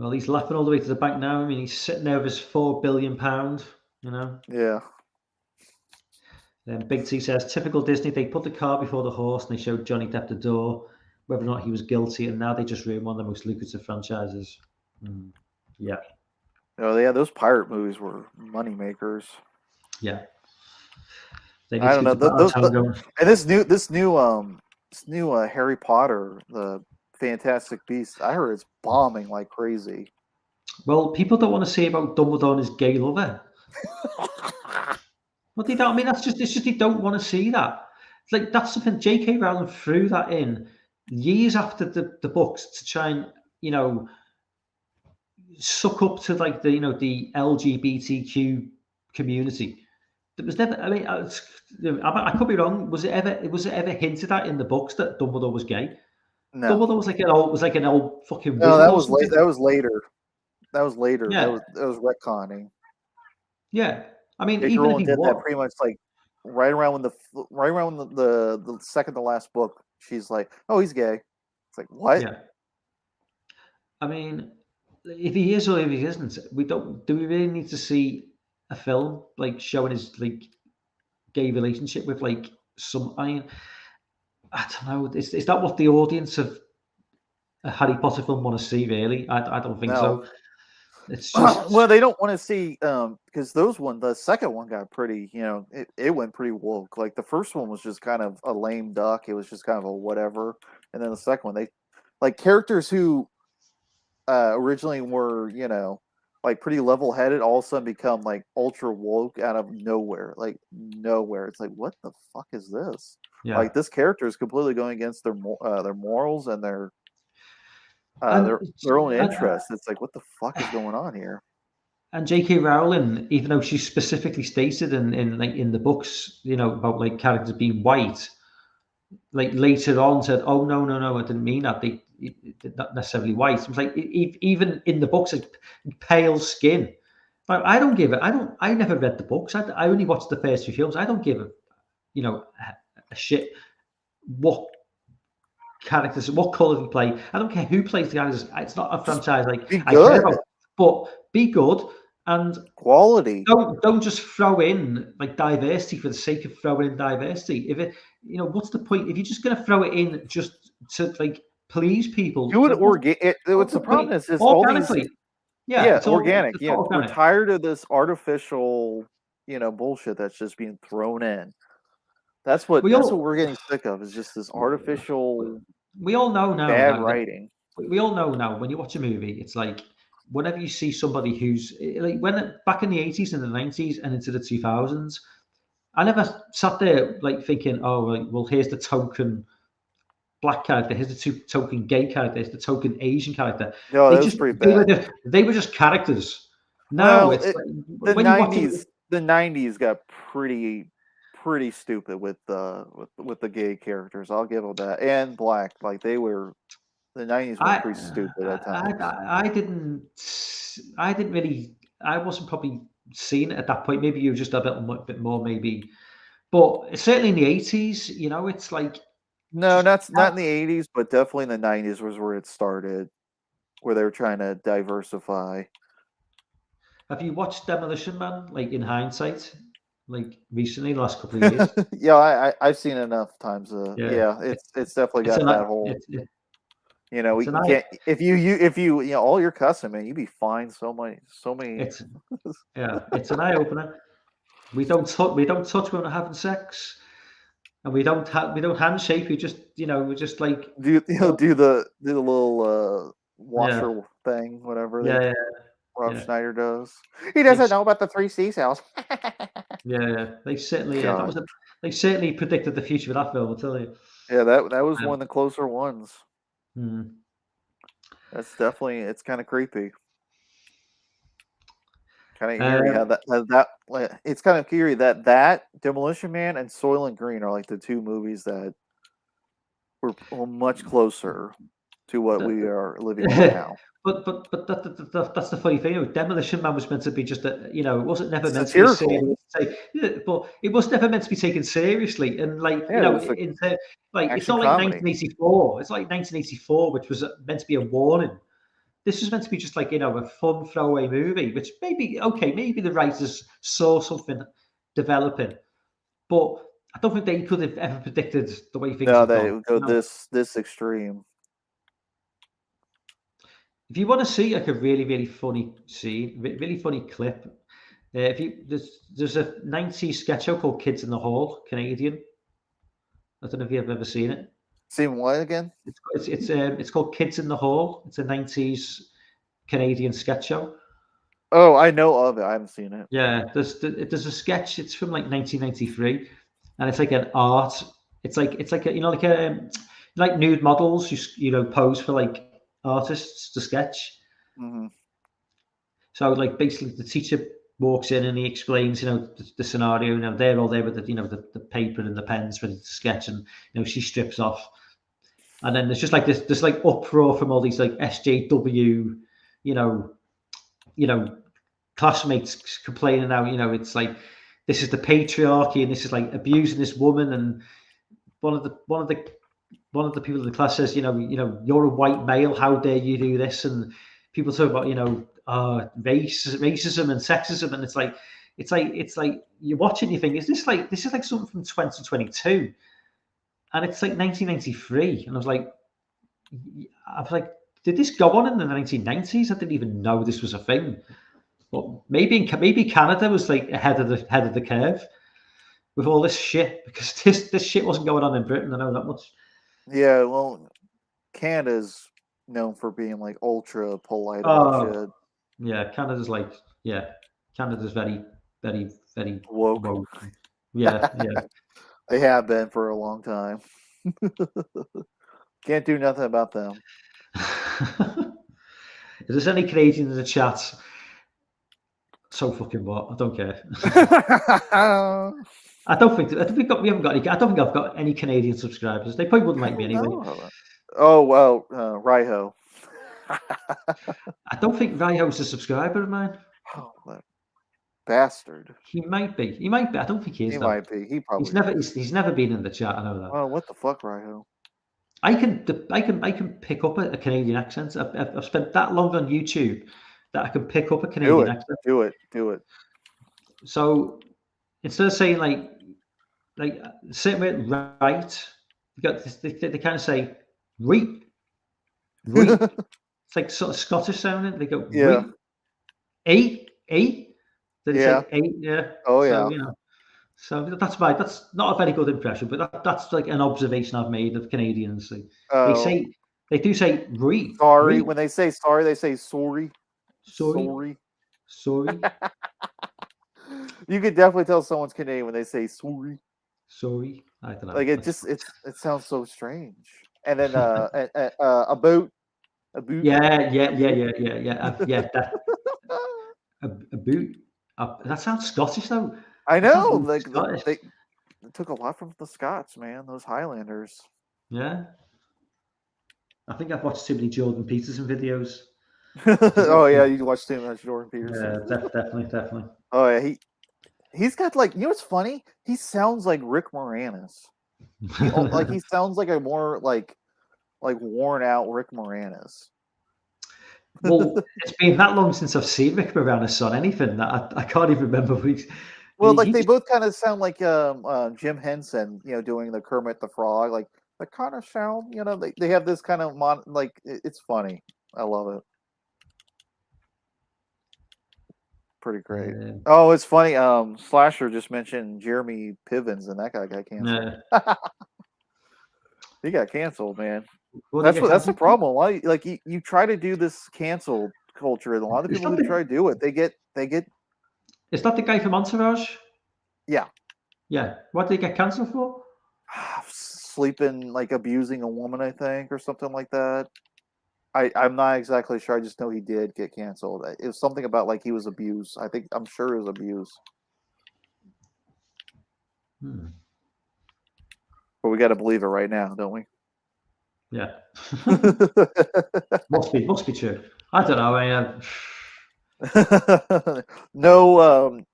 well, he's laughing all the way to the bank now. I mean, he's sitting there with his £4 billion. Yeah. Big T says, typical Disney, they put the car before the horse and they showed Johnny Depp the door, whether or not he was guilty, and now they just ruin one of the most lucrative franchises. Yeah. Oh yeah, those pirate movies were money makers. Yeah. They need I to don't go know. to And this new Harry Potter, the Fantastic Beasts, I heard it's bombing like crazy. Well, people don't want to see about Dumbledore and his gay lover. Well, they don't. I mean, it's just they don't want to see that. It's that's something J.K. Rowling threw that in years after the books to try and suck up to the the LGBTQ community. There was never. I mean, I could be wrong. Was it ever hinted at in the books that Dumbledore was gay? No, Dumbledore was like an old fucking no, wizard that or was late. something. That was later. That was later. Yeah, That was retconning. yeah. I mean, J.K. even if Rowling he did that was, pretty much like right around the second to last book. She's like, "Oh, he's gay." It's like, what? yeah. I mean, if he is or if he isn't, we don't. Do we really need to see a film like showing his like gay relationship with like some? I don't know. Is that what the audience of a Harry Potter film want to see? Really, I don't think No. so. It's just Well, they don't want to see because the second one got pretty, it went pretty woke. Like the first one was just kind of a lame duck. It was just kind of a whatever, and then the second one, they like characters who originally were, like pretty level headed, all of a sudden become like ultra woke out of nowhere, like nowhere. It's like, what the fuck is this? yeah. Like this character is completely going against their morals and And their own and, interests. It's like, what the fuck is going on here? and J.K. Rowling, even though she specifically stated in the books, about like characters being white, like later on said, "Oh no, I didn't mean that. They're not necessarily white." It was like even in the books, like pale skin. Like, I don't give it. I never read the books. I only watched the first few films. I don't give a shit what characters, what colour they play. I don't care who plays the characters. It's not a franchise like Be I care good. about. But be good and Quality. don't just throw in like diversity for the sake of throwing in diversity. If it, what's the point? If you're just going to throw it in just to like please people, Do it then what's what's the the point? problem is all these, Organically, yeah, yeah, organic. it's Yeah, all we're organic. tired of this artificial, bullshit that's just being thrown in. That's what We all we're getting sick of, is just this artificial we all know now bad that writing. we all know now when you watch a movie, it's like whenever you see somebody who's like when back in the 80s and the 90s and into the 2000s, I never sat there like thinking, oh, well, here's the token black character, here's the token gay character, here's the token Asian character. No, They that was just pretty bad. they were just characters. Now Well, it's like, the when you watch it, '90s got pretty stupid with the gay characters. I'll give them that, and black. Like the '90s were pretty stupid at times. I didn't really, I wasn't probably seeing it at that point. Maybe you were just a bit more, maybe, but certainly in the 80s, it's like No, just not in the '80s, but definitely in the '90s was where it started, where they were trying to diversify. have you watched Demolition Man, like in hindsight, like recently, the last couple of years? Yeah, I've seen it enough times. Yeah, Yeah, it's definitely it's got an that whole. it's an You can't if you all your cussing, man, you'd be fined so many. it's it's an eye opener. We don't touch when we're having sex, and we don't handshake. We just like Do the yeah, washer thing, whatever yeah, yeah, Rob yeah. Schneider does. He They, doesn't know about the 3C cells. yeah. They certainly God, they certainly predicted the future of that film. I'll tell you. yeah, that was one Um, of the closer ones. hmm. That's definitely, it's kind of creepy, kind of eerie Um, like, it's kind of eerie that Demolition Man and Soylent Green are like the two movies that were much closer to what we are living in now. but that's the funny thing. Demolition Man was meant to be just it wasn't never meant to be a Satirical, serious. Yeah, but it was never meant to be taken seriously. And like yeah, it was like like it's action not like comedy. 1984. It's like 1984, which was meant to be a warning. This was meant to be just like a fun throwaway movie, which maybe the writers saw something developing, but I don't think they could have ever predicted the way things No, have they gone. would go this extreme. If you want to see like a really really funny scene, really funny clip, if you there's a 90s sketch show called Kids in the Hall, Canadian. I don't know if you've ever seen it. Seen what again? It's called Kids in the Hall. It's a 90s Canadian sketch show. Oh, I know of it. I haven't seen it. Yeah, there's a sketch. It's from like 1993, and it's like an art. It's like like nude models. Pose for like artists to sketch. Hmm. So like basically the teacher walks in and he explains, the scenario. They're all there with the paper and the pens ready to sketch, and she strips off, and then there's just like this like uproar from all these like SJW, classmates complaining now. It's like this is the patriarchy, and this is like abusing this woman, and one of the people in the class says, you're a white male, how dare you do this? And people talk about, racism and sexism, and it's like you're watching, you think, this is like something from 2022, and it's like 1993, and I was like, did this go on in the 1990s? I didn't even know this was a thing. But maybe Canada was like ahead of the curve with all this shit, because this shit wasn't going on in Britain. I know that much. Yeah, well, Canada's known for being like ultra polite about shit. Yeah, Canada's very, very, very woke. Yeah. They have been for a long time. Can't do nothing about them. If there's any Canadians in the chat, so fucking what? I don't care. I don't think I've got any Canadian subscribers. They probably wouldn't like me anyway. Oh well, Raiho. I don't think Raiho's a subscriber of mine. Oh, that bastard. He might be. I don't think he is. He might be. He probably. He's never been in the chat. I know that. Oh, what the fuck, Raiho? I can pick up a Canadian accent. I've spent that long on YouTube that I can pick up a Canadian accent. Do it. So instead of saying like same way right, they kind of say right. It's like sort of Scottish sounding. They go yeah. Then they say eight, yeah. Oh yeah. So that's not a very good impression, but that's like an observation I've made of Canadians. They do say right. Sorry. Right. When they say sorry, they say sorry. Sorry. You could definitely tell someone's Canadian when they say sorry. Sorry. I don't know. Like it sounds so strange. And then a boot. Yeah. A boot. That sounds Scottish though. I know. Like they took a lot from the Scots, man. Those Highlanders. Yeah. I think I've watched too many Jordan Peterson videos. Oh yeah, you watched too much Jordan Peterson. Yeah, definitely. Oh yeah, he's got like, what's funny? He sounds like Rick Moranis. He sounds like a more like worn out Rick Moranis. Well, it's been that long since I've seen Rick Moranis on anything that I can't even remember. They both kind of sound like Jim Henson, doing the Kermit the Frog, like the kind of sound, they have this kind of it's funny. I love it. Pretty great. Yeah. Oh, it's funny. Slasher just mentioned Jeremy Pivens, and that guy got canceled. Yeah. He got canceled, man. Well, that's the problem. Why, like you try to do this cancel culture, and a lot of people who try to do it, they get. Is that the guy from Entourage? Yeah. Yeah. What did he get cancelled for? Sleeping, like abusing a woman, I think, or something like that. I'm not exactly sure. I just know he did get canceled. It was something about like he was abused. I'm sure it was abuse. But we got to believe it right now, don't we? Yeah. must be true. I don't know. No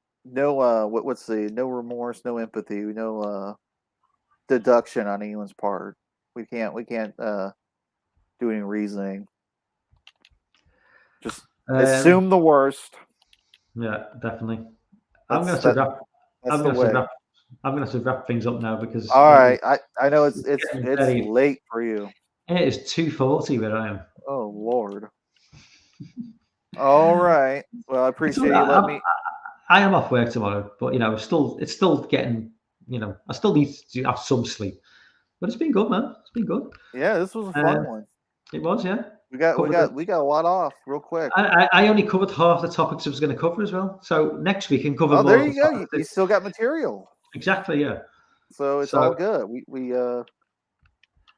remorse, no empathy, no deduction on anyone's part. We can't do any reasoning. Just assume the worst. Yeah, definitely. I'm going to have to wrap things up now because. All right, I know it's late for you. It is 2:40 where I am. Oh Lord. All right. Well, I appreciate you letting me. I am off work tomorrow, but it's still getting. I still need to have some sleep. But it's been good, man. It's been good. Yeah, this was a fun one. It was, yeah. We got a lot off real quick. I only covered half the topics I was going to cover as well. So next week I can cover more. Oh, there you go. You still got material. Exactly, yeah. So it's all good. We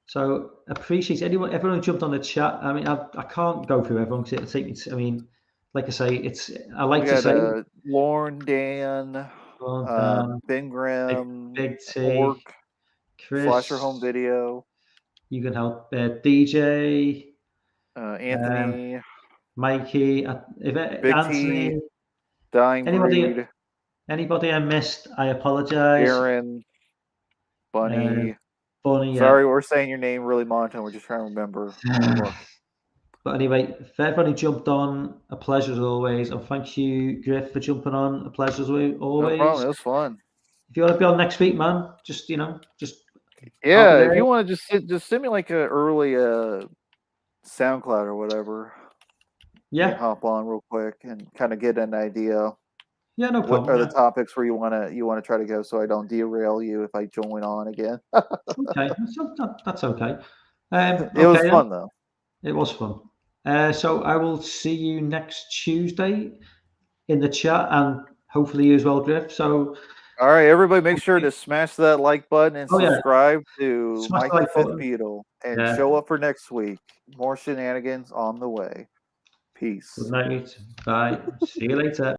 So appreciate everyone who jumped on the chat. I mean, I can't go through everyone because it'll take me. like I say, I like We to got say, Lauren, Dan, Dan, Ben Big, Grimm, Big T, Orc, Slasher Chris, Home Video, you can help, DJ, Anthony, Mikey, Big T, Anthony, Dying anybody, Breed, anybody I missed, I apologize. Aaron, Bunny. Funny, Sorry, we're saying your name really monotone. We're just trying to remember when we look. But anyway, if everybody jumped on, a pleasure as always. And thank you, Griff, for jumping on. A pleasure as always. No problem. It was fun. If you want to be on next week, man, just yeah. If you want to just send me like a early SoundCloud or whatever. Yeah. Hop on real quick and kind of get an idea. Yeah, no problem. What are the topics where you want to try to go, so I don't derail you if I join on again? Okay, that's okay. It was fun though. It was fun. So I will see you next Tuesday in the chat, and hopefully you as well, Griff. So, all right, everybody, make sure to smash that like button and subscribe to Mike the Fifth Beatle, and show up for next week. More shenanigans on the way. Peace. Good night. Bye. See you later.